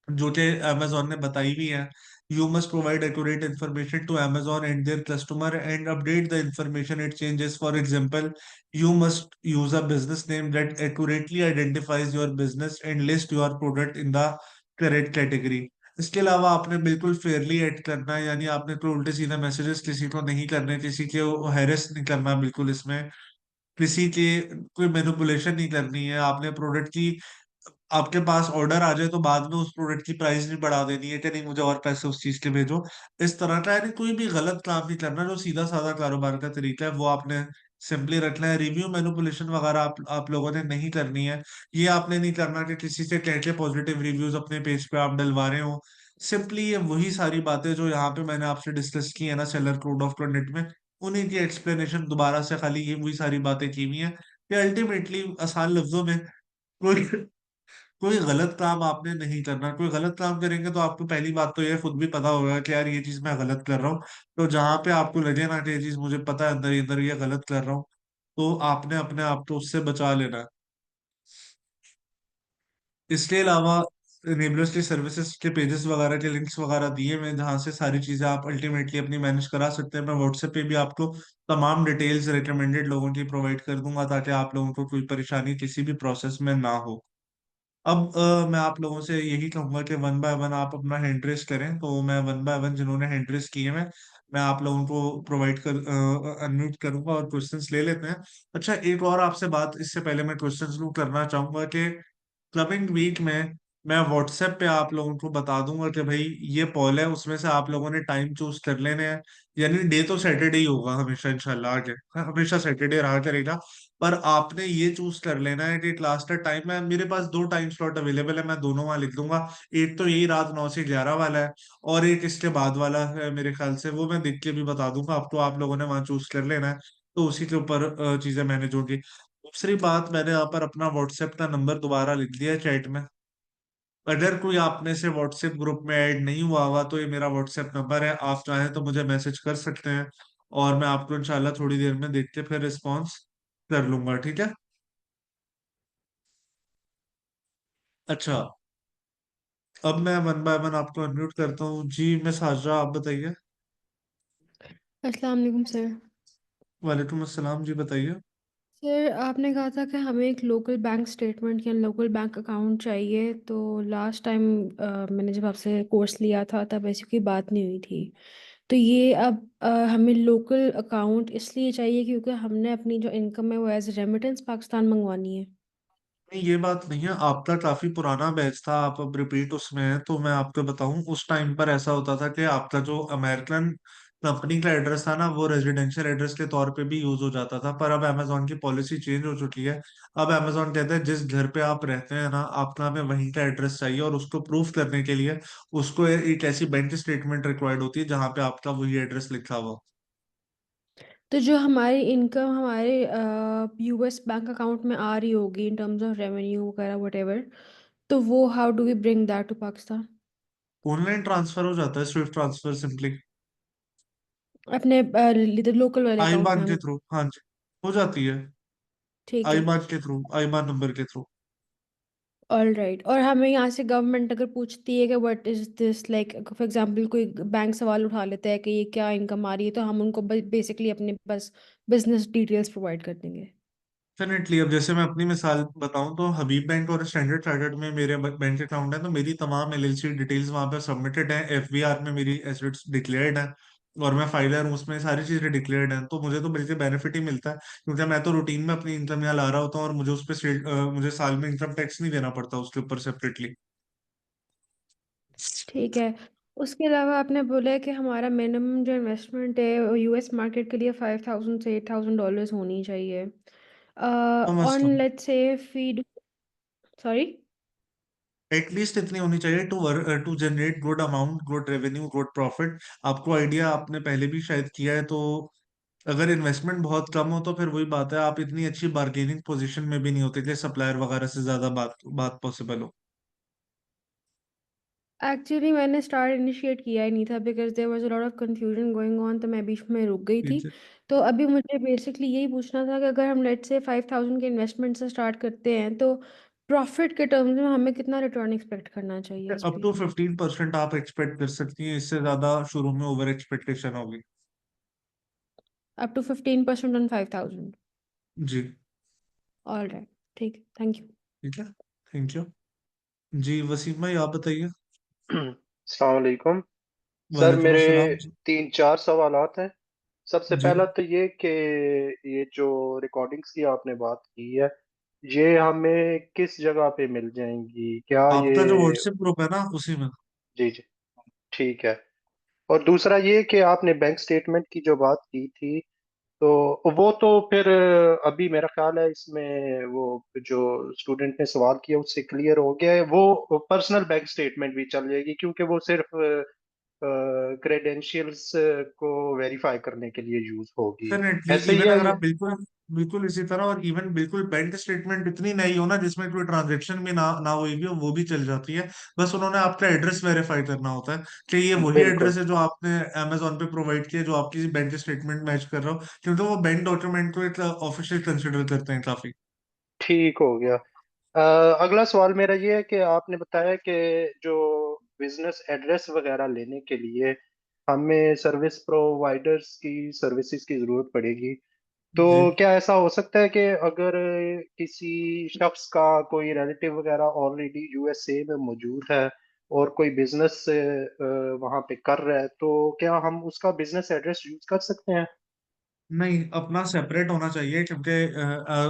जो कि अमेजोन ने बताई भी है। You must provide accurate information to Amazon and their customer and update the information it changes. For example, you must use a business name that accurately identifies your business and list your product in the correct category. इसके अलावा आपने बिल्कुल Fairlie add करना है, यानी आपने कोई उल्टे सीधे मैसेजेस किसी को नहीं करने, किसी के हैरेस नहीं करना बिल्कुल इसमें। किसी के कोई मैनिपुलेशन नहीं करनी है। आपने प्रोडक्ट की आपके पास ऑर्डर आ जाए तो बाद में उस प्रोडक्ट की प्राइस नहीं बढ़ा देनी है कि नहीं मुझे और पैसे उस चीज के भेजो। इस तरह का यानी कोई भी गलत काम नहीं करना। जो सीधा साधा कारोबार का तरीका है वो आपने सिंपली रखना है। रिव्यू मैनिपुलेशन वगैरह आप लोगों ने नहीं करनी है। ये आपने नहीं करना कि किसी से कह के पॉजिटिव रिव्यूज अपने पेज पे आप डलवा रहे हो। सिंपली ये वही सारी बातें जो यहाँ पे मैंने आपसे डिस्कस की है ना सेलर कोड ऑफ कंडक्ट में, उन्हीं की एक्सप्लेनेशन दोबारा से खाली ये वही सारी बातें की हुई है कि अल्टीमेटली आसान लफ्जों में कोई कोई गलत काम आपने नहीं करना। कोई गलत काम करेंगे तो आपको पहली बात तो ये खुद भी पता होगा कि यार ये चीज मैं गलत कर रहा हूँ। तो जहां पे आपको लगे ना कि ये चीज मुझे पता है अंदर ही अंदर ये गलत कर रहा हूँ, तो आपने अपने आप को उससे बचा लेना है। इसके अलावा एनेबलर्स की सर्विसेज के पेजेस वगैरह के लिंक्स वगैरह दिए हुए हैं जहाँ से सारी चीजें आप अल्टीमेटली अपनी मैनेज करा सकते हैं। मैं व्हाट्सएप पे भी आपको तमाम डिटेल्स रिकमेंडेड लोगों की प्रोवाइड कर दूंगा ताकि आप लोगों को कोई परेशानी किसी भी प्रोसेस में ना हो। अब मैं आप लोगों से यही कहूंगा कि वन बाय वन आप अपना हैंड रेस करें। तो मैं वन बाय वन जिन्होंने हैंड रेस किए हैं मैं आप लोगों को प्रोवाइड कर अनम्यूट करूंगा और क्वेश्चंस ले लेते हैं। अच्छा, एक और आपसे बात इससे पहले मैं क्वेश्चंस को करना चाहूंगा कि कमिंग वीक में मैं व्हाट्सएप पे आप लोगों को बता दूंगा कि भाई ये पॉल है, उसमें से आप लोगों ने टाइम चूज कर लेने हैं। यानी डे तो सैटरडे ही होगा हमेशा, इंशाल्लाह आगे हमेशा सैटरडे रहा करेगा। पर आपने ये चूज कर लेना है कि क्लास का टाइम है, मेरे पास 2 टाइम स्लॉट अवेलेबल है, मैं दोनों वहां लिख दूंगा। एक तो यही रात 9 से 11 वाला है और एक इसके बाद वाला है मेरे ख्याल से, वो मैं देख के भी बता दूंगा आपको। आप लोगों ने वहां चूज कर लेना है, तो उसी के ऊपर चीजें मैनेज होंगी। दूसरी बात, मैंने यहाँ पर अपना व्हाट्सएप का नंबर दोबारा लिख दिया है चैट में। अगर कोई आप में से व्हाट्सएप ग्रुप में ऐड नहीं हुआ हुआ तो ये मेरा व्हाट्सएप नंबर है, आप चाहें तो मुझे मैसेज कर सकते हैं और मैं आपको इंशाल्लाह थोड़ी देर में देख के फिर रिस्पॉन्स कर लूंगा, ठीक है। अच्छा, अब मैं वन बाय वन आपको अनम्यूट करता हूँ। जी मिस हाजरा, आप बताइए। अस्सलाम वालेकुम सर। वालेकुम अस्सलाम, जी बताइए। सर आपने कहा था कि हमें एक लोकल बैंक स्टेटमेंट या लोकल बैंक अकाउंट चाहिए, तो लास्ट टाइम मैंने जब आपसे कोर्स लिया था तब ऐसी कोई बात नहीं हुई थी। तो ये अब हमें लोकल अकाउंट इसलिए चाहिए क्योंकि हमने अपनी जो इनकम है वो एज रेमिटेंस पाकिस्तान मंगवानी है। नहीं, ये बात नहीं है, आपका काफी पुराना बैच था, आप अब रिपीट उसमें हैं। तो मैं आपको बताऊं, उस टाइम पर ऐसा होता था कि आपका जो अमेरिकन कंपनी का एड्रेस था ना, वो रेजिडेंशियल एड्रेस के तौर पे भी यूज हो जाता था। पर अब अमेजोन की पॉलिसी चेंज हो चुकी है। अब अमेजोन कहता है जिस घर पे आप रहते हैं ना, आपका हमें वहीं का एड्रेस चाहिए, और उसको प्रूफ करने के लिए उसको एक ऐसी बैंक स्टेटमेंट रिक्वायर्ड होती है जहाँ पे आपका वही एड्रेस लिखा हुआ हो। तो जो हमारी इनकम हमारे यूएस बैंक अकाउंट में आ रही होगी इन टर्म्स ऑफ रेवेन्यू वगैरह वटेवर, तो वो how do we bring that to Pakistan? Online transfer हो जाता है, स्विफ्ट ट्रांसफर सिंपली। अपने लोकल वाले आई अकाउंट में बान के हम? थ्रू, हाँ जी, हो जाती है। ठीक आई है। बान के थ्रू, आई बान नंबर के थ्रू। All right. और हमें यहाँ से गवर्नमेंट अगर पूछती है कि what is this, like for example कोई बैंक सवाल उठा लेता है कि ये क्या इनकम आ रही है, तो हम उनको बेसिकली अपने बस बिजनेस डिटेल्स प्रोवाइड कर देंगे। डेफिनेटली, अब जैसे मैं अपनी मिसाल बताऊं तो हबीब बैंक और स्टैंडर्ड चार्टर्ड में मेरे बैंक अकाउंट है, तो मेरी तमाम एलएलसी डिटेल्स वहां पर सबमिटेड है, एफबीआर में मेरी एसेट्स डिक्लेयर्ड है, और मैं फाइलर हूँ, उसमें सारी चीजें डिक्लेयर्ड हैं। तो मुझे तो बल्कि बेनिफिट ही मिलता है, क्योंकि मैं तो रूटीन में अपनी इनकम यहाँ ला रहा होता हूँ, और मुझे उस पर मुझे साल में इनकम टैक्स नहीं देना पड़ता उसके ऊपर सेपरेटली। ठीक है। उसके अलावा आपने बोला है कि हमारा मिनिमम जो इन्वेस्टमेंट है वो यूएस मार्केट के लिए 5,000 से 8,000 डॉलर्स होनी चाहिए। समझता ऑन हूँ। Let's say feed, sorry. At least इतनी होनी चाहिए to generate good amount, good revenue, good profit. आपको आइडिया, आपने पहले भी शायद किया है, तो अगर इन्वेस्टमेंट बहुत कम हो तो फिर वही बात है, आप इतनी अच्छी बार्गेनिंग पोजीशन में भी नहीं होते कि सप्लायर वगैरह से ज्यादा बात बात पॉसिबल हो। एक्चुअली मैंने स्टार्ट इनिशिएट किया ही नहीं था because there was a lot of confusion going on, तो मैं बीच में रुक गई थी। ठीक है। तो अभी मुझे बेसिकली यही पूछना था कि अगर हम लेट से 5,000 के इन्वेस्टमेंट से स्टार्ट करते हैं तो प्रॉफिट के टर्म्स में हमें कितना रिटर्न एक्सपेक्ट करना चाहिए इस अप पे? टू 15% आप एक्सपेक्ट कर सकती हैं, इससे ज्यादा शुरू में ओवर एक्सपेक्टेशन होगी। Up to 15% on 5,000? जी। All right. ठीक है, थैंक यू। ठीक है, थैंक यू। जी वसीम भाई, आप बताइए। अस्सलाम वालेकुम। सर वालेकुम मेरे अस्सलाम। 3-4 सवालात हैं। सबसे जी, पहला तो ये कि ये जो रिकॉर्डिंग्स की आपने बात की है, ये हमें किस जगह पे मिल जाएंगी, क्या ये? आपका जो व्हाट्सएप ग्रुप है ना, उसी में। जी जी, ठीक है। और दूसरा ये कि आपने बैंक स्टेटमेंट की जो बात की थी, तो वो तो फिर अभी मेरा ख्याल है इसमें वो जो स्टूडेंट ने सवाल किया उससे क्लियर हो गया है, वो पर्सनल बैंक स्टेटमेंट भी चल जाएगी क्योंकि वो सिर्फ क्रेडेंशियल्स को वेरीफाई करने के लिए यूज होगी। डेफिनेटली, ऐसे ही इवन है अगर ये? आप बिल्कुल बिल्कुल इसी तरह, और इवन बिल्कुल बैंक स्टेटमेंट इतनी नई हो ना जिसमें कोई ट्रांजेक्शन भी ना हुई भी हो, वो भी चल जाती है। बस उन्होंने आपका एड्रेस वेरीफाई करना होता है कि ये वही बिल्कुल एड्रेस है जो आपने अमेजोन पे प्रोवाइड किया, जो आपकी बैंक स्टेटमेंट मैच कर रहा हो, क्योंकि वो बैंक डॉक्यूमेंट को एक ऑफिशियल कंसिडर करते हैं काफी। ठीक हो गया। अगला सवाल मेरा ये है कि आपने बताया कि जो बिजनेस एड्रेस वगैरह लेने के लिए हमें सर्विस प्रोवाइडर्स की सर्विसेज की जरूरत पड़ेगी। तो जी, क्या ऐसा हो सकता है कि अगर किसी शख्स का कोई रिलेटिव वगैरह ऑलरेडी यूएसए में मौजूद है और कोई बिजनेस वहां पे कर रहा है, तो क्या हम उसका बिजनेस एड्रेस यूज कर सकते हैं? नहीं, अपना सेपरेट होना चाहिए, क्योंकि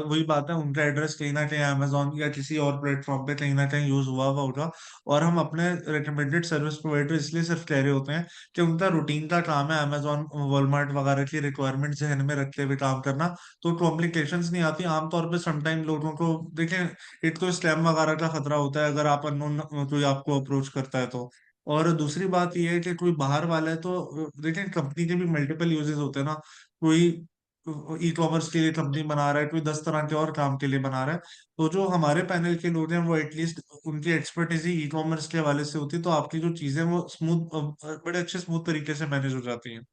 वही बात है, उनका एड्रेस कहीं ना कहीं अमेजोन या किसी और प्लेटफॉर्म पे कहीं ना कहीं यूज हुआ होगा। और हम अपने रिकमेंडेड सर्विस प्रोवाइडर इसलिए सिर्फ कह रहे होते हैं कि उनका रूटीन का काम है अमेजोन वॉलमार्ट वगैरह की रिक्वायरमेंट जहन में रखते हुए काम करना। तो कॉम्प्लिकेशंस नहीं आती आमतौर पे। समटाइम लोगों को देखें, एक तो स्कैम वगैरह का खतरा होता है अगर आप अननोन कोई आपको अप्रोच करता है तो। और दूसरी बात यह है कि कोई बाहर वाला है तो देखें, कंपनी के भी मल्टीपल यूजेस होते हैं ना। कोई ई कॉमर्स के लिए कंपनी बना रहा है, कोई 10 तरह के और काम के लिए बना रहा है। तो जो हमारे पैनल के लोग हैं वो एटलीस्ट उनकी एक्सपर्टीज ही ई कॉमर्स के हवाले से होती है, तो आपकी जो चीजें वो स्मूथ, बड़े अच्छे स्मूथ तरीके से मैनेज हो जाती हैं।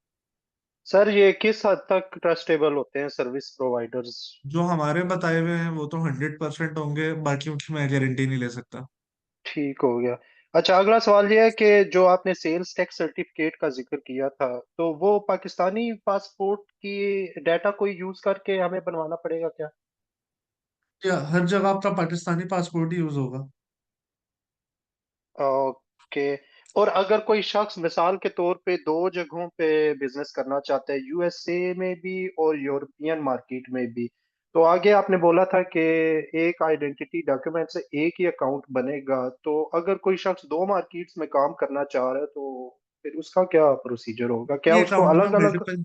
सर ये किस हद तक ट्रस्टेबल होते हैं सर्विस प्रोवाइडर्स? जो हमारे बताए हुए हैं वो तो 100% होंगे, बाकी की मैं गारंटी नहीं ले सकता। ठीक हो गया। अच्छा, अगला सवाल ये है कि जो आपने सेल्स टैक्स सर्टिफिकेट का जिक्र किया था, तो वो पाकिस्तानी पासपोर्ट की डाटा कोई यूज करके हमें बनवाना पड़ेगा क्या? या हर जगह आपका पाकिस्तानी पासपोर्ट ही यूज होगा। ओके। और अगर कोई शख्स मिसाल के तौर पे दो जगहों पे बिजनेस करना चाहता है, यूएसए में भी और यूरोपियन मार्केट में भी, तो आगे आपने बोला था कि एक आइडेंटिटी डॉक्यूमेंट से एक ही अकाउंट बनेगा, तो अगर कोई शख्स दो मार्केट्स में काम करना चाह रहा है तो फिर उसका क्या प्रोसीजर होगा? क्या ये उसको अकाउंट में अलग अलग? मल्टीपल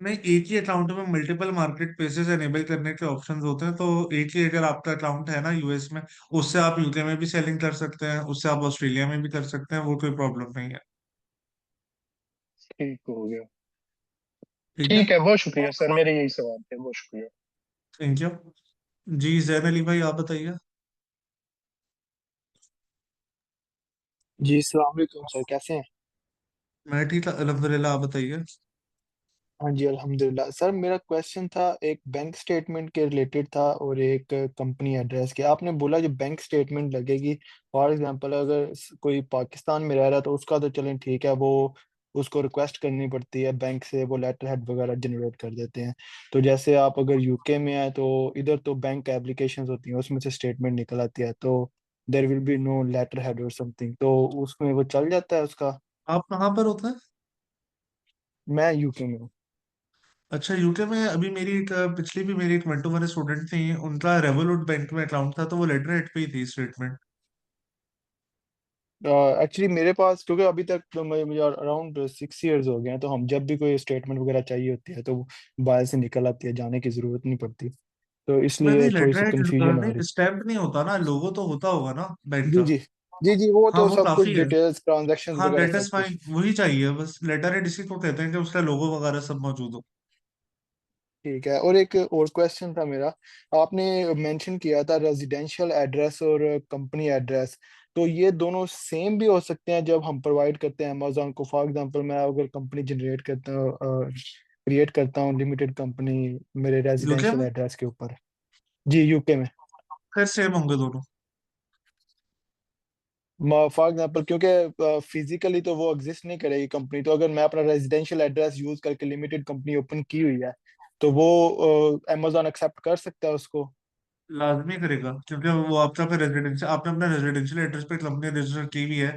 नहीं, एक ही अकाउंट में मल्टीपल मार्केट प्लेसेस एनेबल करने के ऑप्शंस होते हैं। तो एक ही अगर आपका अकाउंट है ना यूएस में, उससे आप यूके में भी सेलिंग कर सकते हैं, उससे आप ऑस्ट्रेलिया में भी कर सकते हैं, वो कोई प्रॉब्लम नहीं है। ठीक हो गया। ठीक है। ठीक है, बहुत शुक्रिया सर, मेरे यही सवाल थे, बहुत शुक्रिया। Thank you. जी जैन अली भाई आप बताइए। जी अस्सलाम वालेकुम सर, कैसे हैं? मैं ठीक अल्हम्दुलिल्लाह, आप बताइए। हाँ जी अल्हम्दुलिल्लाह। सर मेरा क्वेश्चन था, एक बैंक स्टेटमेंट के रिलेटेड था और एक कंपनी एड्रेस के। आपने बोला जो बैंक स्टेटमेंट लगेगी, फॉर एग्जांपल अगर कोई पाकिस्तान में रह रहा है तो उसका तो चलें ठीक है, वो उसको रिक्वेस्ट करनी पड़ती है बैंक से, वो लेटर हेड वगैरह जनरेट कर देते हैं। तो जैसे आप अगर यूके में आए तो इधर तो बैंक एप्लीकेशंस होती हैं, उसमें से स्टेटमेंट निकल आती है, तो there will be no letter head or something, तो उसमें वो चल जाता है उसका। आप कहाँ पर होते हैं? मैं यूके में हूँ। अच्छा, यूके में। अभी मेरी एक पिछली भी मेरी एक वन टू वन स्टूडेंट थी, उनका रेवोलूट बैंक में अकाउंट था, तो वो लेटर हेड पे ही थी स्टेटमेंट। एक्चुअली मेरे पास, क्योंकि अभी तक तो मुझे अराउंड 6 इयर्स हो गए हैं, तो हम जब भी कोई स्टेटमेंट वगैरह चाहिए होती है तो मोबाइल से निकल आती है, जाने की जरूरत नहीं पड़ती, तो नहीं नहीं, इसलिए थोड़ी सी लेटर हेड कंफ्यूजन आ रही। नहीं, स्टैम्प नहीं होता ना, लोगो तो होता होगा ना बैंक जी का। जी। जी जी, वो हाँ तो वो सब कुछ काफी है। डिटेल्स, ट्रांजैक्शंस हाँ वगैरह दैट सब इज कुछ। फाइन, वही चाहिए बस। लेटर हेड इसी को कहते हैं कि उसका लोगो वगैरह सब मौजूद हो। ठीक है, और एक और क्वेश्चन था मेरा। आपने मेंशन किया था रेजिडेंशियल एड्रेस और कंपनी एड्रेस, तो ये दोनों सेम भी हो सकते हैं जब हम प्रोवाइड करते हैं अमेजोन को? फॉर एग्जांपल मैं अगर कंपनी जनरेट करता हूँ, क्रिएट करता हूँ लिमिटेड कंपनी मेरे यूके रेजिडेंशियल में एड्रेस के ऊपर। जी यूके में। खैर सेम होंगे दोनों। फॉर एग्जांपल क्योंकि फिजिकली तो वो एग्जिस्ट नहीं करेगी कंपनी, तो अगर मैं अपना रेजिडेंशियल एड्रेस यूज करके लिमिटेड कंपनी ओपन की हुई है तो वो अमेजोन एक्सेप्ट कर सकता है उसको? लाजमी करेगा, क्योंकि वो आपका फिर रेजिडेंशियल, आपने अपना रेजिडेंशियल एड्रेस पे कंपनी रजिस्टर की भी है,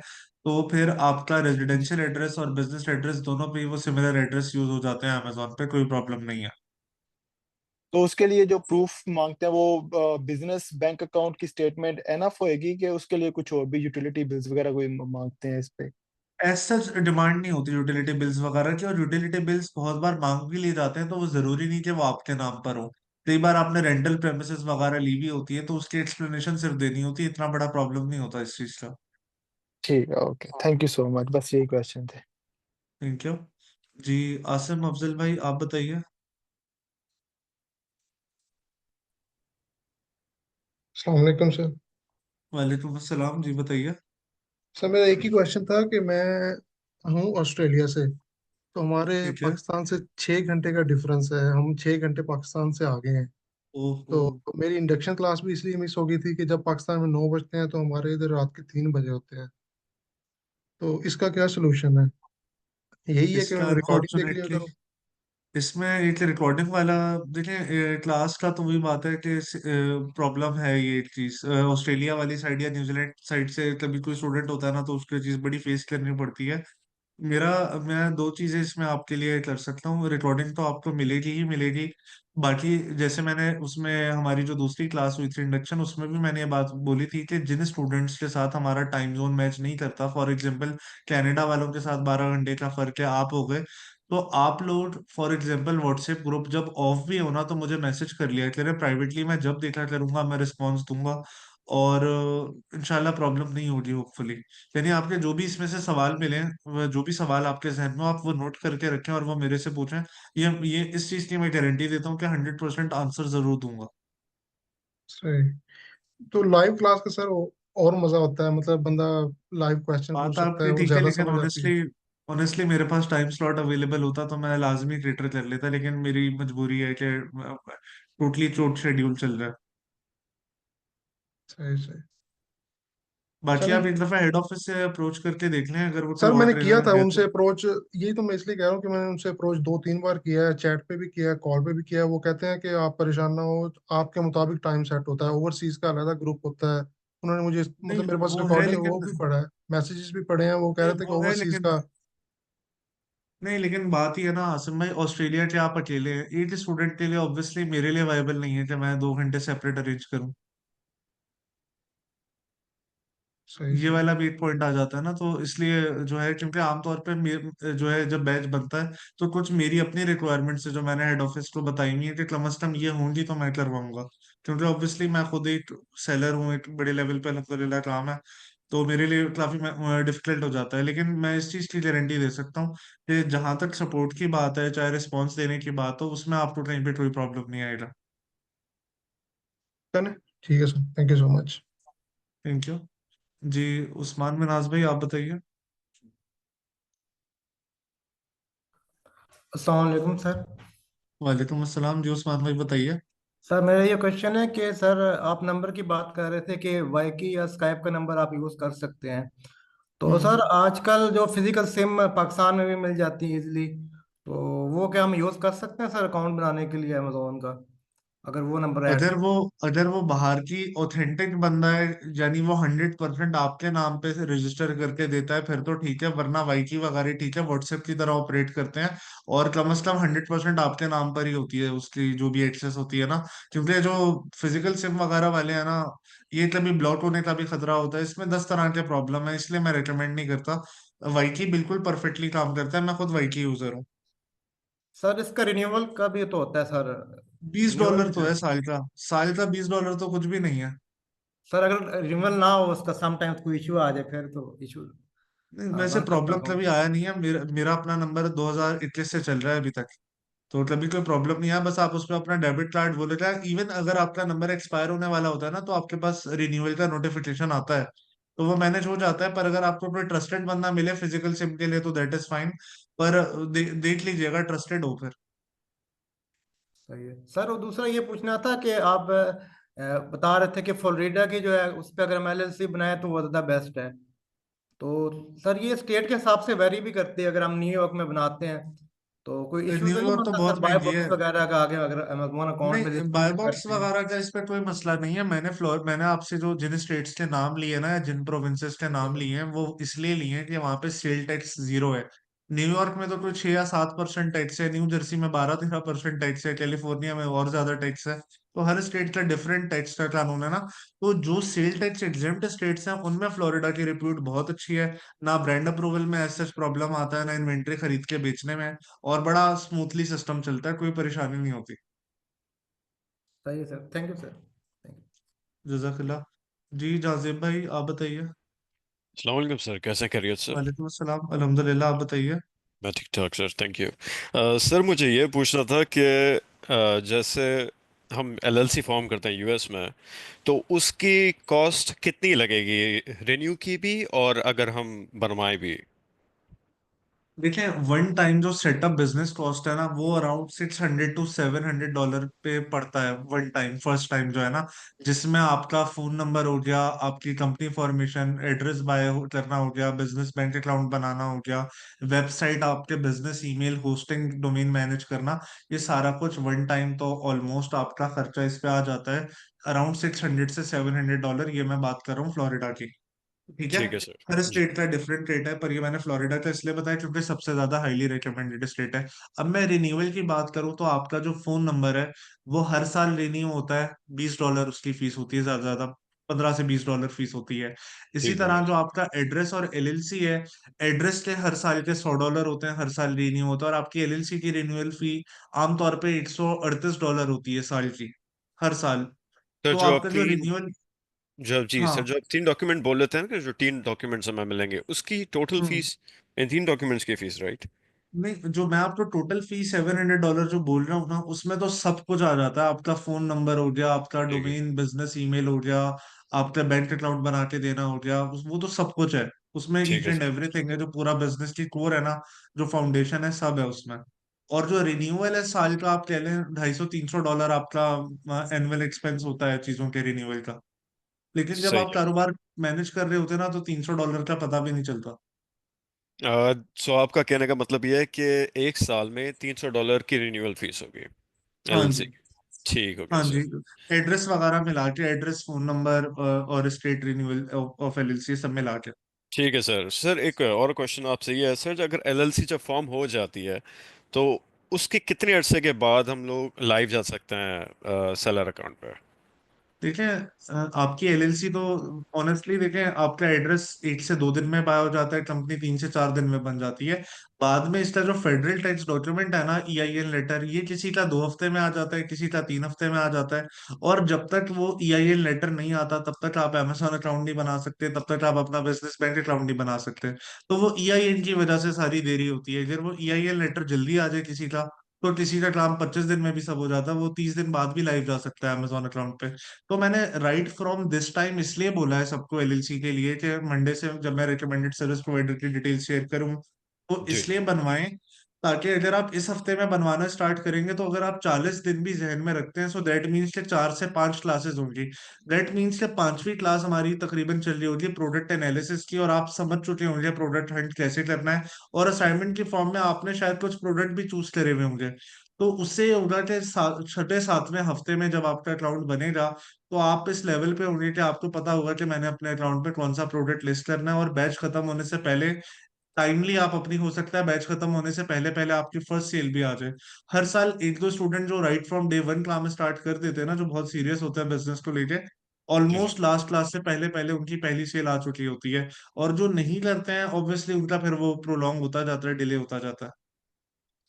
तो फिर आपका रेजिडेंशियल एड्रेस और बिजनेस एड्रेस दोनों पे ही वो सिमिलर एड्रेस यूज हो जाते हैं अमेजोन पे, कोई प्रॉब्लम नहीं है। तो उसके लिए जो प्रूफ मांगते हैं वो बिजनेस बैंक अकाउंट की स्टेटमेंट एनफ होएगी, कि उसके लिए कुछ और भी यूटिलिटी बिल्स वगैरह कोई मांगते हैं इस पे? एज सच डिमांड नहीं होती यूटिलिटी बिल्स वगैरह की, और यूटिलिटी बिल्स बहुत बार मांग भी लिए जाते हैं, तो वो जरूरी नहीं कि वो आपके नाम पर हो। कई बार आपने रेंटल प्रेमिसेस वगैरह ली भी होती है, तो उसकी एक्सप्लेनेशन सिर्फ देनी होती है, इतना बड़ा प्रॉब्लम नहीं होता इस चीज का। ठीक है, okay, thank you so much, बस यही क्वेश्चन थे। Thank you. जी आसिम अफजल भाई आप बताइए। अस्सलाम वालेकुम सर। वालेकुम अस्सलाम, जी बताइए। सर मेरा एक ही क्वेश्चन था कि मैं हूँ ऑस्ट्रेलिया से, तो हमारे ठीक है। पाकिस्तान से 6 घंटे का डिफरेंस है, हम 6 घंटे पाकिस्तान से आगे हैं। ओहो। तो मेरी इंडक्शन क्लास भी इसलिए मिस हो गई थी कि जब पाकिस्तान में 9 बजते हैं तो हमारे इधर रात के 3 बजे होते हैं। तो इसका क्या सोल्यूशन है? यही है कि इसका रिकॉर्डिंग देख लिया अनफॉर्चुनेटली करो? इसमें एक रिकॉर्डिंग वाला, देखिए क्लास का तो वही बात है कि प्रॉब्लम है ये एक चीज, ऑस्ट्रेलिया वाली साइड या न्यूजीलैंड साइड से कभी कोई स्टूडेंट होता है ना, तो उसको ये चीज बड़ी फेस करनी पड़ती है। मेरा मैं दो चीजें इसमें आपके लिए कर सकता हूँ। रिकॉर्डिंग तो आपको मिलेगी ही मिलेगी। बाकी जैसे मैंने उसमें हमारी जो दूसरी क्लास हुई थी इंडक्शन, उसमें भी मैंने ये बात बोली थी कि जिन स्टूडेंट्स के साथ हमारा टाइम जोन मैच नहीं करता, फॉर एग्जांपल कनाडा वालों के साथ 12 घंटे का फर्क है, आप हो गए, तो आप लोग फॉर एग्जांपल व्हाट्सएप ग्रुप जब ऑफ भी हो ना, तो मुझे मैसेज कर लिया करें प्राइवेटली, मैं जब देखा करूंगा मैं रिस्पॉन्स दूंगा। और इंशाल्लाह प्रॉब्लम नहीं होगी होपफुली। यानी आपके जो भी इसमें से सवाल मिले, जो भी सवाल आपके जहन में हो, आप वो नोट करके रखें और वो मेरे से पूछें। ये इस चीज की मैं गारंटी देता हूँ कि 100% आंसर जरूर दूंगा। सही। तो लाइव क्लास का सर और मजा होता है, मतलब बंदा लाइव क्वेश्चन पूछ बात सकता है, आपकी वो ठीक है, ज्यादा लेकिन समझ आती है। ऑनेस्टली ऑनेस्टली मेरे पास टाइम स्लॉट अवेलेबल होता तो मैं लाजमी क्रिएटर कर लेता, लेकिन मेरी मजबूरी है कि टोटली चोट शेड्यूल चल रहा है। सही सही। बाकी चलें। आप एक दफा हेड ऑफिस से अप्रोच करके देख लें, अगर वो कोई सर और मैंने किया रीजन था है उनसे तो। अप्रोच, यही तो मैं इसलिए कह रहा हूँ कि मैंने उनसे अप्रोच 2-3 बार किया है, चैट पे भी किया है, कॉल पे भी किया है। वो कहते हैं कि आप परेशान ना हो, आपके मुताबिक टाइम सेट होता है, ओवरसीज का अलग ग्रुप होता है। उन्होंने मुझे, नहीं मतलब मेरे पास वो है रिकॉर्डिंग वो लेकिन भी पढ़ा है, मैसेजेस भी पढ़े हैं, वो कह नहीं रहे थे कि वो है ओवरसीज लेकिन का। नहीं, लेकिन बात ही है ना आसिम भाई, ऑस्ट्रेलिया के आप अकेले हैं, एक स्टूडेंट के लिए ऑब्वियसली मेरे लिए वायबल नहीं है कि मैं 2 घंटे सेपरेट अरेंज करूं। सही ये सही। वाला भी एक पॉइंट आ जाता है ना, तो इसलिए जो है, क्योंकि आमतौर पे जो है जब बैच बनता है तो कुछ मेरी अपनी रिक्वायरमेंट्स है जो मैंने हेड ऑफिस को बताई हुई है कि कम अज कम ये होंगी तो मैं करवाऊंगा। क्योंकि ऑब्वियसली मैं खुद एक सेलर हूँ, एक बड़े लेवल पे अल्हम्दुलिल्लाह काम है, तो मेरे लिए काफी डिफिकल्ट हो जाता है। लेकिन मैं इस चीज की गारंटी दे सकता हूँ कि जहां तक सपोर्ट की बात है, चाहे रिस्पॉन्स देने की बात हो, उसमें आपको कहीं पे कोई प्रॉब्लम नहीं आएगा। चले, ठीक है sir, thank you so much. Thank you. जी, उस्मान मिनाज भाई आप बताइए। अस्सलाम वालेकुम सर। वालेकुम अस्सलाम जी, उस्मान भाई बताइए। सर मेरा ये क्वेश्चन है कि सर आप नंबर की बात कर रहे थे कि वाईकी या स्काइप का नंबर आप यूज़ कर सकते हैं। तो हम्म। सर आजकल जो फिजिकल सिम पाकिस्तान में भी मिल जाती है इजीली, तो वो क्या हम यूज़ कर सकते हैं सर अकाउंट बनाने के लिए अमेजोन का, अगर वो नंबर ऐड अगर कर। वो अगर वो बाहर की ऑथेंटिक बंदा है, यानी वो 100% आपके नाम पे से रजिस्टर करके देता है, फिर तो ठीक है, वरना वाईकी वगैरह ठीक है, व्हाट्सएप की तरह ऑपरेट करते हैं। और कम से कम 100% आपके नाम पर ही होती है उसकी जो भी एक्सेस होती है ना। क्योंकि जो फिजिकल सिम वगैरह वाले हैं ना, ये कभी ब्लॉक होने का भी खतरा होता है, इसमें 10 तरह के प्रॉब्लम है, इसलिए मैं रिकमेंड नहीं करता। वाईकी बिल्कुल परफेक्टली काम करता है, मैं खुद वाईकी यूजर हूँ। सर इसका रिन्यूअल का भी तो होता है सर, बीस रिन्यूअल डॉलर भी तो कर। है साल का 20 डॉलर तो कुछ भी नहीं है। सर अगर रिन्यूअल ना हो उसका, समटाइम्स कोई इशू आ जाए फिर तो इशू नहीं, वैसे बन सकता प्रॉब्लम अकाउंट। कभी आया नहीं है, मेरा मेरा अपना नंबर 2021 से चल रहा है अभी तक। तो कभी कोई प्रॉब्लम नहीं है, बस आप उसमें अपना डेबिट कार्ड वो लेते हैं। इवन अगर आपका नंबर एक्सपायर होने वाला होता है ना, तो आपके पास रिन्यूअल का नोटिफिकेशन आता है, तो वो मैनेज हो जाता है। पर अगर आपको कोई ट्रस्टेड बंदा मिले फिजिकल सिम के लिए तो दैट इज फाइन। पर देख लीजिएगा ट्रस्टेड हो फिर। सही है सर। और दूसरा ये पूछना था कि आप बता रहे थे कि फ्लोरिडा की जो है उस पर अगर हम एलएलसी बनाए तो वो ज़्यादा बेस्ट है। तो सर ये स्टेट के हिसाब से वेरी भी करती है, अगर हम न्यूयॉर्क में बनाते हैं तो कोई इशू तो नहीं न्यूयॉर्क तो बनता सर, बहुत बाय महंगी बॉक्स है। वगैरह का आगे अगर अमेजोन अकाउंट में नहीं, बाय रजिस्ट्रेशन बॉक्स करते हैं। वगैरह का इस पे कोई मसला नहीं है। मैंने आपसे जो जिन स्टेट्स के नाम लिए ना, या जिन प्रोविंसेस के जी नाम सर। लिए हैं, वो इसलिए लिए हैं कि वहां पे सेल टैक्स जीरो है। न्यूयॉर्क में तो कोई 6 या 7% टैक्स है, न्यू जर्सी में 12-13% टैक्स है, कैलिफोर्निया में और ज्यादा टैक्स है। तो हर स्टेट का डिफरेंट टैक्स का कानून है ना। तो जो सेल टैक्स एग्जेम्प्ट स्टेट्स हैं उनमें फ्लोरिडा की रिप्यूट बहुत अच्छी है। ना ब्रांड अप्रूवल में ऐसा प्रॉब्लम आता है, ना इन्वेंट्री खरीद के बेचने में। और बड़ा स्मूथली सिस्टम चलता है, कोई परेशानी नहीं होती। सही है sir, thank you sir, thank you. जजाकल्ला। जी जाजिब भाई आप बताइए। अस्सलाम वालेकुम सर, कैसे खैरियत सर? वालेकुम अस्सलाम, अल्हम्दुलिल्लाह, आप बताइए। मैं ठीक ठाक सर, थैंक यू। सर मुझे ये पूछना था कि जैसे हम एलएलसी फॉर्म करते हैं यूएस में, तो उसकी कॉस्ट कितनी लगेगी, रिन्यू की भी और अगर हम बनवाएं भी? देखिए, वन टाइम जो सेटअप बिजनेस कॉस्ट है ना, वो अराउंड $600 to $700 पे पड़ता है वन टाइम, फर्स्ट टाइम जो है ना। जिसमें आपका फोन नंबर हो गया, आपकी कंपनी फॉर्मेशन, एड्रेस बाय करना हो गया, बिजनेस बैंक अकाउंट बनाना हो गया, वेबसाइट, आपके business email hosting domain manage करना, ये सारा कुछ वन टाइम। तो ऑलमोस्ट आपका खर्चा इस पे आ जाता है अराउंड $600 से $700। ये मैं बात कर रहा हूँ फ्लोरिडा की। ठीक है। ठीक है सर। हर जी। स्टेट का डिफरेंट रेट है, पर ये मैंने फ्लोरिडा का इसलिए बताया क्योंकि सबसे ज्यादा हाईली रिकमेंडेड स्टेट है। अब मैं रिन्यूअल की बात करूं तो आपका जो फोन नंबर है वो हर साल रिन्यू होता है। $20 उसकी फीस होती है, ज्यादा ज्यादा $15 से $20 फीस होती है। इसी ठीक तरह है। जो आपका एड्रेस और एलएलसी है, एड्रेस के हर साल के $100 होते हैं, हर साल रिन्यू होता है। और आपकी एलएलसी की रिन्यूअल फी आमतौर पे $138 होती है साल की, हर साल। सर तो जो आप आपका जो तीन रिन्यूअल। जब जी सर, हाँ। जो आप तीन डॉक्यूमेंट बोल रहे थे ना कि जो तीन डॉक्यूमेंट्स हमें मिलेंगे, उसकी टोटल हम्म। फीस, इन तीन डॉक्यूमेंट्स की फीस, राइट? नहीं, जो मैं आपको टोटल फी $700 जो बोल रहा हूँ ना, उसमें तो सब कुछ आ जाता है। आपका फोन नंबर हो गया, आपका ठीक है। डोमेन बिजनेस ईमेल हो गया, आपका बैंक अकाउंट बना के देना हो गया, वो तो सब कुछ है उसमें। ठीक ईच है एंड सर। एवरीथिंग है, जो पूरा बिजनेस की कोर है ना, जो फाउंडेशन है, सब है उसमें। और जो रिन्यूअल है साल का, आप कह लें $250-300 आपका एनुअल एक्सपेंस होता है चीजों के रिन्यूअल का। लेकिन जब सही आप है। कारोबार मैनेज कर रहे होते हैं ना, तो $300 का पता भी नहीं चलता। सो आपका कहने का मतलब ये है कि एक साल में $300 की रिन्यूअल फीस होगी हाँ एलएलसी जी। की। ठीक हो गया हाँ जी। सर। एड्रेस वगैरह मिला के, एड्रेस, फोन नंबर और स्टेट रिन्यूअल ऑफ एलएलसी सब मिला के। ठीक है सर। सर एक और क्वेश्चन आपसे ये है सर, अगर एलएलसी जब फॉर्म हो जाती है तो उसके कितने अरसे के बाद हम लोग लाइव जा सकते हैं सेलर अकाउंट पे? देखें, आपकी एलएलसी तो ऑनेस्टली देखें, आपका एड्रेस 1 से 2 दिन में बाय हो जाता है, कंपनी 3 से 4 दिन में बन जाती है। बाद में इसका जो फेडरल टैक्स डॉक्यूमेंट है ना, ईआईएन लेटर, ये किसी का 2 हफ्ते में आ जाता है, किसी का 3 हफ्ते में आ जाता है। और जब तक वो ईआईएन लेटर नहीं आता तब तक आप अमेजोन अकाउंट नहीं बना सकते, तब तक आप अपना बिजनेस बैंक अकाउंट नहीं बना सकते। तो वो ईआईएन की वजह से सारी देरी होती है। अगर वो ईआईएन लेटर जल्दी आ जाए किसी का, तो किसी का काम 25 दिन में भी सब हो जाता है, वो 30 दिन बाद भी लाइव जा सकता है अमेजोन अकाउंट पे। तो मैंने राइट फ्रॉम दिस टाइम इसलिए बोला है सबको एलएलसी के लिए कि मंडे से जब मैं रिकमेंडेड सर्विस प्रोवाइडर की डिटेल शेयर करूं, तो जी। इसलिए बनवाएं ताकि अगर आप इस हफ्ते में बनवाना स्टार्ट करेंगे तो अगर आप 40 दिन भी जहन में रखते हैं, सो दैट मीन्स के 4 से 5 क्लासेस होंगी। दैट मीन्स के 5वीं क्लास हमारी तकरीबन चल रही होगी प्रोडक्ट एनालिसिस की, और आप समझ चुके होंगे प्रोडक्ट हंट कैसे करना है। और असाइनमेंट की फॉर्म में आपने शायद कुछ प्रोडक्ट भी चूज करे हुए होंगे। तो उससे ये होगा कि 6ठे 7वें हफ्ते में जब आपका अकाउंट बनेगा, तो आप इस लेवल पे होंगे कि आपको पता होगा कि मैंने अपने अकाउंट पे कौन सा प्रोडक्ट लिस्ट करना है। और बैच खत्म होने से पहले टाइमली आप अपनी, हो सकता है बैच खत्म होने से पहले पहले आपकी फर्स्ट सेल भी आ जाए। हर साल 1-2 स्टूडेंट जो राइट फ्रॉम डे वन काम स्टार्ट कर देते हैं ना, जो बहुत सीरियस होता है बिजनेस को लेके, जी जी। ऑलमोस्ट लास्ट क्लास से पहले पहले उनकी पहली सेल आ चुकी होती है। और जो नहीं करते हैं ऑब्वियसली उनका फिर वो प्रोलॉन्ग होता जाता है, डिले होता जाता है।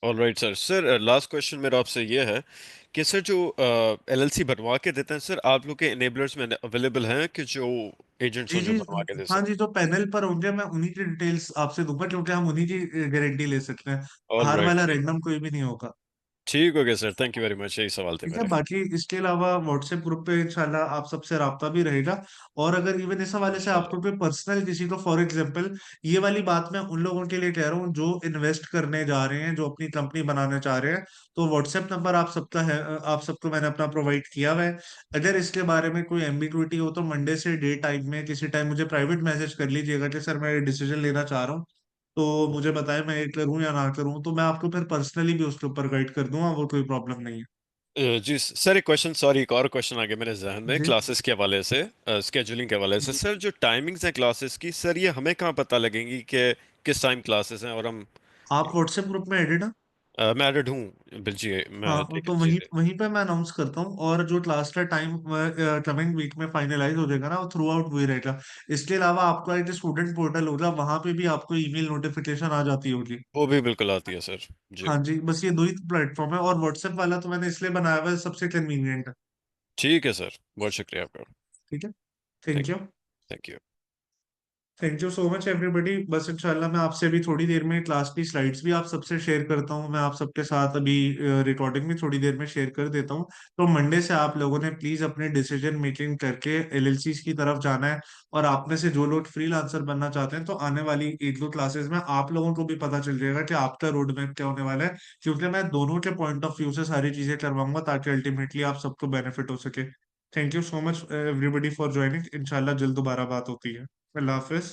All right sir. Sir last question मेरा आपसे ये है कि सर जो एलएलसी बनवा के देते हैं सर, आप लोग के इनेबलर्स में अवेलेबल हैं कि जो एजेंट्स जी हों जो जी। बनवा के दे हाँ सकें? जी, जो पैनल पर होंगे मैं उन्हीं की डिटेल्स आपसे दूंगा, क्योंकि हम उन्हीं की गारंटी ले सकते हैं। ऑल बाहर राइट। वाला रैंडम कोई भी नहीं होगा। ठीक हो गया sir, thank you very much, यही सवाल थे ठीक है, मेरे। बाकी इसके अलावा व्हाट्सएप ग्रुप पे इंशाल्लाह आप सबसे राब्ता भी रहेगा। और अगर इवन इस हवाले से इंशाल्लाह। आपको कोई पर्सनल किसी को, फॉर एग्जांपल, ये वाली बात मैं उन लोगों के लिए कह रहा हूँ जो इन्वेस्ट करने जा रहे हैं, जो अपनी कंपनी बनाना चाह रहे हैं, तो व्हाट्सएप नंबर आप सबका है, आप सबको मैंने अपना प्रोवाइड किया हुआ है। अगर इसके बारे में कोई एम्बिग्विटी हो तो मंडे से डे टाइम में किसी टाइम मुझे प्राइवेट मैसेज कर लीजिएगा कि सर मैं डिसीजन लेना चाह रहा हूँ, तो मुझे बताएं मैं ये करूँ या ना करूँ, तो मैं आपको फिर पर्सनली भी उसके ऊपर गाइड कर दूंगा, वो कोई प्रॉब्लम नहीं है। जी सर, एक क्वेश्चन, सॉरी, एक और क्वेश्चन आ गया मेरे जहन में जी क्लासेस के हवाले से, स्केजुलिंग के हवाले से। जी। सर जो टाइमिंग्स हैं क्लासेस की, सर ये हमें कहाँ पता लगेंगी कि किस टाइम क्लासेस हैं? और हम, आप व्हाट्सएप ग्रुप में एडिड हैं? मैं एडेड हूँ बिल्जी, मैं हाँ, ठीक है तो जी वहीं जी। वहीं पे मैं अनाउंस करता हूँ, और जो क्लास का टाइम कमिंग वीक में फाइनलाइज हो जाएगा ना, वो थ्रू आउट वही रहेगा। इसके अलावा आपका एक स्टूडेंट पोर्टल होगा, वहां पे भी आपको ईमेल नोटिफिकेशन आ जाती होगी। वो भी बिल्कुल आती है सर। जी। हाँ जी, बस ये दो ही प्लेटफॉर्म है, और व्हाट्सएप वाला तो मैंने इसलिए बनाया हुआ है, सबसे कन्वीनियंट है। ठीक है सर, बहुत शुक्रिया आपका। ठीक है। Thank thank you. Thank you. Thank you so much everybody. बस इंशाल्लाह मैं आपसे भी थोड़ी देर में क्लास की स्लाइड्स भी आप सबसे शेयर करता हूँ, मैं आप सबके साथ अभी रिकॉर्डिंग भी थोड़ी देर में शेयर कर देता हूँ। तो मंडे से आप लोगों ने प्लीज अपने डिसीजन मेकिंग करके एलएलसी की तरफ जाना है। और आप में से जो लोग फ्रीलांसर बनना चाहते हैं, तो आने वाली 1-2 क्लासेस में आप लोगों को भी पता चल जाएगा कि आपका रोड मैप क्या होने वाला है, क्योंकि मैं दोनों के पॉइंट ऑफ व्यू से सारी चीजें करवाऊंगा ताकि अल्टीमेटली आप सबको बेनिफिट हो सके। Thank you so much everybody for joining. इंशाल्लाह जल्द दोबारा बात होती है। अल्लाह हाफिज।